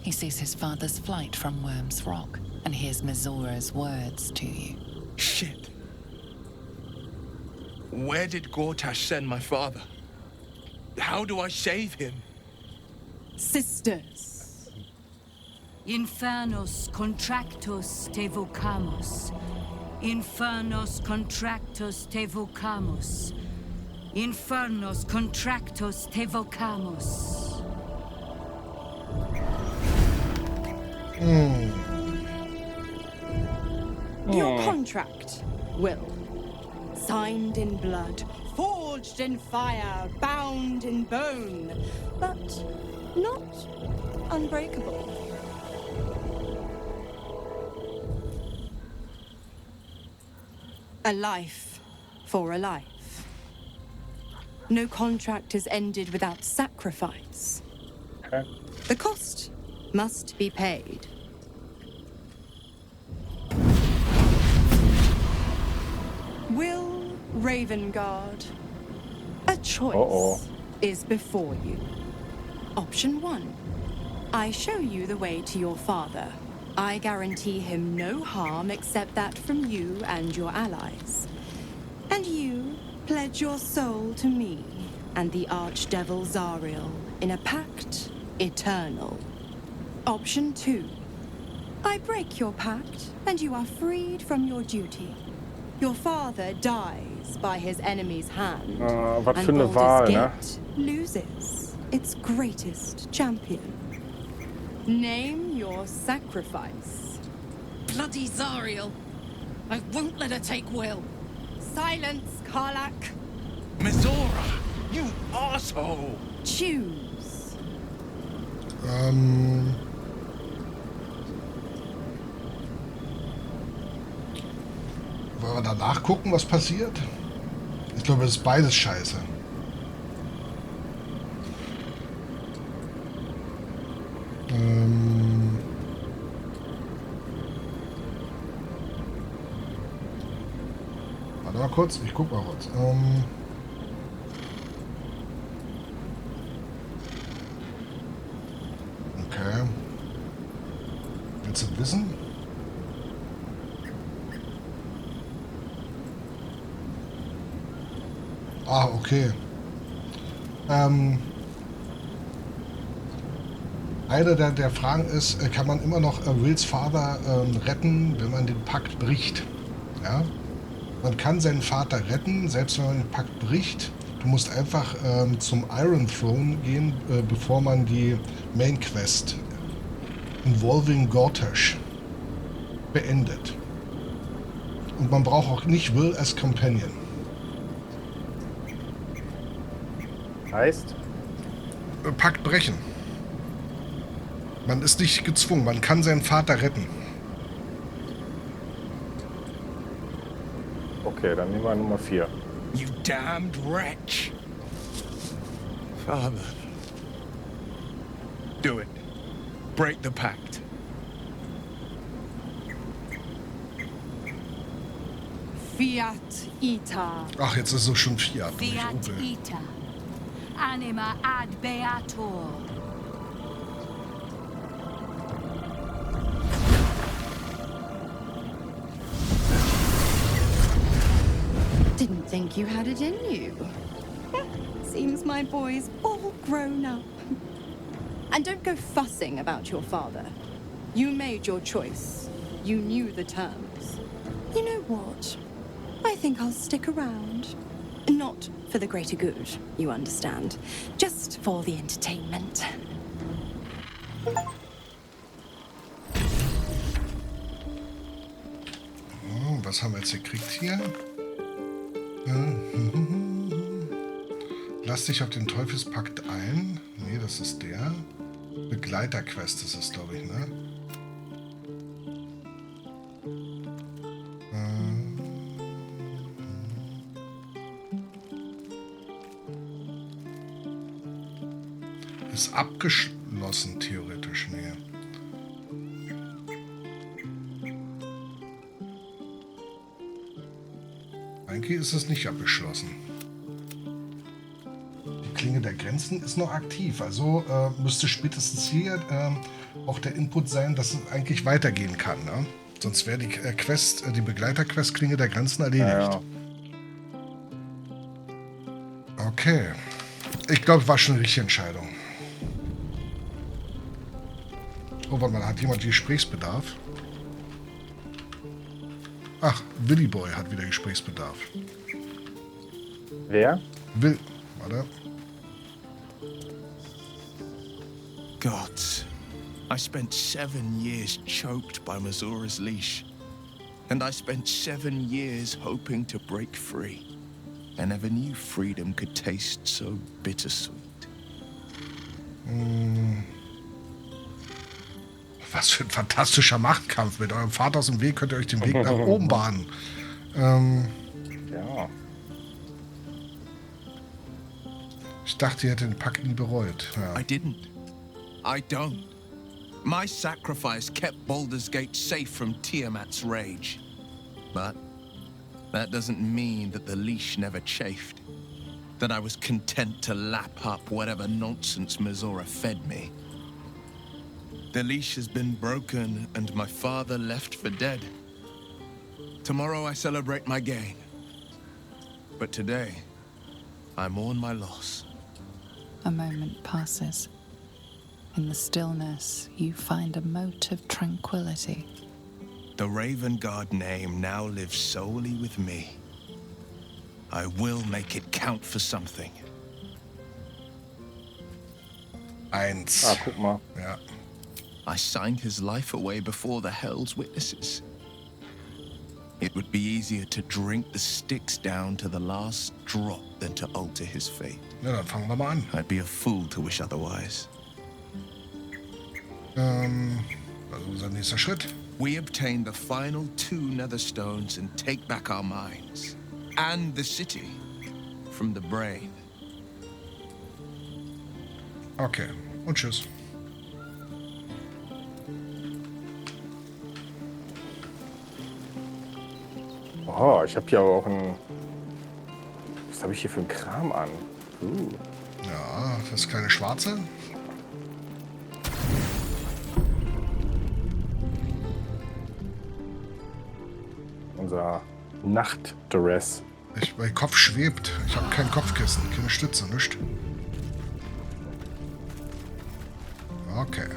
He sees his father's flight from Worm's Rock, and hears Missoura's words to you. Shit. Where did Gortasch send my father? How do I save him? Sisters. Infernos contractus te vocamus. Infernos contractus te vocamus. Infernos contractus te vocamus. Your contract, Will. Signed in blood, forged in fire, bound in bone, but not unbreakable. A life for a life. No contract is ended without sacrifice. Okay. The cost must be paid. Will Ravengard, a choice is before you. Option 1. I show you the way to your father. I guarantee him no harm except that from you and your allies. And you pledge your soul to me and the archdevil Zariel in a pact eternal. Option 2. I break your pact and you are freed from your duty. Your father dies by his enemy's hand, was and für eine Wahl, ne? Baldur's Gate loses its greatest champion. Name your sacrifice. Bloody Zariel. I won't let her take Will. Silence, Karlak. Missoura, you asshole! Choose. Wollen wir danach gucken, was passiert? Ich glaube, es ist beides scheiße. Warte mal kurz, ich guck mal kurz. Okay. Willst du wissen? Ah, okay. Eine der Fragen ist, kann man immer noch Wills Vater retten, wenn man den Pakt bricht? Ja? Man kann seinen Vater retten, selbst wenn man den Pakt bricht. Du musst einfach zum Iron Throne gehen, bevor man die Main Quest Involving Gortasch beendet. Und man braucht auch nicht Will als Companion. Heißt? Pakt brechen. Man ist nicht gezwungen, man kann seinen Vater retten. Okay, dann nehmen wir Nummer 4. You damned wretch! Father. Do it. Break the pact. Fiat Ita. Ach, jetzt ist es schon Fiat. Fiat Ita. Anima ad beator. Didn't think you had it in you. Seems my boy's all grown up. And don't go fussing about your father. You made your choice. You knew the terms. You know what? I think I'll stick around. Not for the greater good, you understand. Just for the entertainment. Oh, was haben wir jetzt gekriegt hier? Lass dich auf den Teufelspakt ein. Nee, das ist der. Begleiterquest ist es, glaube ich, ne? Ist abgeschlossen. abgeschlossen, theoretisch. Nee. Eigentlich ist es nicht abgeschlossen. Die Klinge der Grenzen ist noch aktiv. Also müsste spätestens hier auch der Input sein, dass es eigentlich weitergehen kann. Ne? Sonst wäre die Begleiter-Quest Klinge der Grenzen erledigt. Ja. Okay. Ich glaube, war schon eine richtige Entscheidung. Oh, warte mal, hat jemand Gesprächsbedarf? Ach, Willy Boy hat wieder Gesprächsbedarf. Wer? Warte. Gods, I spent 7 years choked by Missoura's leash. And I spent 7 years hoping to break free. I never knew freedom could taste so bittersweet. Was für ein fantastischer Machtkampf. Mit eurem Vater aus dem Weg könnt ihr euch den Weg nach oben bahnen. Ja. Ich dachte, ihr hättet den Pakt nie bereut. Ja. I didn't. I don't. My sacrifice kept Baldur's Gate safe from Tiamat's rage. But that doesn't mean that the leash never chafed. That I was content to lap up whatever nonsense Missoura fed me. The leash has been broken and my father left for dead. Tomorrow I celebrate my gain. But today, I mourn my loss. A moment passes. In the stillness, you find a mote of tranquility. The Raven Guard name now lives solely with me. I will make it count for something. 1. Ah, guck mal. Ja. I signed his life away before the Hell's witnesses. It would be easier to drink the Styx down to the last drop than to alter his fate. Ja, dann fangen wir mal an. I'd be a fool to wish otherwise. Also unser nächster Schritt. We obtain the final 2 Netherstones and take back our minds. And the city from the brain. Okay. Und tschüss. Oh, ich habe hier aber auch ein... Was habe ich hier für einen Kram an? Ja, das kleine Schwarze. Unser Nachtdress. Mein Kopf schwebt. Ich habe kein Kopfkissen, keine Stütze, nichts. Okay.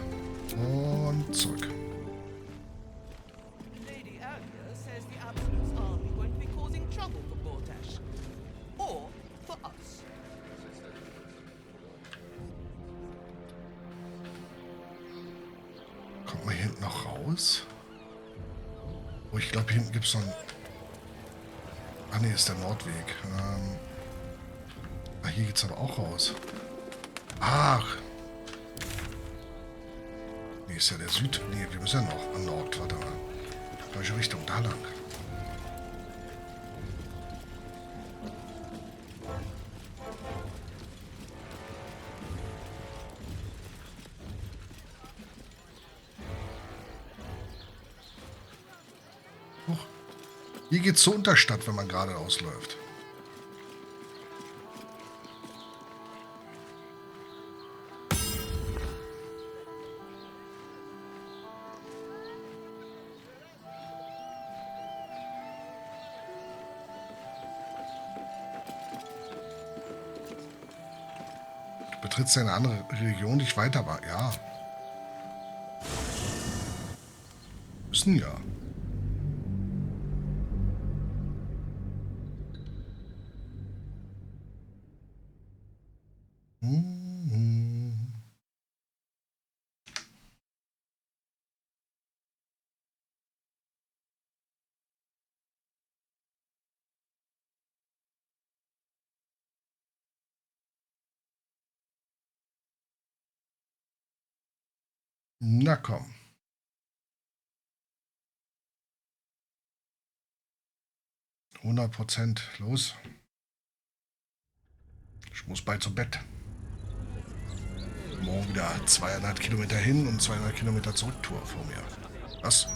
Und zurück. Lady Agatha says the Absolute's army won't be causing trouble for Gortasch. Or for us. Kommt man hier hinten noch raus? Oh, ich glaube, hier hinten gibt es noch einen... Ah, nee, ist der Nordweg. Hier geht's aber auch raus. Ach. Nee, ist ja der Süd... Nee, wir müssen ja noch an Nord. Warte mal. Welche Richtung? Da lang. Hier geht's zur Unterstadt, wenn man geradeaus läuft. Betrittst du eine andere Region, die ich weiter war? Ja. Müssen ja. Na komm. %, los. Ich muss bald zum Bett. morgen wieder 200 Kilometer hin und 200 Kilometer Zurücktour vor mir. Was?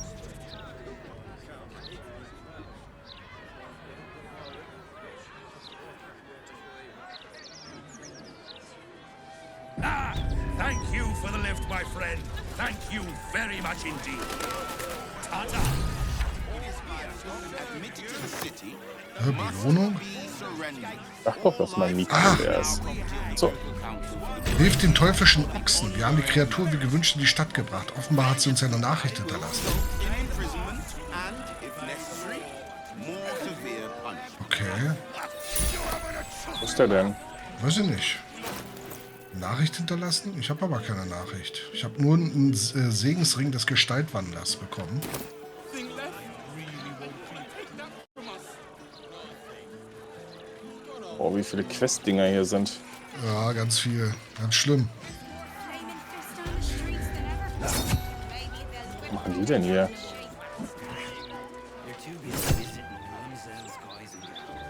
Ah, thank you for the lift, my friend. Thank you very much indeed. Tata. Belohnung? Ach doch, dass mein Mikro der ist. So. Hilft dem teuflischen Ochsen. Wir haben die Kreatur wie gewünscht in die Stadt gebracht. Offenbar hat sie uns eine Nachricht hinterlassen. Okay. Wo ist der denn? Weiß ich nicht. Nachricht hinterlassen? Ich habe aber keine Nachricht. Ich habe nur einen Segensring des Gestaltwandlers bekommen. Oh, wie viele Quest-Dinger hier sind. Ja, ganz viel. Ganz schlimm. Was machen die denn hier?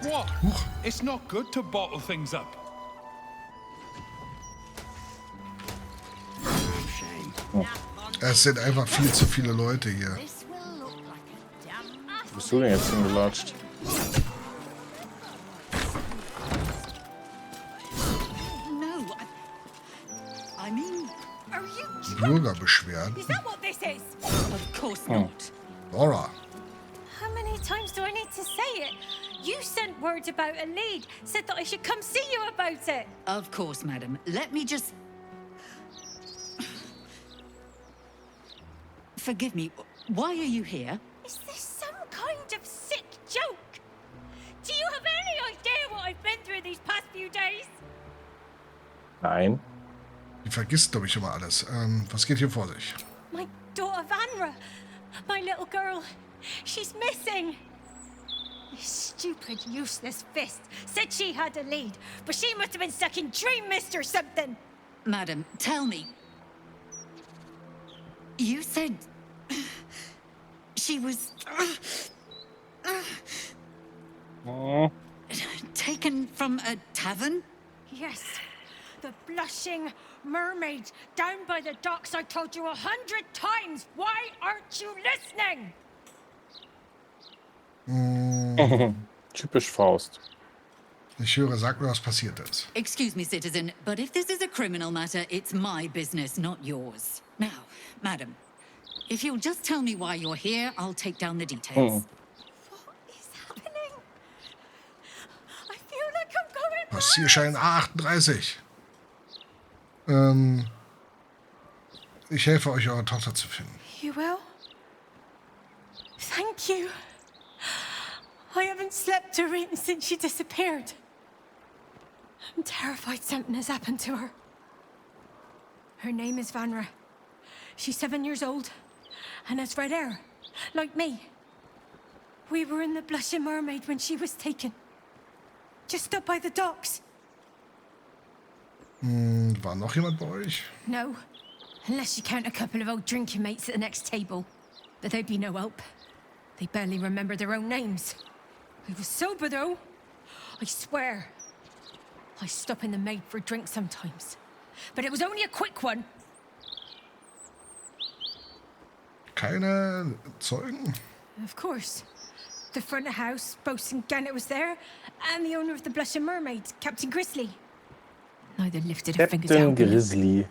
What? It's not good to bottle things up. Es sind einfach viel zu viele Leute hier. Wo bist du denn jetzt hingelatscht? Bürgerbeschwerden. Is that what this is? Of course not. Laura. How many times do I need to say it? You sent word about a lead, said that I should come see you about it. Of course, madam. Let me just... Forgive me. Why are you here? Is this some kind of sick joke? Do you have any idea what I've been through these past few days? Nein. Die vergisst, glaube ich, immer alles. Was geht hier vor sich? My daughter Vanra, my little girl, she's missing. This stupid, useless fist said she had a lead, but she must have been stuck in Dream Mist or something. Madam, tell me. You said... she was... taken from a tavern? Yes. The blushing mermaid down by the docks I told you 100 times. Why aren't you listening? Typisch Faust. Ich höre, sag mir, was passiert ist. Excuse me, citizen, but if this is a criminal matter, it's my business, not yours. Now, madam, if you'll just tell me why you're here, I'll take down the details. What is happening? I feel like I'm going Passierschein A38. Ich helfe euch, eure Tochter zu finden. You will? Thank you. I haven't slept or eaten since she disappeared. I'm terrified something has happened to her. Her name is Vanra. She's 7 years old and has red hair, like me. We were in the Blushing Mermaid when she was taken. Just up by the docks. War noch jemand bei euch? No, unless you count a couple of old drinking mates at the next table. But they'd be no help. They barely remember their own names. I was sober, though. I swear. I stop in the maid for a drink sometimes. But it was only a quick one. Keine Zeugen? Of course. The front of house, Bosun Gannet was there, and the owner of the Blushing Mermaid, Captain Grizzly. Neither lifted a finger to help Captain him. Grizzly. It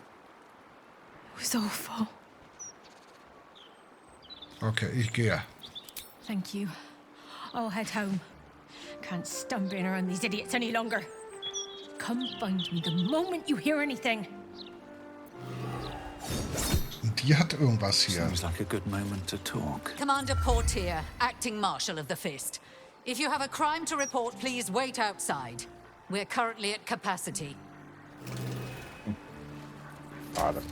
was awful. Okay, ich gehe. Thank you. I'll head home. Can't stand being around these idiots any longer. Come find me the moment you hear anything. Und die hat irgendwas hier. Seems like a good moment to talk. Commander Portier, acting marshal of the Fist. If you have a crime to report, please wait outside. We're currently at capacity. Schade.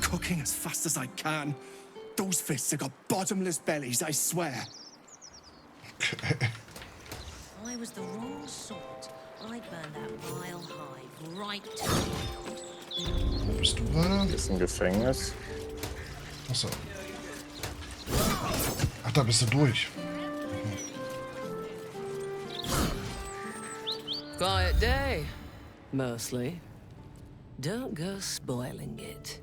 Cooking as fast as I can. Those fists have got bottomless bellies, I swear. I was the wrong sort. I burned that vile hive right to the Wo bist du gerade? Ist ein Gefängnis. Achso. Ach, da bist du durch. Quiet day, mostly. Don't go spoiling it.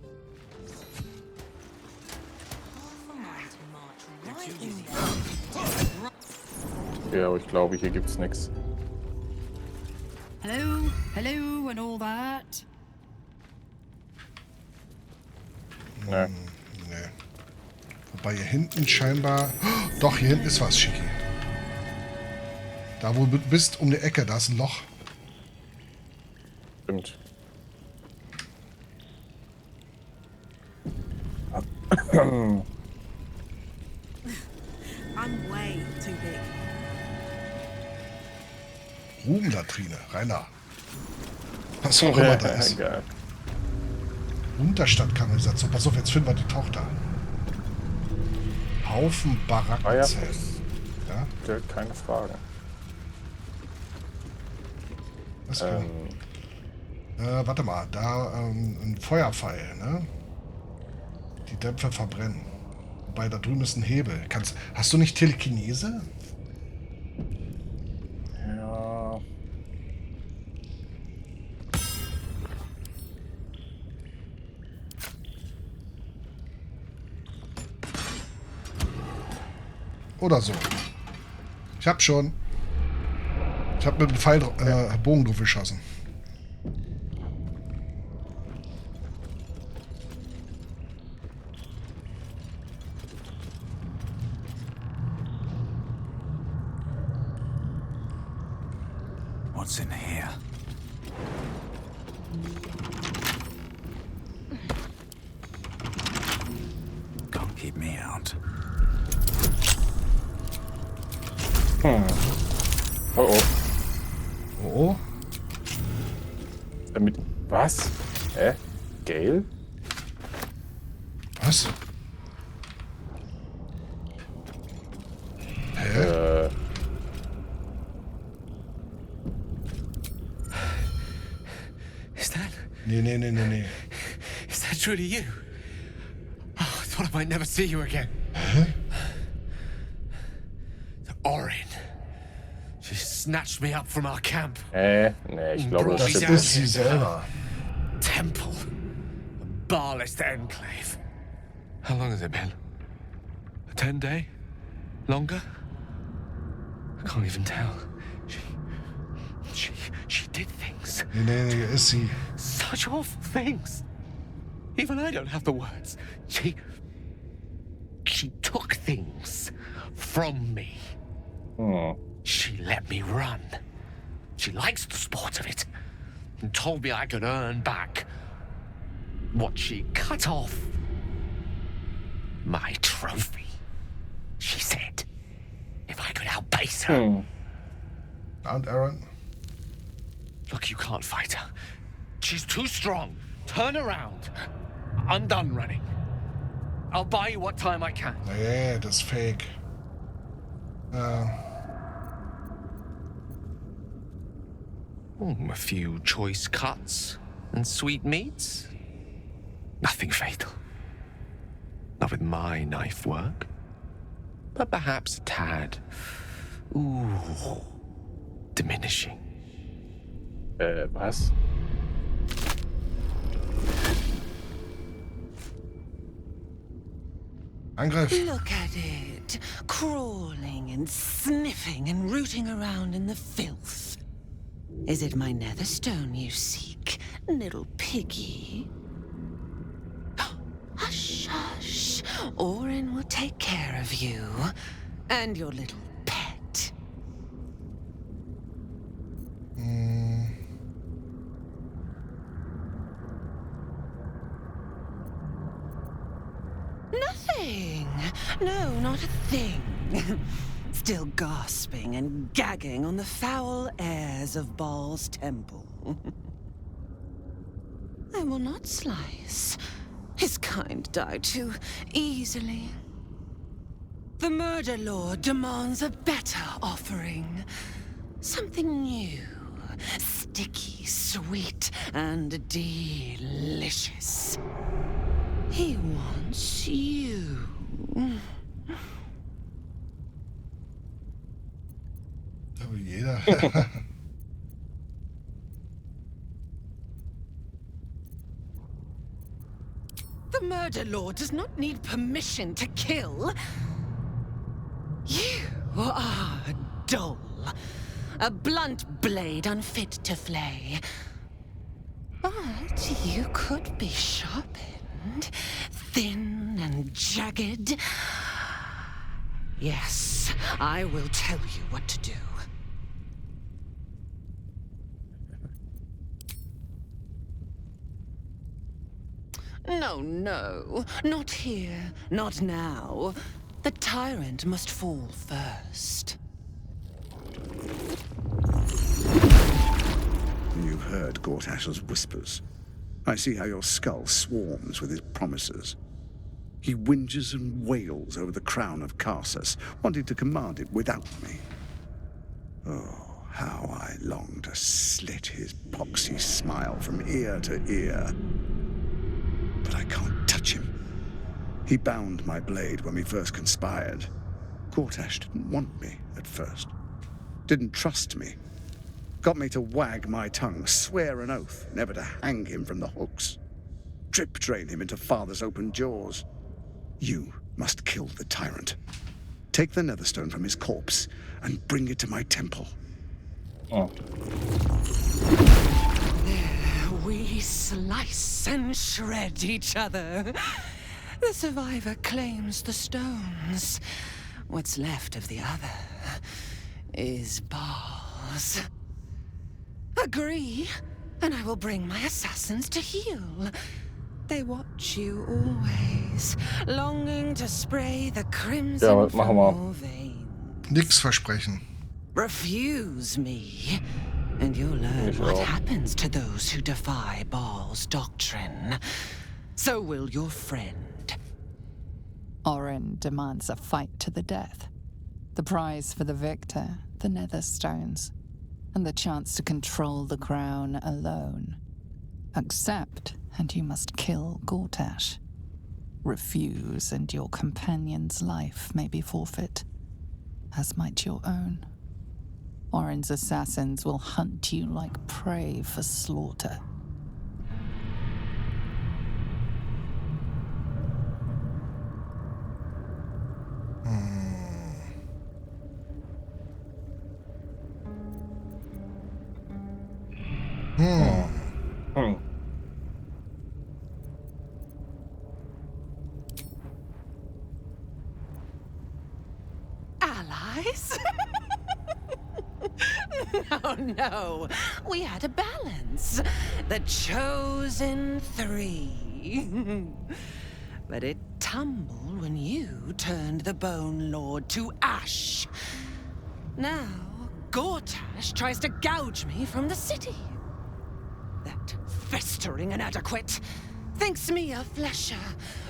Ja, aber ich glaube, hier gibt's nichts. Hello, hello and all that. Nee. Nee. Wobei hier hinten scheinbar... Doch, hier hinten ist was, Cheeky. Da, wo du bist, um die Ecke, da ist ein Loch. Stimmt. I'm way too big. Ruhmlatrine, Rainer. Was auch immer da ist. Geil. Unterstadtkanalisation. Pass auf, jetzt finden wir die Tochter. Haufen Barackenzellen. Ja? Stellt keine Frage. Was warte mal, da ein Feuerpfeil, ne? Die Dämpfe verbrennen. Wobei, da drüben ist ein Hebel. Hast du nicht Telekinese? Ja. Oder so. Ich hab schon. Ich hab mit dem Pfeil Bogen drauf geschossen. What's in here? Can't keep me out. Oh oh. Oh oh. Damit. Was? Hä? Gale? Was? Hä? Is that? Nee. Is that truly you? Oh, I thought I might never see you again. Hä? Orin. She snatched me up from our camp. Nee, ich glaube, das ist sie selber. Temple. A barless enclave. How long has it been? A 10-day? Longer? I can't even tell. She did things. Nee, ist sie. Such awful things. Even I don't have the words. She took things from me. She let me run. She likes the sport of it. And told me I could earn back what she cut off. My trophy. She said, if I could outpace her. And Aaron? Look, you can't fight her. She's too strong. Turn around. I'm done running. I'll buy you what time I can. Nee, das ist fake. A few choice cuts and sweet meats. Nothing fatal. Not with my knife work. But perhaps a tad. Diminishing. Was? Angriff. Look at it. Crawling and sniffing and rooting around in the filth. Is it my netherstone you seek, little piggy? Hush, hush. Orin will take care of you and your little pet. Nothing. No, not a thing. Still gasping and gagging on the foul airs of Baal's temple. I will not slice. His kind die too easily. The Murder Lord demands a better offering. Something new, sticky, sweet, and delicious. He wants you. The murder lord does not need permission to kill. You are dull. A blunt blade unfit to flay. But you could be sharpened, thin and jagged. Yes, I will tell you what to do. No, no, not here, not now. The tyrant must fall first. You've heard Gortash's whispers. I see how your skull swarms with his promises. He whinges and wails over the crown of Karsus, wanting to command it without me. Oh, how I long to slit his poxy smile from ear to ear. But I can't touch him. He bound my blade when we first conspired. Gortasch didn't want me at first. Didn't trust me. Got me to wag my tongue, swear an oath never to hang him from the hooks. Drip drain him into father's open jaws. You must kill the tyrant. Take the netherstone from his corpse and bring it to my temple. Oh. There we slice and shred each other. The survivor claims the stones. What's left of the other is bars. Agree, and I will bring my assassins to heal. They watch you always, longing to spray the crimson from your veins. Nix versprechen. Refuse me, and you'll learn what happens to those who defy Baal's doctrine. So will your friend. Orin demands a fight to the death. The prize for the victor, the Netherstones, and the chance to control the crown alone. Accept, and you must kill Gortasch. Refuse, and your companion's life may be forfeit, as might your own. Orin's assassins will hunt you like prey for slaughter. Allies? No. We had a balance. The chosen three. But it tumbled when you turned the Bone Lord to ash. Now, Gortasch tries to gouge me from the city. That festering inadequate thinks me a flesher,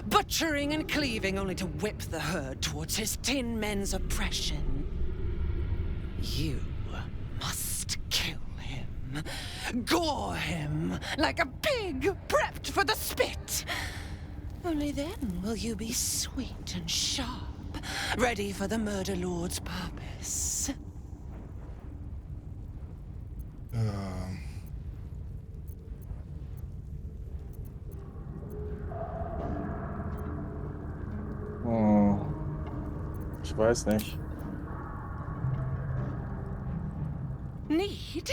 butchering and cleaving only to whip the herd towards his tin men's oppression. You must kill him. Gore him like a pig prepped for the spit. Only then will you be sweet and sharp, ready for the murder lord's purpose. Ich weiß nicht. Need?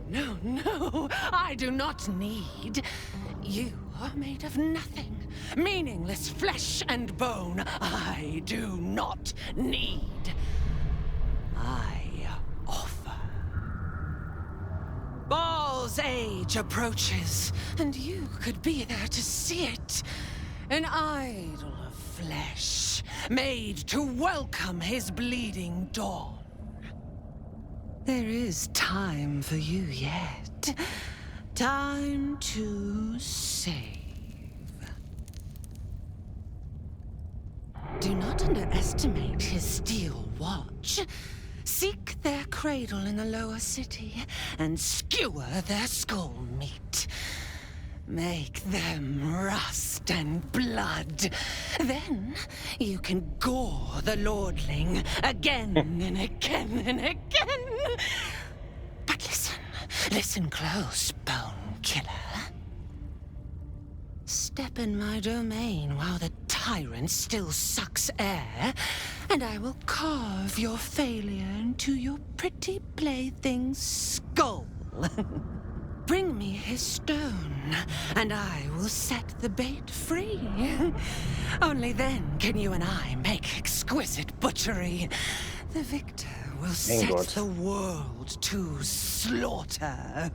No. I do not need. You are made of nothing. Meaningless flesh and bone. I do not need. I offer. Baal's age approaches, and you could be there to see it. An idol of flesh, made to welcome his bleeding dawn. There is time for you yet. Time to save. Do not underestimate his steel watch. Seek their cradle in the lower city and skewer their skull meat. Make them rust and blood. Then you can gore the lordling again and again and again. But listen close, bone killer. Step in my domain while the tyrant still sucks air, and I will carve your failure into your pretty plaything's skull. Bring me his stone, and I will set the bait free. Only then can you and I make exquisite butchery. The victor will set the world to slaughter.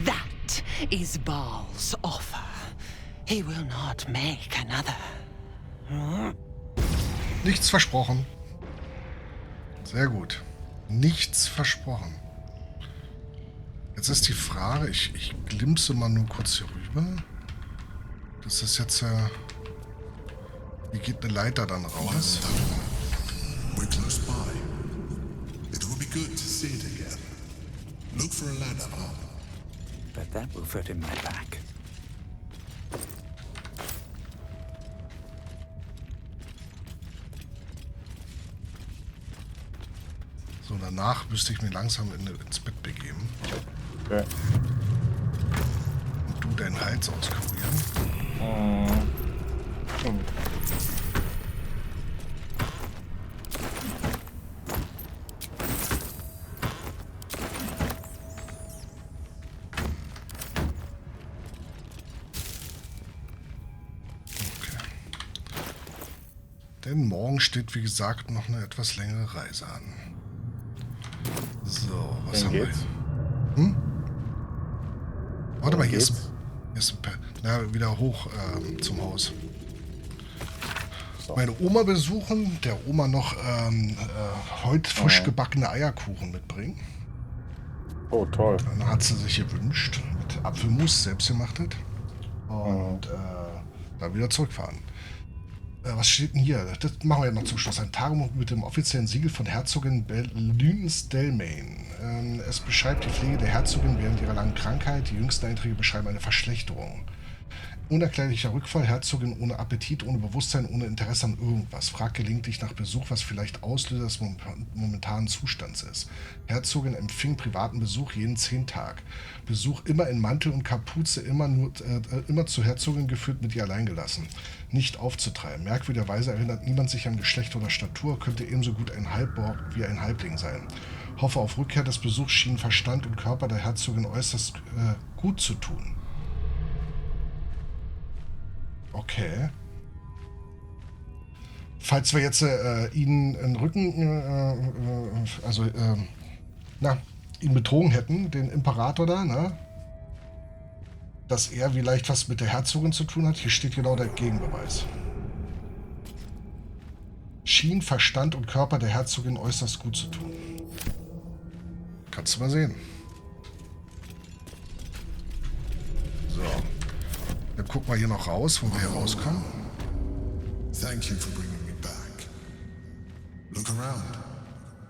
That is Baal's offer. He will not make another. Nichts versprochen. Sehr gut. Nichts versprochen. Jetzt ist die Frage, ich glimpse mal nur kurz hier rüber. Das ist jetzt hier geht eine Leiter dann raus. We're close by. It will be good to see it again. Look for a ladder up. But that will fit in my back. So, danach müsste ich mich langsam ins Bett begeben. Okay. Und du deinen Hals auskurieren. Denn morgen steht, wie gesagt, noch eine etwas längere Reise an. So, was haben wir? Warte mal, hier ist ein wieder hoch zum Haus. So. Meine Oma besuchen, der Oma noch heute frisch gebackene Eierkuchen mitbringen. Oh, toll. Dann hat sie sich gewünscht, mit Apfelmus selbst gemachtet. Und dann wieder zurückfahren. Was steht denn hier? Das machen wir ja noch zum Schluss. Ein Tagebuch mit dem offiziellen Siegel von Herzogin Lünsdelmain. Es beschreibt die Pflege der Herzogin während ihrer langen Krankheit. Die jüngsten Einträge beschreiben eine Verschlechterung. Unerklärlicher Rückfall, Herzogin ohne Appetit, ohne Bewusstsein, ohne Interesse an irgendwas. Fragt gelegentlich nach Besuch, was vielleicht Auslöser des momentanen Zustands ist. Herzogin empfing privaten Besuch jeden 10. Tag. Besuch immer in Mantel und Kapuze, immer zur Herzogin geführt, mit ihr allein gelassen. Nicht aufzutreiben. Merkwürdigerweise erinnert niemand sich an Geschlecht oder Statur, könnte ebenso gut ein Halbborg wie ein Halbling sein. Hoffe auf Rückkehr des Besuchs, schien Verstand und Körper der Herzogin äußerst gut zu tun. Okay. Falls wir jetzt ihn in Rücken, ihn betrogen hätten, den Imperator da, ne? Dass er vielleicht was mit der Herzogin zu tun hat, hier steht genau der Gegenbeweis. Schien Verstand und Körper der Herzogin äußerst gut zu tun. Kannst du mal sehen. So. Dann gucken wir hier noch raus, wo wir hier rauskommen. Thank you for bringing me back. Look around.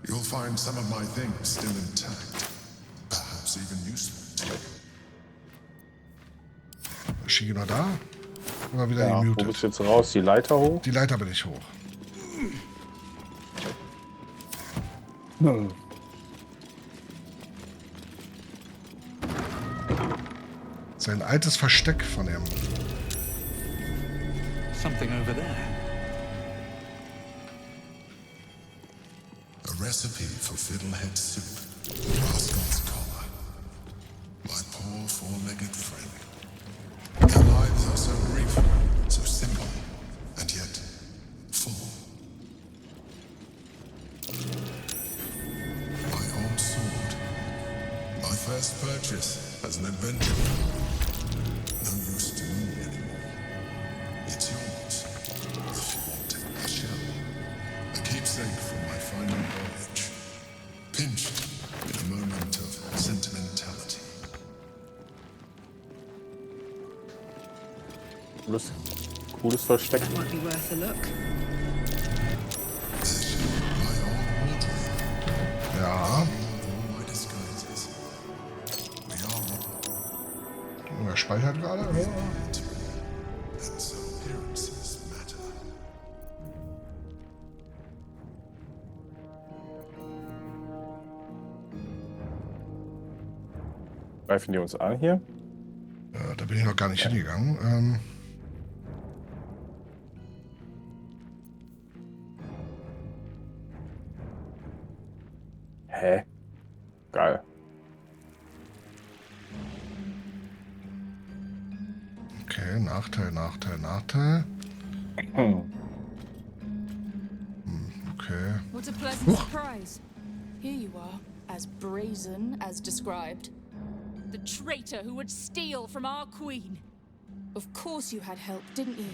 You'll find some of my things still intact. Perhaps even useful. Ist sie noch da? Oder wieder gemutet? Wo bist du jetzt raus? Die Leiter hoch? Die Leiter bin ich hoch. Sein altes Versteck von ihm. Something over there. A recipe for fiddlehead soup. Rascal's collar. My poor four-legged friend. Their lives are so brief, so simple, and yet full. My old sword. My first purchase as an adventurer. No use to me anymore. It's yours. If you want it, I shall. A keepsake from my final voyage. Pinched in a moment of sentimentality. Cooles Versteck. Might be worth a look. Ja. speichert gerade. Greifen die uns an hier? Da bin ich noch gar nicht hingegangen. Hä? Geil. Okay, Nachteil. Okay. What a pleasant surprise. Here you are, as brazen as described. The traitor who would steal from our queen. Of course you had help, didn't you?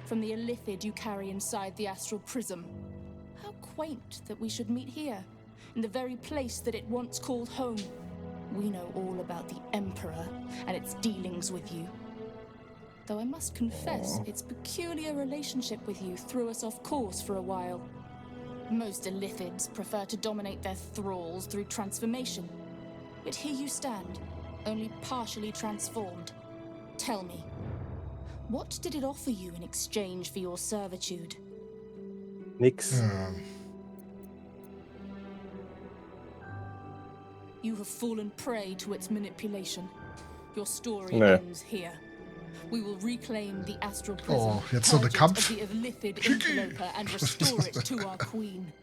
From the illithid you carry inside the astral prism. How quaint that we should meet here, in the very place that it once called home. We know all about the Emperor and its dealings with you. Though I must confess, its peculiar relationship with you threw us off course for a while. Most illithids prefer to dominate their thralls through transformation. Yet here you stand, only partially transformed. Tell me, what did it offer you in exchange for your servitude? Nix. You have fallen prey to its manipulation. Your story ends here. We will reclaim the astral prism, Oh, jetzt noch der Kampf. of the illithid interloper, and restore it to our queen.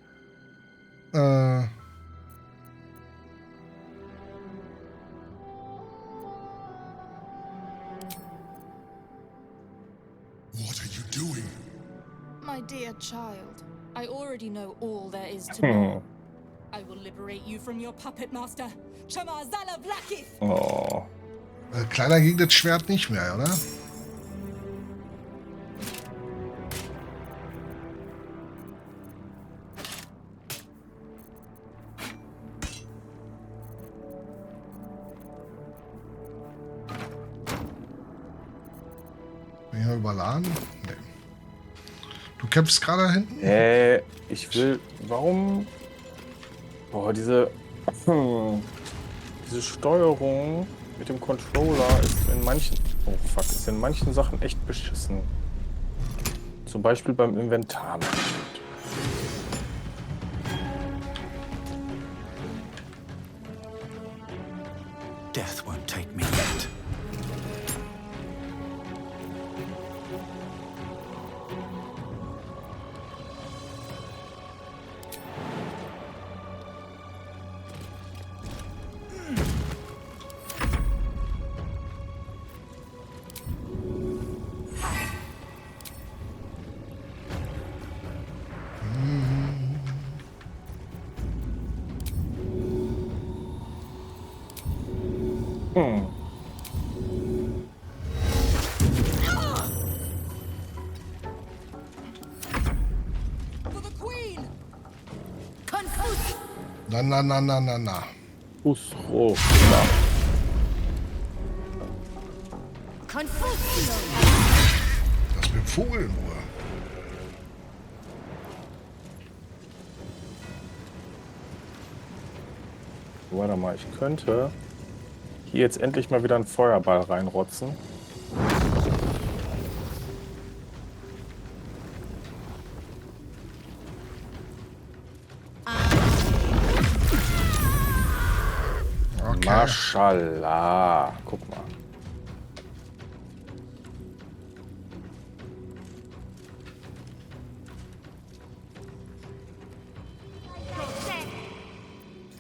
What are you doing? My dear child, I already know all there is to know. I will liberate you from your puppet master, Chamazala Blakith. Oh. Kleiner ging das Schwert nicht mehr, oder? Bin ich noch überladen? Nee. Du kämpfst gerade hinten? Ich will... Warum... Boah, diese Steuerung mit dem Controller ist in manchen... Oh fuck, ist in manchen Sachen echt beschissen. Zum Beispiel beim Inventar. Death won't take me yet. Na. Usro. Das mit Vogel nur. Warte mal, ich könnte hier jetzt endlich mal wieder einen Feuerball reinrotzen. Okay. Maschallah. Guck mal.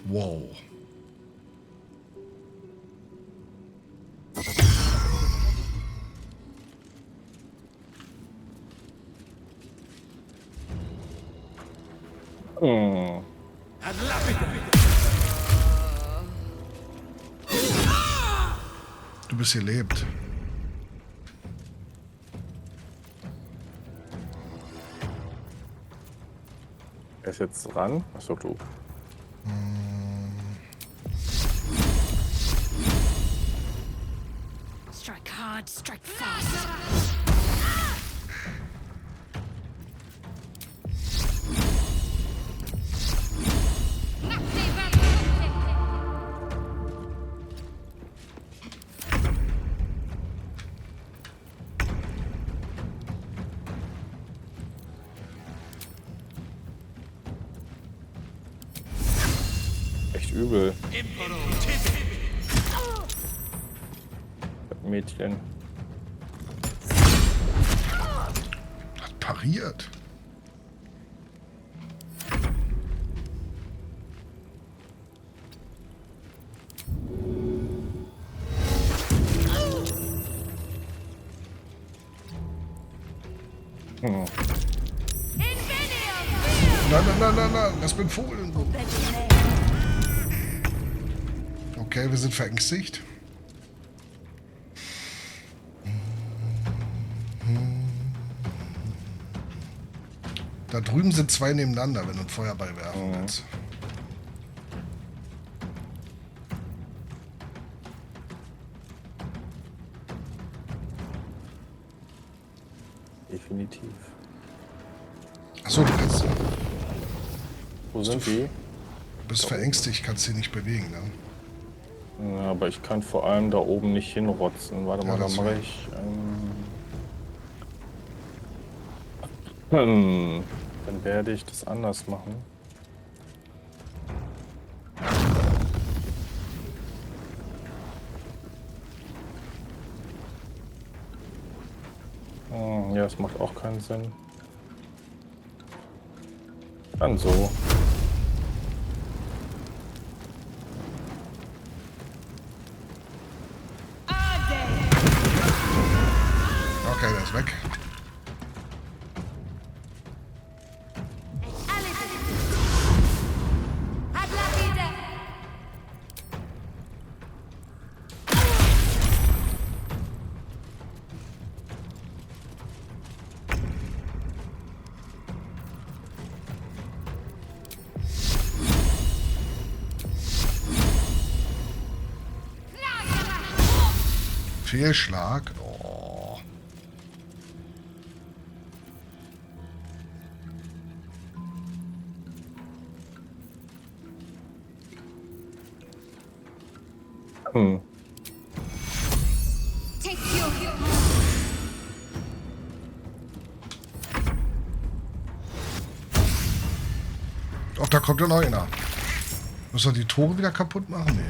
Wow. Du bist gelebt. Er ist jetzt dran. Achso, du. Strike hard, strike fast. übel. Mädchen. Hat pariert. Hm. Nein, lass mich Vogel in Ruhe. Okay, wir sind verängstigt. Da drüben sind zwei nebeneinander, wenn du einen Feuerball werfen willst. Definitiv. Achso, du kannst. Wo sind die? Du bist verängstigt, kannst dich nicht bewegen, ne? Ja, aber ich kann vor allem da oben nicht hinrotzen. Warte mal, da mache ich. Dann werde ich das anders machen. Ja, das macht auch keinen Sinn. Dann so. Okay, der ist weg. Fehlschlag. Oh. Ach, da kommt ja noch einer. Muss er die Tore wieder kaputt machen? Nee.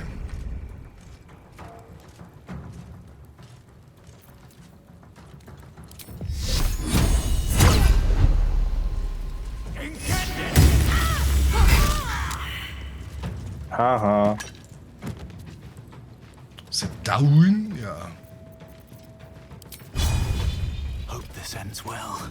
Haha. Sit down? Ja. Hope this ends well.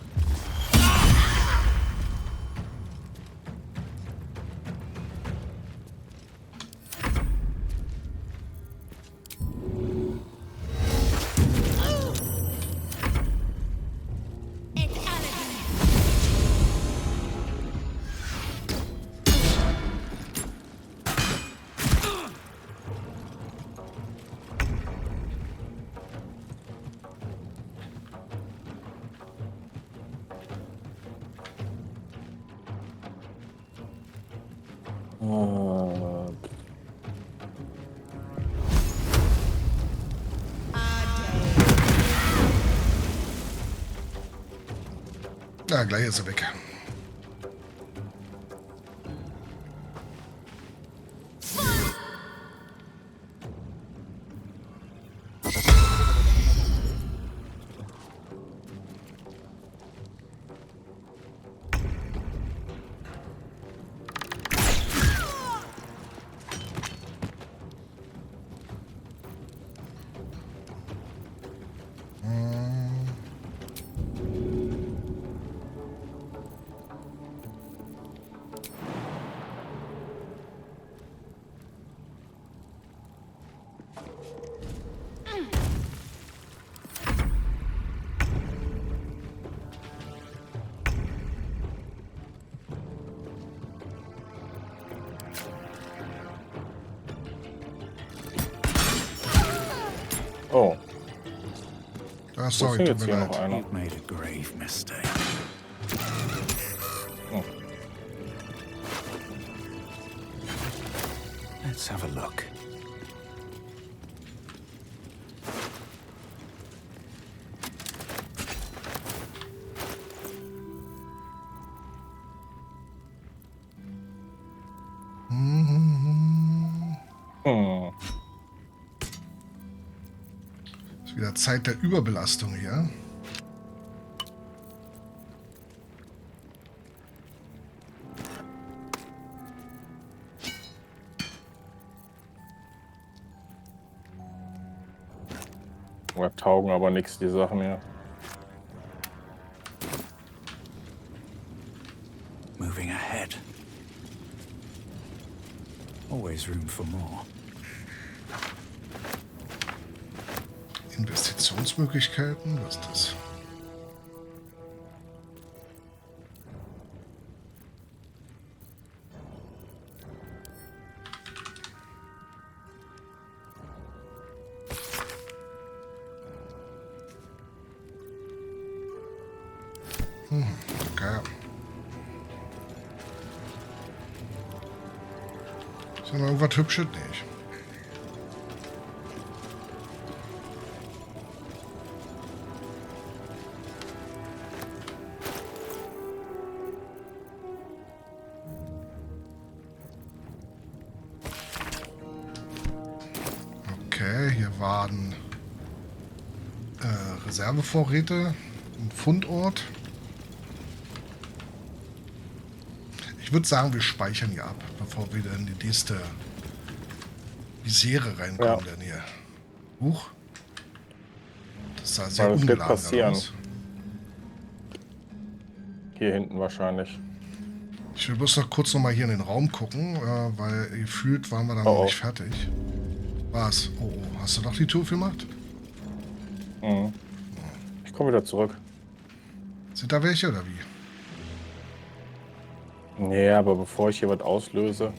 Na, gleich ist er weg. Oh. Ah, sorry, tut mir leid. You've made a grave mistake. Oh. Let's have a look. Zeit der Überbelastung hier. Wir taugen aber nichts, die Sachen hier. Moving ahead. Always room for more. Investitionsmöglichkeiten, was ist das? Okay. Ist noch irgendwas Hübsches? Nicht. Okay, hier waren Reservevorräte, ein Fundort. Ich würde sagen, wir speichern hier ab, bevor wir dann in die nächste Misere reinkommen. Ja. Denn hier. Huch. Das sah sehr ungeladen aus. Hier hinten wahrscheinlich. Ich will bloß noch kurz noch mal hier in den Raum gucken, weil gefühlt waren wir dann noch nicht fertig. Was? Oh, oh, hast du doch die Tür gemacht? Mhm. Ich komme wieder zurück. Sind da welche oder wie? Nee, aber bevor ich hier was auslöse.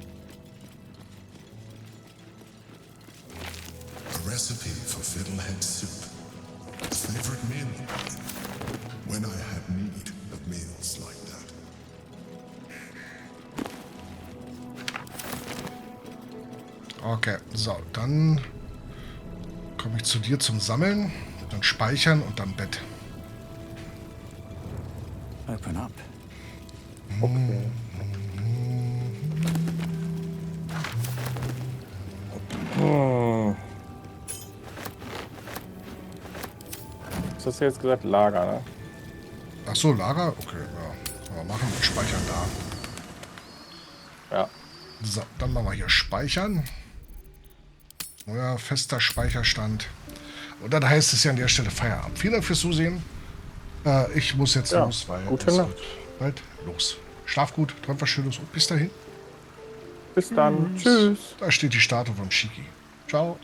A recipe for fiddlehead soup. A favorite meal of mine. When I had need of meals like that. Okay, so, dann komme ich zu dir zum Sammeln, dann speichern und dann Bett. Open up. Okay. Was hast du jetzt gesagt? Lager, ne? Ach so, Lager? Okay, ja. Können wir machen und speichern da. Ja. So, dann machen wir hier speichern. Neuer fester Speicherstand. Und dann heißt es ja an der Stelle Feierabend. Vielen Dank fürs Zusehen. Ich muss jetzt los, weil gute Nacht. Bald los. Schlaf gut, träumt was Schönes und bis dahin. Bis dann. Tschüss. Da steht die Statue von Cheeky. Ciao.